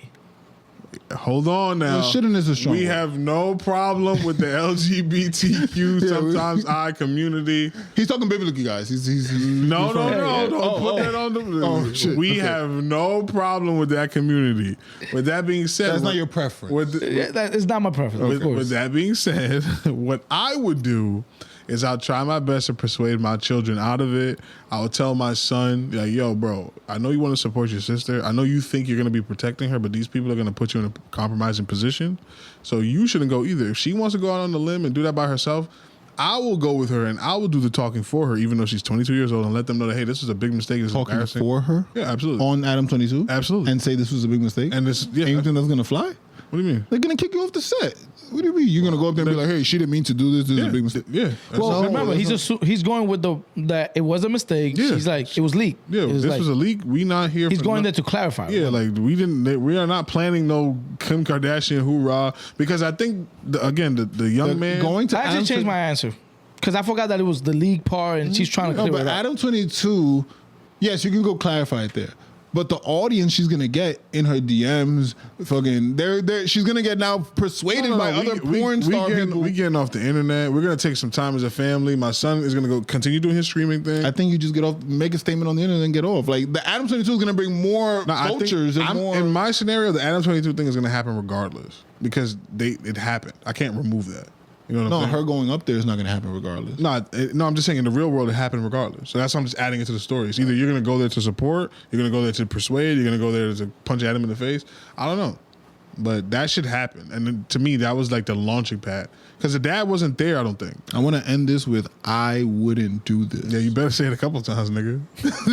Hold on now. Shouldn't is a strong word. have no problem with the LGBTQ sometimes I community. He's talking biblically, guys. No. Don't put that on the. Shit. We have no problem with that community. With that being said, that's not your preference. That is not my preference. Of course. With that being said, what I would do is I'll try my best to persuade my children out of it. I'll tell my son, like, yo, bro, I know you want to support your sister. I know you think you're going to be protecting her, but these people are going to put you in a compromising position. So you shouldn't go either. If she wants to go out on the limb and do that by herself, I will go with her and I will do the talking for her, even though she's 22 years old, and let them know that, hey, this was a big mistake. This is embarrassing. For her? Yeah, absolutely. On Adam 22? Absolutely. And say this was a big mistake? And this, yeah. And you think that's going to fly? What do you mean? They're going to kick you off the set. What do you mean? You're going to go up there and be like, hey, she didn't mean to do this. This is a big mistake. Yeah. Well, remember, he's going with that it was a mistake. Yeah. She's like, it was leaked. Yeah, this was a leak. We not here He's going there to clarify. Yeah, like we are not planning no Kim Kardashian hoorah, because I think, the young man. Going to I actually changed my answer. Because I forgot that it was the league part and she's trying to clear it up. Adam 22, yes, you can go clarify it there. But the audience she's gonna get in her DMs, fucking, she's gonna get now persuaded by other porn star people. We getting off the internet. We're gonna take some time as a family. My son is gonna go continue doing his streaming thing. I think you just get off, make a statement on the internet and get off. Like the Adam 22 is gonna bring more vultures and more. In my scenario, the Adam 22 thing is gonna happen regardless because it happened. I can't remove that. You know what I'm saying? Her going up there is not going to happen regardless. No, I'm just saying in the real world it happened regardless. So that's why I'm just adding it to the story. It's either you're going to go there to support, you're going to go there to persuade, you're going to go there to punch Adam in the face. I don't know. But that should happen. And then, to me, that was like the launching pad. Because the dad wasn't there, I don't think. I want to end this with, I wouldn't do this. Yeah, you better say it a couple times, nigga.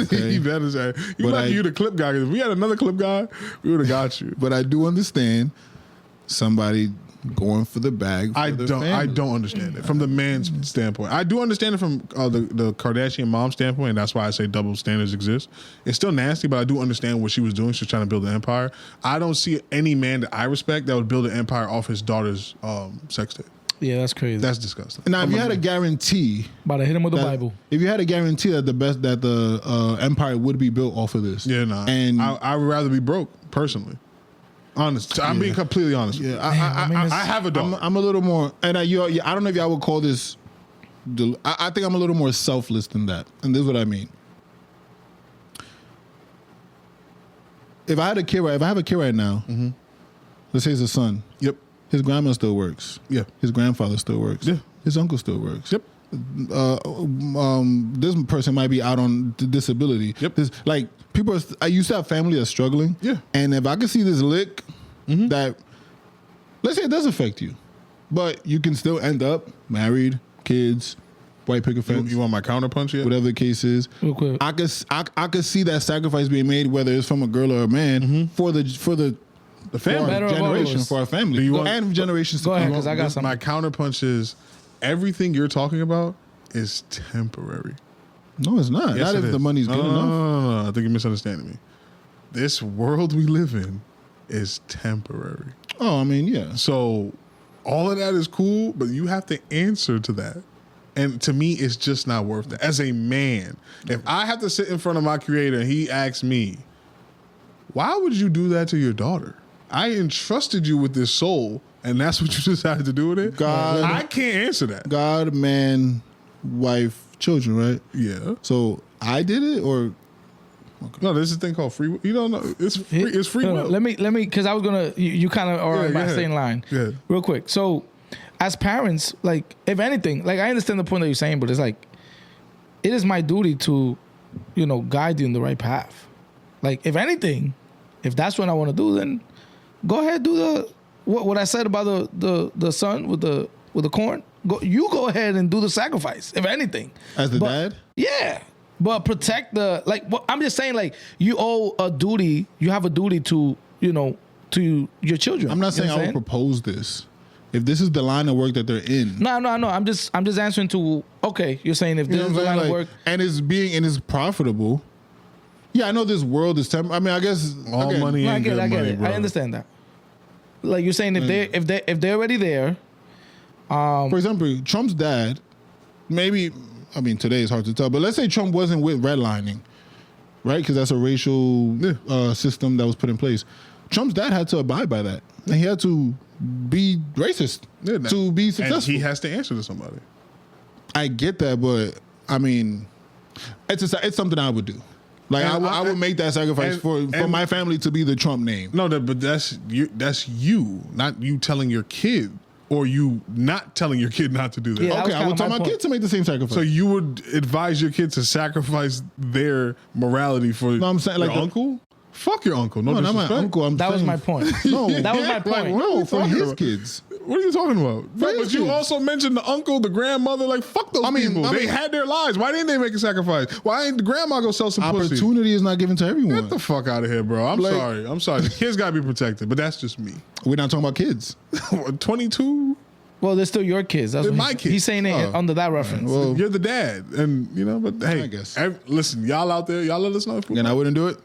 Okay. You better say it. You the clip guy. If we had another clip guy, we would have got you. But I do understand somebody going for the bag. I don't understand it from the man's standpoint. I do understand it from the Kardashian mom standpoint, and that's why I say double standards exist. It's still nasty, but I do understand what she was doing. She was trying to build an empire. I don't see any man that I respect that would build an empire off his daughter's sex tape. Yeah, that's crazy. That's disgusting. Now, if you had a guarantee, about to hit him with the Bible. If you had a guarantee that the empire would be built off of this, and I would rather be broke personally. Honest, I'm being completely honest. Yeah, I have a dog. I'm a little more, and I don't know if y'all would call this. I think I'm a little more selfless than that, and this is what I mean. If I have a kid right now, let's say it's a son. Yep. His grandma still works. Yeah. His grandfather still works. Yeah. His uncle still works. Yep. This person might be out on disability. Yep. Like people, I used to have family that's struggling. Yeah. And if I could see this lick, that, let's say it does affect you, but you can still end up married, kids, white picket fence. You want my counterpunch yet? Whatever the case is. Real quick. I could see that sacrifice being made, whether it's from a girl or a man, for the family, generation, for our family, and generations. Go ahead, because I got something. My counterpunch is everything you're talking about is temporary. No, it's not. Yes, not if the money's good enough. No. I think you're misunderstanding me. This world we live in is temporary. Oh, I mean, yeah. So all of that is cool, but you have to answer to that. And to me, it's just not worth it. As a man, if I have to sit in front of my creator and he asks me, why would you do that to your daughter? I entrusted you with this soul, and that's what you decided to do with it? God, I can't answer that. God, man, wife, children, right? Yeah. So I did it, or no? There's a thing called free will. You don't know. It's free. It's free will. Let me, because I was gonna. You kind of are about to stay in line. Yeah. Real quick. So, as parents, like, if anything, like, I understand the point that you're saying, but it's like, it is my duty to, guide you in the right path. Like, if anything, if that's what I want to do, then go ahead, do what I said about the son with the corn. Go ahead and do the sacrifice. If anything, as the dad, yeah. But protect I'm just saying, like, you owe a duty. You have a duty to to your children. I'm not saying I would propose this. If this is the line of work that they're in, no. I'm just answering to. Okay, you're saying if this is the line of work and it's profitable. Yeah, I know this world is temporary. I mean, I guess all money ain't good money, I get it. bro. I understand that. Like you're saying, if they're already there. For example, Trump's dad, maybe. I mean, today is hard to tell, but let's say Trump wasn't with redlining, right? Because that's a racial system that was put in place. Trump's dad had to abide by that, and he had to be racist to be successful. And he has to answer to somebody. I get that, but I mean, it's something I would do. Like I would make that sacrifice for my family to be the Trump name. No, but that's you, not you telling your kid. Or you not telling your kid not to do that. Yeah, okay, I would tell my kid to make the same sacrifice. So you would advise your kid to sacrifice their morality for I'm saying, like your uncle? Fuck your uncle. No, not my uncle. That was my point. No, that was my point. No, for his kids. What are you talking about? But you also mentioned the uncle, the grandmother. Like, fuck those people. They had their lives. Why didn't they make a sacrifice? Why ain't the grandma go sell some pussy? Opportunity is not given to everyone. Get the fuck out of here, bro. I'm sorry. The kids gotta be protected, but that's just me. We're not talking about kids. 22. Well, they're still your kids. That's they're what my kids. He's saying it under that reference. Well, you're the dad, and But hey, I guess. Listen, y'all out there, y'all let us know if I wouldn't do it.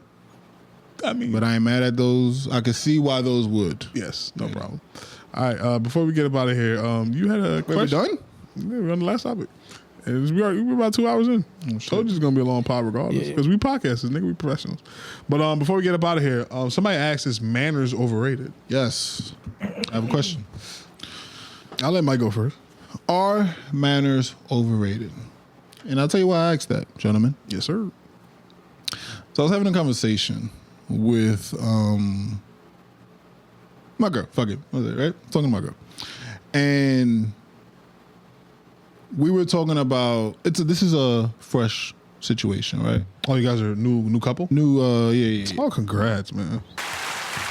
I mean, but I ain't mad at those. I could see why those would. Yes, no problem. All right, before we get up out of here, you had a question. We're done? Yeah, we're on the last topic. And we're about 2 hours in. Told you it's gonna be a long pod regardless because we podcasters, nigga. We professionals. But before we get up out of here, somebody asked, "Is manners overrated?" Yes. I have a question. I'll let Mike go first. Are manners overrated? And I'll tell you why I asked that, gentlemen. Yes, sir. So I was having a conversation with my girl. Fuck it. Was it right? Talking to my girl. And we were talking about this is a fresh situation, right? Oh, you guys are new couple? Yeah. Oh, congrats, man.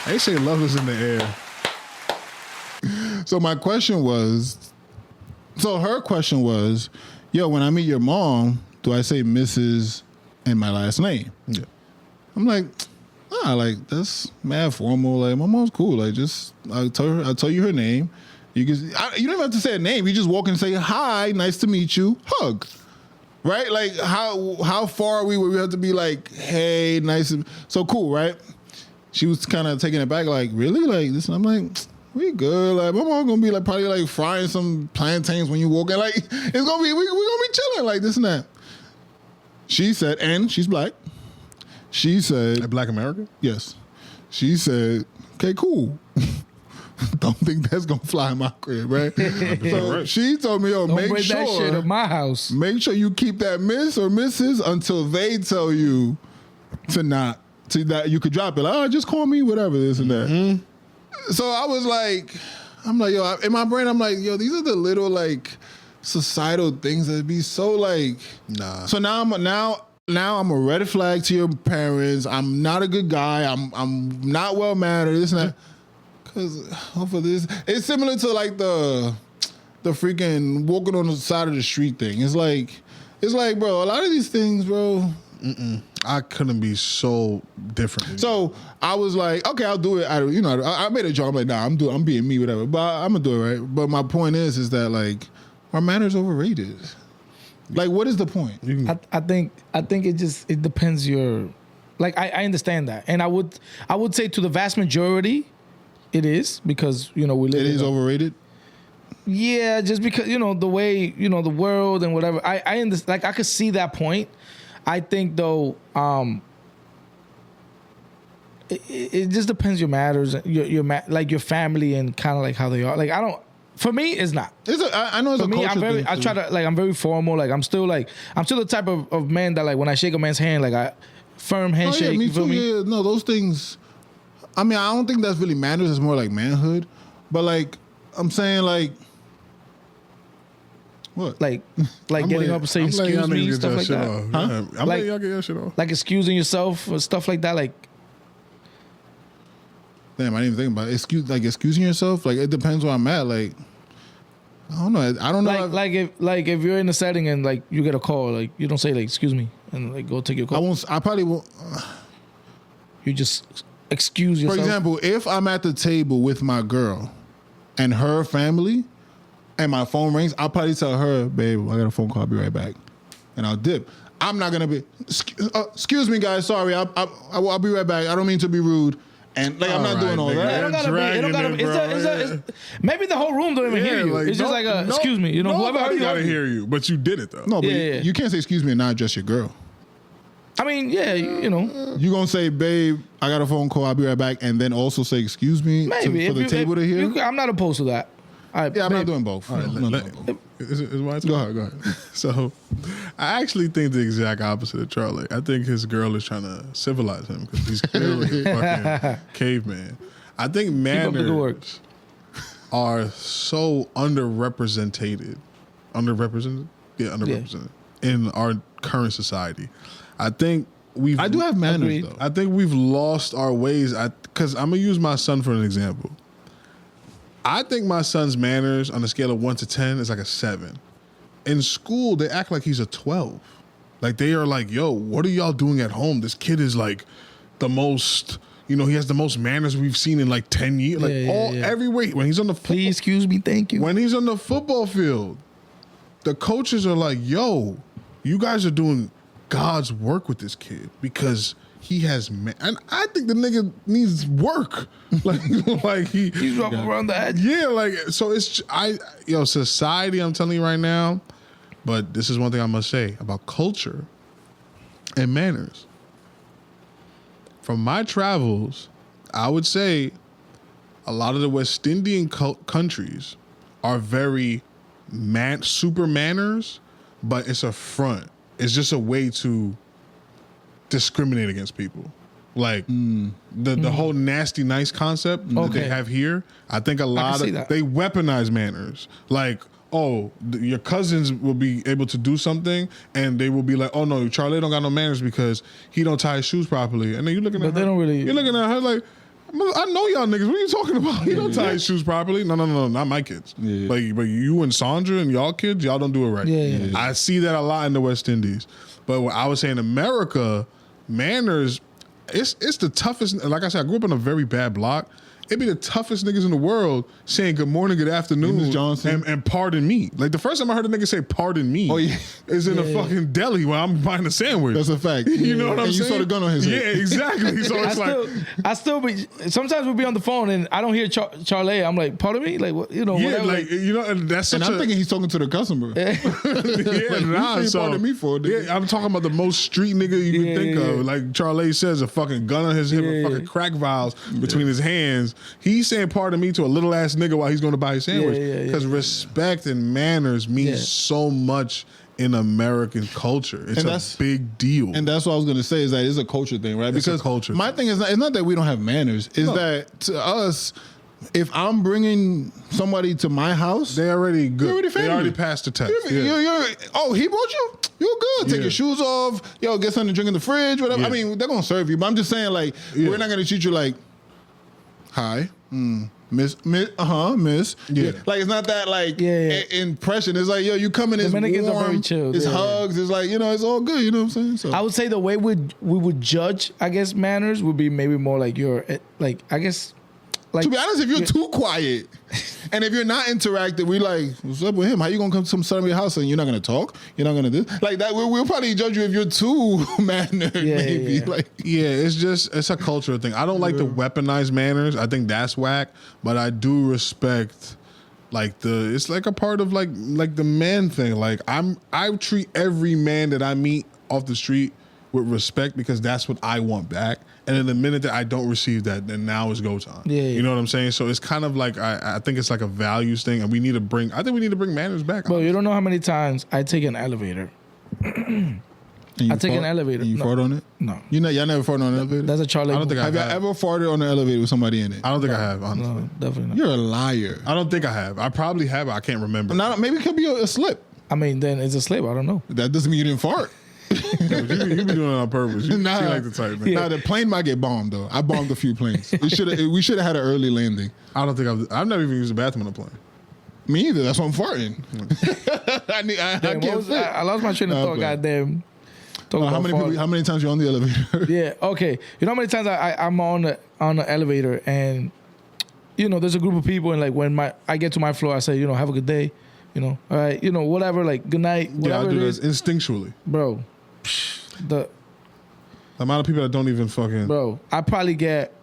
They say love is in the air. So my question was, her question was, yo, when I meet your mom, do I say Mrs. and my last name? Yeah. I'm like, like that's mad formal. Like my mom's cool. Like I'll tell you her name. You don't even have to say a name. You just walk in and say, hi, nice to meet you, hug. Right? Like how far are we where we have to be like, hey, nice. So cool, right? She was kind of taking it back, like, really? Like this? I'm like, we good. Like my mom gonna be like probably like frying some plantains when you walk in. Like it's gonna be we're gonna be chilling like this and that. She said, and she's black. She said, Like Black American? yes. She said, okay, cool. Don't think that's gonna fly in my crib, right? So she told me, yo, Don't make bring sure that shit at my house. make sure you keep that Miss or Mrs. until they tell you to that you could drop it. Like, just call me whatever, this and that. Mm-hmm. So I was like, yo, in my brain, I'm like, yo, these are the little like societal things that be so like, Nah. So now I'm a red flag to your parents. I'm not a good guy. I'm not well mannered. This and that. Cause off of this, it's similar to like the freaking walking on the side of the street thing. It's like, bro, a lot of these things, bro. I couldn't be so different. So I was like, okay, I'll do it. I made a joke. I'm like, nah, I'm being me, whatever. But I'm gonna do it, right? But my point is that like, are manners overrated? Like, what is the point? I think it depends your, like I understand that, and I would say to the vast majority, it is because we live. It is overrated. Yeah, just because the way the world and whatever. I understand. Like I could see that point. I think though, it just depends your matters, like your family and kind of like how they are. Like I don't. For me, it's not. I know it's for a me. culture thing I try to I'm very formal. Like I'm still the type of man that like when I shake a man's hand, like I firm handshake. Oh, yeah, me you feel too. me? Yeah, no, those things. I mean, I don't think that's really manners. It's more like manhood. But like, I'm saying like, what? Like getting up and saying excuse me, stuff like that. Huh? I'm letting y'all get your shit off. Like excusing yourself or stuff like that. Like, damn, I didn't even think about it. Excusing yourself. Like it depends where I'm at. Like, I don't know. I don't know. Like if you're in a setting and like you get a call, like you don't say like excuse me and like go take your call. I probably won't. You just excuse yourself. For example, if I'm at the table with my girl and her family and my phone rings, I'll probably tell her, babe, I got a phone call, I'll be right back. And I'll dip. I'm not going to be, excuse me, guys, sorry, I'll be right back. I don't mean to be rude. And like, I'm not doing all that. It don't gotta be. Maybe the whole room don't even hear you. Like, it's just like, excuse me. Whoever heard you. Gotta hear you, but you did it though. No, but you can't say excuse me and not address your girl. I mean, yeah, You gonna say, babe, I got a phone call, I'll be right back, and then also say excuse me for the table to hear? I'm not opposed to that. I'm not doing both. All right, is my turn? Go ahead. So, I actually think the exact opposite of Charlie. I think his girl is trying to civilize him because he's clearly a fucking caveman. I think manners are so underrepresented. Underrepresented? Yeah, underrepresented in our current society. I think I do have manners, though. I think we've lost our ways. Because I'm going to use my son for an example. I think my son's manners on a scale of 1 to 10 is like a 7. In school, they act like he's a 12. Like they are like, yo, what are y'all doing at home? This kid is like the most, he has the most manners we've seen in like 10 years. Like everywhere. When he's on the please excuse me, thank you. When he's on the football field, the coaches are like, yo, you guys are doing God's work with this kid because he has and I think the nigga needs work. like he's up around the edge. Yeah, like so it's society, I'm telling you right now, But this is one thing I must say about culture and manners. From my travels, I would say a lot of the West Indian countries are very super manners, but it's a front. It's just a way to discriminate against people. Like the whole nasty nice concept that they have here. I think a lot of they weaponize manners. Like, oh, your cousins will be able to do something, and they will be like, oh no, Charlie don't got no manners because he don't tie his shoes properly. And then you're looking at her. They don't really. You're looking at her like, I know y'all niggas. What are you talking about? He don't tie his shoes properly. No, not my kids. Yeah. But you and Sandra and y'all kids, y'all don't do it right. Yeah. I see that a lot in the West Indies. But what I would say in America, manners, it's the toughest. Like I said, I grew up in a very bad block. It'd be the toughest niggas in the world saying good morning, good afternoon, and pardon me. Like the first time I heard a nigga say pardon me is in a fucking deli when I'm buying a sandwich. That's a fact. You know what I'm saying? And you saw the gun on his head. Yeah, exactly. So it's sometimes we'll be on the phone and I don't hear Charlie. I'm like, pardon me? Like, what, you know, yeah, whatever. like, you know, and that's such I'm thinking he's talking to the customer. Pardon me for it. Yeah, I'm talking about the most street nigga you can think of. Like Charlie says, a fucking gun on his hip, with fucking crack vials between his hands. He's saying pardon me to a little ass nigga while he's going to buy his sandwich. Because respect and manners means so much in American culture. It's a big deal. And that's what I was going to say is that it's a culture thing, right? Because my thing is it's not that we don't have manners. It's that to us, if I'm bringing somebody to my house, they already good. They already passed the test. Oh, he brought you? You're good. Take your shoes off. Yo, get something to drink in the fridge, whatever. I mean, they're going to serve you. But I'm just saying, like, we're not going to treat you like, hi. Miss. Yeah. Like, it's not that, like, impression. It's like, yo, you come in, it's Dominicans warm, are very chill. it's hugs, it's like, you know, it's all good, you know what I'm saying? So I would say the way we would judge, I guess, manners would be maybe more like like, I guess, like, to be honest, if you're too quiet and if you're not interactive, we like, what's up with him? How you gonna come to some your house and you're not gonna talk? You're not gonna do like that? We'll probably judge you if you're too mannered. Maybe like it's a cultural thing. I don't like the weaponized manners. I think that's whack. But I do respect like it's like a part of like the man thing. Like I treat every man that I meet off the street with respect because that's what I want back. And in the minute that I don't receive that, then now is go time. You know what I'm saying? So it's kind of like I think it's like a values thing, and we need to bring manners back. Bro, you don't know how many times I take an elevator. An elevator. And you fart on it? No. Y'all never farted on an elevator? That's a Charlie. I don't think have y'all ever farted on an elevator with somebody in it? I don't think I have, honestly. No, definitely not. You're a liar. I don't think I have. I probably have. I can't remember. Maybe it could be a slip. I mean, then it's a slip. I don't know. That doesn't mean you didn't fart. You be doing it on purpose. You like the type, man. Nah, the plane might get bombed though. I bombed a few planes. We should have had an early landing. I don't think I've never even used a bathroom on a plane. Me either. That's why I'm farting. I lost my train of thought. Goddamn. How many times you on the elevator? Yeah. Okay. You know how many times I'm on the elevator and you know there's a group of people and like when I get to my floor I say you know have a good day, you know all right you know whatever like good night whatever I do this instinctually, bro. The amount of people that don't even fucking... Bro, I probably get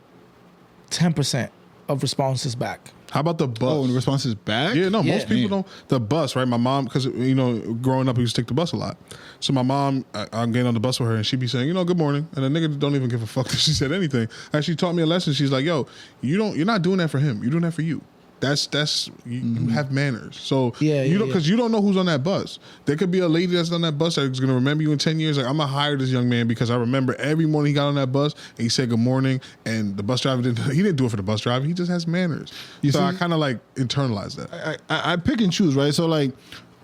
10% of responses back. How about the bus? Oh, and the responses back? Yeah, no, most people don't. The bus, right? My mom, because, you know, growing up, we used to take the bus a lot. So my mom, I'm getting on the bus with her, and she'd be saying, you know, good morning. And the nigga don't even give a fuck if she said anything. And she taught me a lesson. She's like, yo, you're not doing that for him. You're doing that for you. You have manners. So because you don't know who's on that bus. There could be a lady that's on that bus that's gonna remember you in 10 years. Like I'm gonna hire this young man because I remember every morning he got on that bus and he said good morning, and the bus driver didn't do it for the bus driver. He just has manners. I kind of like internalize that. I pick and choose, right? So like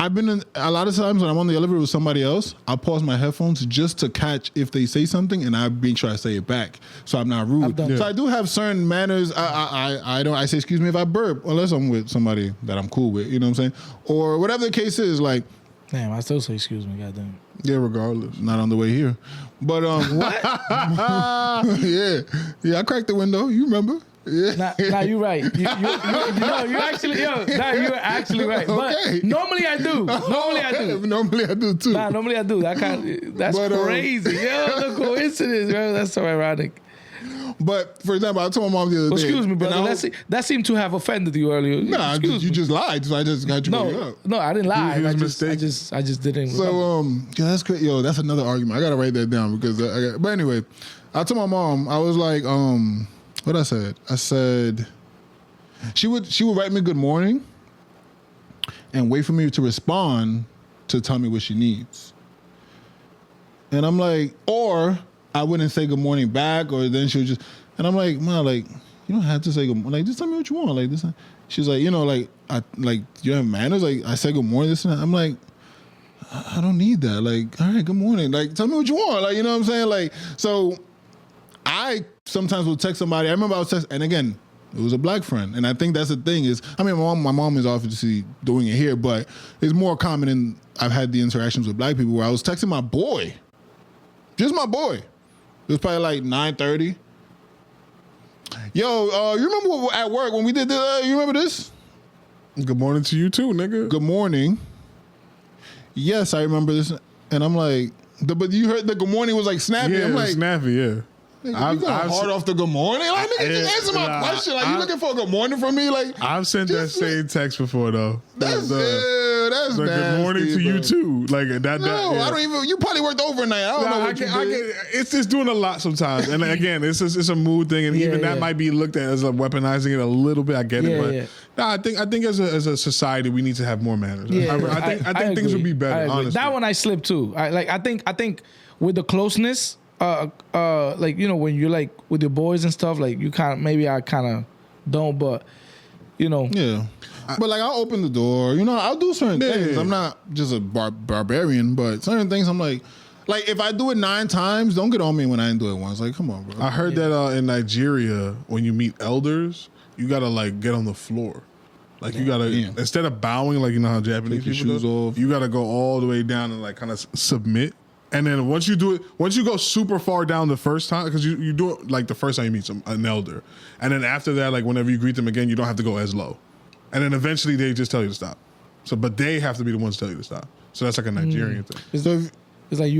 I've been in a lot of times when I'm on the elevator with somebody else, I'll pause my headphones just to catch if they say something, and I make sure I say it back, so I'm not rude. So I do have certain manners. I say excuse me if I burp, unless I'm with somebody that I'm cool with. You know what I'm saying, or whatever the case is. Like, damn, I still say excuse me, goddamn. Yeah, regardless. Not on the way here, but what? yeah, I cracked the window. You remember? Yeah. Nah, you're right. You're actually right. But normally I do. Normally I do too. Normally I do. That's crazy. Yo, the coincidence, bro. That's so ironic. But for example, I told my mom the other day. Excuse me, brother. That seemed to have offended you earlier. Nah, you just lied, so I just got you. No, I didn't lie. He was I just didn't. So yeah, that's great. Yo, that's another argument. I gotta write that down because but anyway, I told my mom, I was like, what I said, she would write me good morning and wait for me to respond to tell me what she needs. And I'm like, or I wouldn't say good morning back, or then she would just, and I'm like, Ma, like, you don't have to say good morning. Like, just tell me what you want. Like this. She's like, you know, like, you have manners. Like, I say good morning, this and that. I'm like, I don't need that. Like, all right, good morning. Like, tell me what you want. Like, you know what I'm saying? Like, so I sometimes will text somebody. I remember I was texting, and again, it was a black friend. And I think that's the thing is, I mean, my mom is obviously doing it here, but it's more common in, I've had the interactions with black people where I was texting my boy. Just my boy. It was probably like 9:30. Yo, you remember at work when we did this? You remember this? Good morning to you too, nigga. Good morning. Yes, I remember this. And I'm like, but you heard the good morning was like snappy. Yeah, I'm like, snappy, yeah. Nigga, you going hard off the good morning? Like, nigga, just answer my question. Like, you looking for a good morning from me? Like, I've sent that same text before, though. That's like, nasty, good morning to you, too. Like, that. No, yeah. I don't even, you probably worked overnight. I don't know what you did. It's just doing a lot sometimes. And again, it's a mood thing. And even that might be looked at as weaponizing it a little bit. I get it. But nah, I think as a society, we need to have more manners. Yeah, I think things would be better, honestly. That one I slipped, too. I think with the closeness, like, you know, when you're like with your boys and stuff, like you I kind of don't, but you know. Yeah. But like, I'll open the door, you know, I'll do certain things. I'm not just a barbarian, but certain things I'm like if I do it 9 times, don't get on me when I didn't do it once. Like, come on, bro. I heard that in Nigeria, when you meet elders, you gotta like get on the floor. Like you gotta, instead of bowing, like you know how Japanese take people your shoes off. You gotta go all the way down and like kind of submit. And then once you go super far down the first time, because you do it like the first time you meet an elder. And then after that, like whenever you greet them again, you don't have to go as low. And then eventually they just tell you to stop. So, but they have to be the ones to tell you to stop. So that's like a Nigerian thing. It's like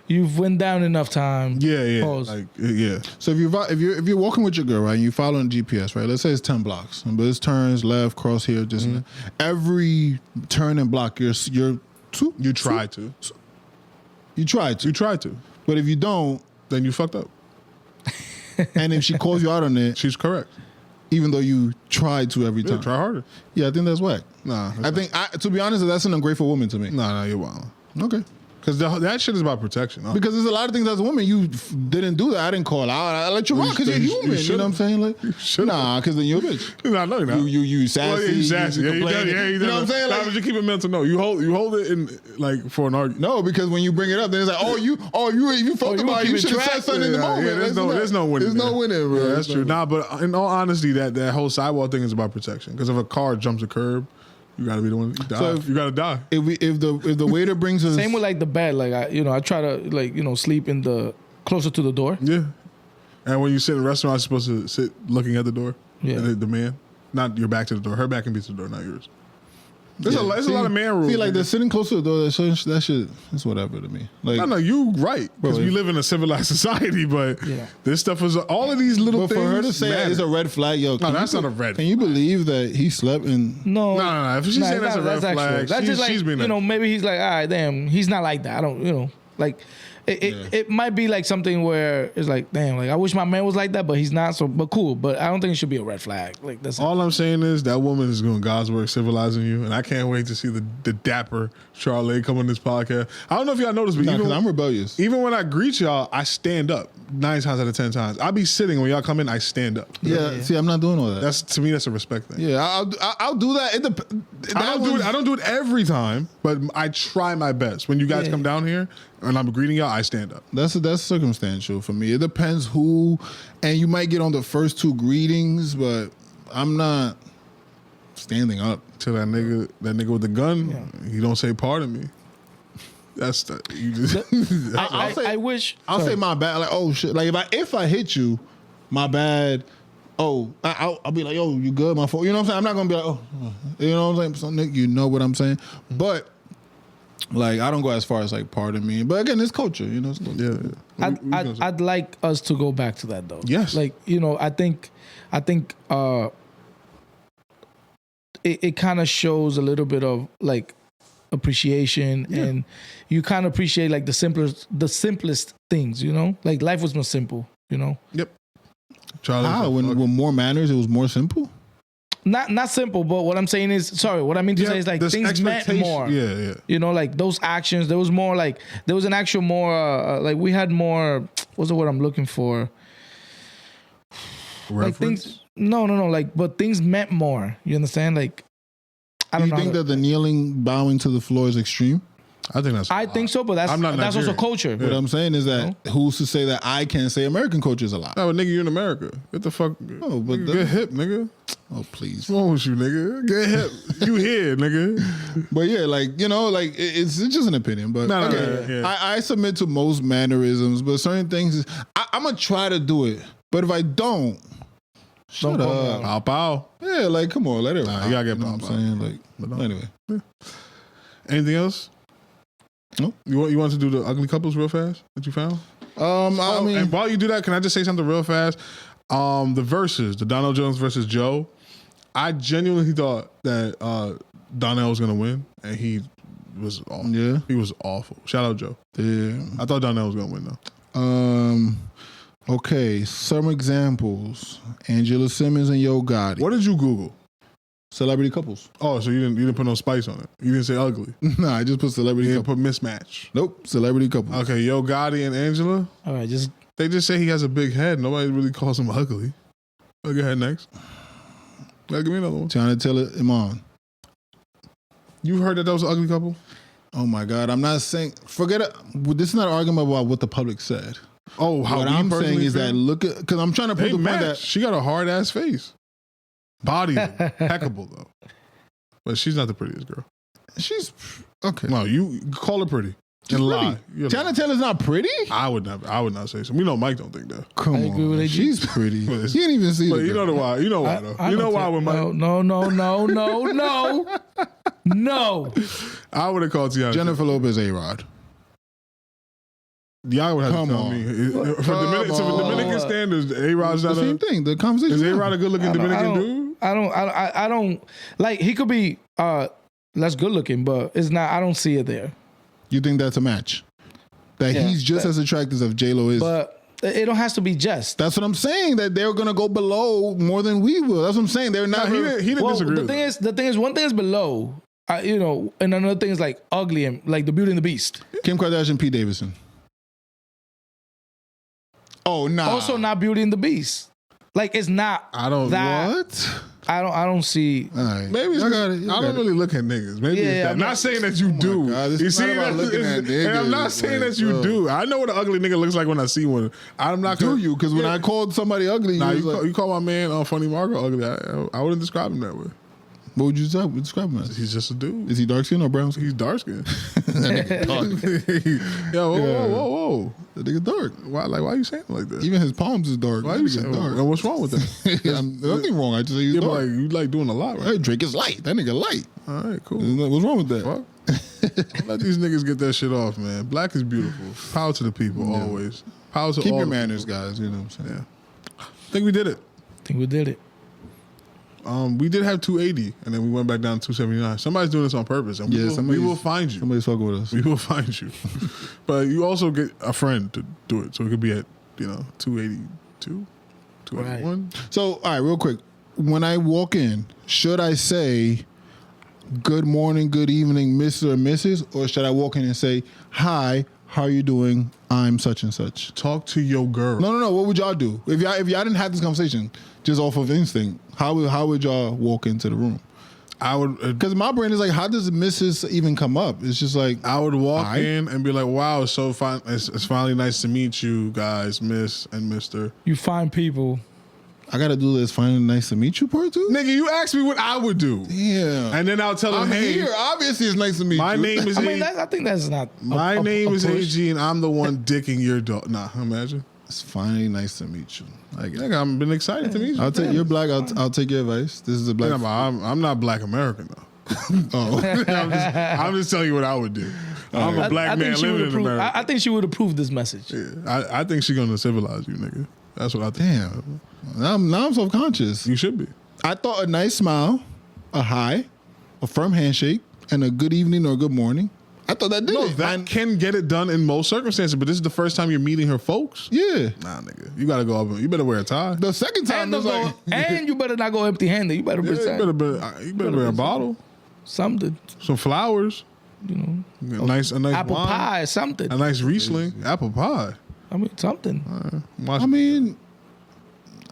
you've went down enough time. Yeah. Pause. Like, yeah. So if you're walking with your girl, right, and you following GPS, right, let's say it's 10 blocks, but it's turns left, cross here, just every turn and block, you try to. You try to. But if you don't, then you fucked up. And if she calls you out on it, she's correct. Even though you tried to every time. Try harder. Yeah, I think that's whack. Nah. To be honest, that's an ungrateful woman to me. Nah, you're wild. Okay. Because that shit is about protection. Huh? Because there's a lot of things as a woman, you didn't do that. I didn't call out. I let you rock because you're human. You know what I'm saying? Like, nah, because then you're a bitch. Nah, no, you're not. You sassy. Well, you sassy. You you know what I'm saying? Like, but you keep it mental. No, you hold it in like for an argument. No, because when you bring it up, then it's like, you felt about it. You should have said something in the moment. There's no winning. There's no winning, bro. Yeah, that's true. Nah, but in all honesty, that whole sidewalk thing is about protection. Because if a car jumps a curb, you gotta be the one. You gotta die. If the waiter brings us same with like the bed, like I try to sleep in the closer to the door. Yeah, and when you sit in a restaurant, you're supposed to sit looking at the door. Yeah, the man, not your back to the door. Her back can be to the door, not yours. There's a lot of man rules. See, like the sitting close to the door, that shit, it's whatever to me. Like, no, you right because we live in a civilized society, but this stuff is all of these little things. But for her to say it's a red flag, yo, no, that's not a red. Can you believe that he slept in? No. If she's saying that's a red flag, that's just like maybe he's like, all right, damn, he's not like that. I don't, like. It might be like something where it's like, damn, like I wish my man was like that, but he's not. So, but cool. But I don't think it should be a red flag. Like that's all I'm saying is that woman is doing God's work, civilizing you, and I can't wait to see the dapper Charlotte come on this podcast. I don't know if y'all noticed, but because I'm rebellious. Even when I greet y'all, I stand up 9 times out of 10 times. I'll be sitting when y'all come in. I stand up. Yeah. See, I'm not doing all that. To me, that's a respect thing. Yeah, I'll do that. I don't do it every time, but I try my best. When you guys come down here and I'm greeting y'all, I stand up. That's circumstantial for me. It depends who, and you might get on the first 2 greetings, but I'm not standing up to that nigga with the gun. He don't say pardon me. That's the you just. I'll say my bad. Like, oh shit. Like if I hit you, my bad. Oh, I'll be like, yo, you good? My fault. You know what I'm saying? I'm not gonna be like, oh, you know what I'm saying? So, Nick, you know what I'm saying? But Like, I don't go as far as like pardon me, but again, it's culture, you know. It's culture. Yeah. I'd like us to go back to that though. Yes. Like, you know, I think it kind of shows a little bit of like appreciation, and you kind of appreciate like the simplest things, you know? Like life was more simple, you know? Yep. Charlie, How? When more manners, it was more simple? Not simple, but what I'm saying is, what I mean to say is like this things meant expectation- more. Yeah. You know, like those actions, there was more like, there was an actual more, like we had more, what's the word I'm looking for? Reference? Like things, no, like, but things meant more. You understand? Like, I Do don't you know. think that the kneeling, bowing to the floor is extreme? I think that's. I think so, but that's I'm not also Nigerian. culture. What I'm saying is that who's to say that I can't say American culture is a lot? No, but nigga, you're in America. Get the fuck. Oh, but Nigga, get hip, nigga. Oh, please. What's wrong with you, nigga? Get hip. You here, nigga. But yeah, like, you know, like it's just an opinion. But No, again, yeah. I submit to most mannerisms, but certain things, I'm going to try to do it. But if I don't, shut call me up. Pow pow. Yeah, like, come on, let it Nah, ride. you gotta get know what pow, I'm pow. saying? But Like, no. anyway. Anything else? No. You want to do the ugly couples real fast that you found? I mean, and while you do that, can I just say something real fast? The verses, the Donnell Jones versus Joe. I genuinely thought that Donnell was gonna win, and he was awful. Yeah. He was awful. Shout out Joe. yeah. I thought Donnell was gonna win though. Okay, some examples. Angela Simmons and Yo Gotti. What did you Google? Celebrity couples. Oh, so you didn't put no spice on it. You didn't say ugly. Nah, I just put celebrity You couples. didn't put mismatch. Nope, celebrity couples. Okay, Yo Gotti and Angela. All right, just They just say he has a big head. Nobody really calls him ugly. Go ahead next. Give me another one. Tiana Taylor, Iman. You heard that was an ugly couple? Oh my God, I'm not saying, forget it. This is not an argument about what the public said. Oh, how What we I'm saying personally is feel? that look at, because I'm trying to They prove the point match. that, She got a hard ass face. Body impeccable though, but she's not the prettiest girl. she's, okay. No, you call her pretty She's and pretty. lie. You're Tiana lying. Taylor's not pretty? I would not say so. We know Mike don't think that. Come I agree on. with AG. She's pretty. But You it's- didn't even see But the you know girl. the why. You know why though. I You know don't why think- with Mike. No. I would have called Tiana. Jennifer Lopez, A-Rod. Y'all would have Come to tell on. me. For Come Dominican on. standards, A-Rod's The not same thing. The conversation. Is A-Rod a good looking Dominican dude? I don't like, he could be less good looking, but it's not, I don't see it there. You think that's a match? That Yeah, he's just as attractive as J-Lo is? But it don't has to be just. That's what I'm saying. That they're gonna go below more than we will. That's what I'm saying. They're not. He didn't Well, disagree. the with thing that. is, one thing is below, you know, and another thing is like ugly and like the Beauty and the Beast. Kim Kardashian, Pete Davidson. Oh, nah. Also, not Beauty and the Beast. Like it's not. I don't. that. What? I don't see. All right. Maybe it's Y'all just, got it. Y'all I got don't it. really look at niggas. Maybe Yeah, it's that. I'm Not not- saying that you do. God, this You is see not about that? looking at And I'm not niggas, saying like, that you bro. do. I know what an ugly nigga looks like when I see one. I'm not. Do gonna, you? Because when I called somebody ugly, Nah, you you, was like, call my man Funny Marco ugly. I wouldn't describe him that way. what would you describe him as? He's just a dude. Is he dark skin or brown skin? He's dark skinned. That nigga dark. Yo, whoa, Yeah. whoa. That nigga dark. Why are you saying it like that? Even his palms is dark. Why That you nigga saying dark. And what's wrong with that? Nothing wrong. I just say he's Yeah, but dark. like you like doing a lot, right? Hey, Drake is light. That nigga light. All right, cool. What's wrong with that? Fuck. Let these niggas get that shit off, man. Black is beautiful. Power to the people, always. Power to Keep all your the manners, people. guys. You know what I'm saying? Yeah. I think we did it. I think we did it. We did have 280, and then we went back down to 279. Somebody's doing this on purpose, and we somebody's- will find you. Somebody's fucking with us. We will find you. But you also get a friend to do it, so it could be at 282, 281. So, all right, real quick. When I walk in, should I say, good morning, good evening, Mr. or Mrs., or should I walk in and say, hi, how are you doing? I'm such and such. Talk to your girl. No. What would y'all do? If y'all didn't have this conversation, just off of instinct, how would y'all walk into the room? I would Because my brain is like, how does Mrs. even come up? It's just like, I would walk Hi. in and be like, "Wow, it's so fine. It's finally nice to meet you guys, Miss and Mister." You find people. I got to do this finally nice to meet you part two? Nigga, you asked me what I would do, Yeah. and then I'll tell them, I'm "Hey, here. Obviously, it's nice to meet my you. name is I mean, A- I think that's not. my name is push. AG, and I'm the one dicking your dog." Nah, imagine. It's finally nice to meet you. I get it. Nigga, I've been excited to meet you. I'll take. You're black. I'll take your advice. This is a black. I'm not Black American though. Oh, I'm just telling you what I would do. I'm a black man living in America. I think she would approve this message. Yeah, I think she's gonna civilize you, nigga. That's what I think. damn. Now I'm self-conscious. You should be. I thought a nice smile, a hi, a firm handshake, and a good evening or good morning. I thought that did No, it. that can get it done in most circumstances, but this is the first time you're meeting her folks. Yeah. Nah, nigga. You gotta go up. You better wear a tie. The second time And, it was like, and you better not go empty-handed. You better Yeah, present you better wear a bottle, something. some flowers, You know, a nice apple wine, pie or something. a nice Riesling, apple pie. I mean, something. I mean,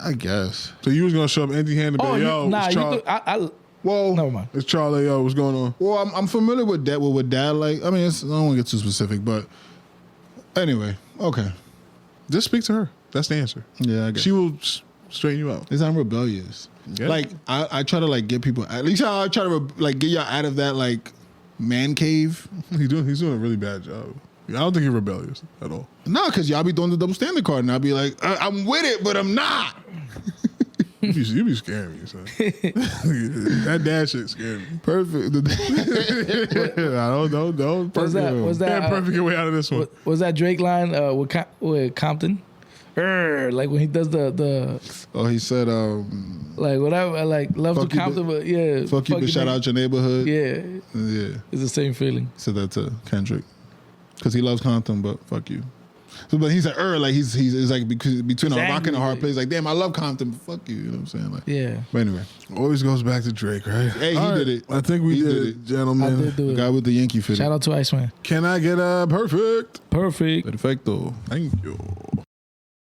I guess. So you was gonna show up empty-handed, Oh, but yo, nah, it's you Charlie. could, Well, never mind. It's Charlie. Yo, what's going on? well, I'm familiar with that. With what dad like. I mean, I don't want to get too specific, but anyway, okay. Just speak to her. That's the answer. Yeah, I guess. She will straighten you out. It's I'm rebellious. Yeah. Like I try to like get people. At least I try to like get y'all out of that like man cave. He's doing a really bad job. I don't think he's rebellious at all. Nah, because y'all be doing the double standard card, and I'll be like, I'm with it, but I'm not. You be scaring me, son. That dad shit scared me. Perfect. Don't. Was that Can't perfect your way out of this one. was that Drake line with Compton? Like when he does the Oh, he said, like whatever, like love Fuck to you, Compton, but yeah, fuck you, but shout out your neighborhood. Yeah, Yeah. it's the same feeling. Said that to Kendrick. Because he loves Compton, but fuck you. So, but he said, like he's like between a rock and a hard place. Like, damn, I love Compton, but fuck you. You know what I'm saying? Like, Yeah, but anyway, Always goes back to Drake, right? Hey, he All did it. I think we He did did it, it. gentlemen. I did do the it. guy with the Yankee fitting. Shout out to Iceman. Can I get a perfect? Perfect. Perfecto. Thank you.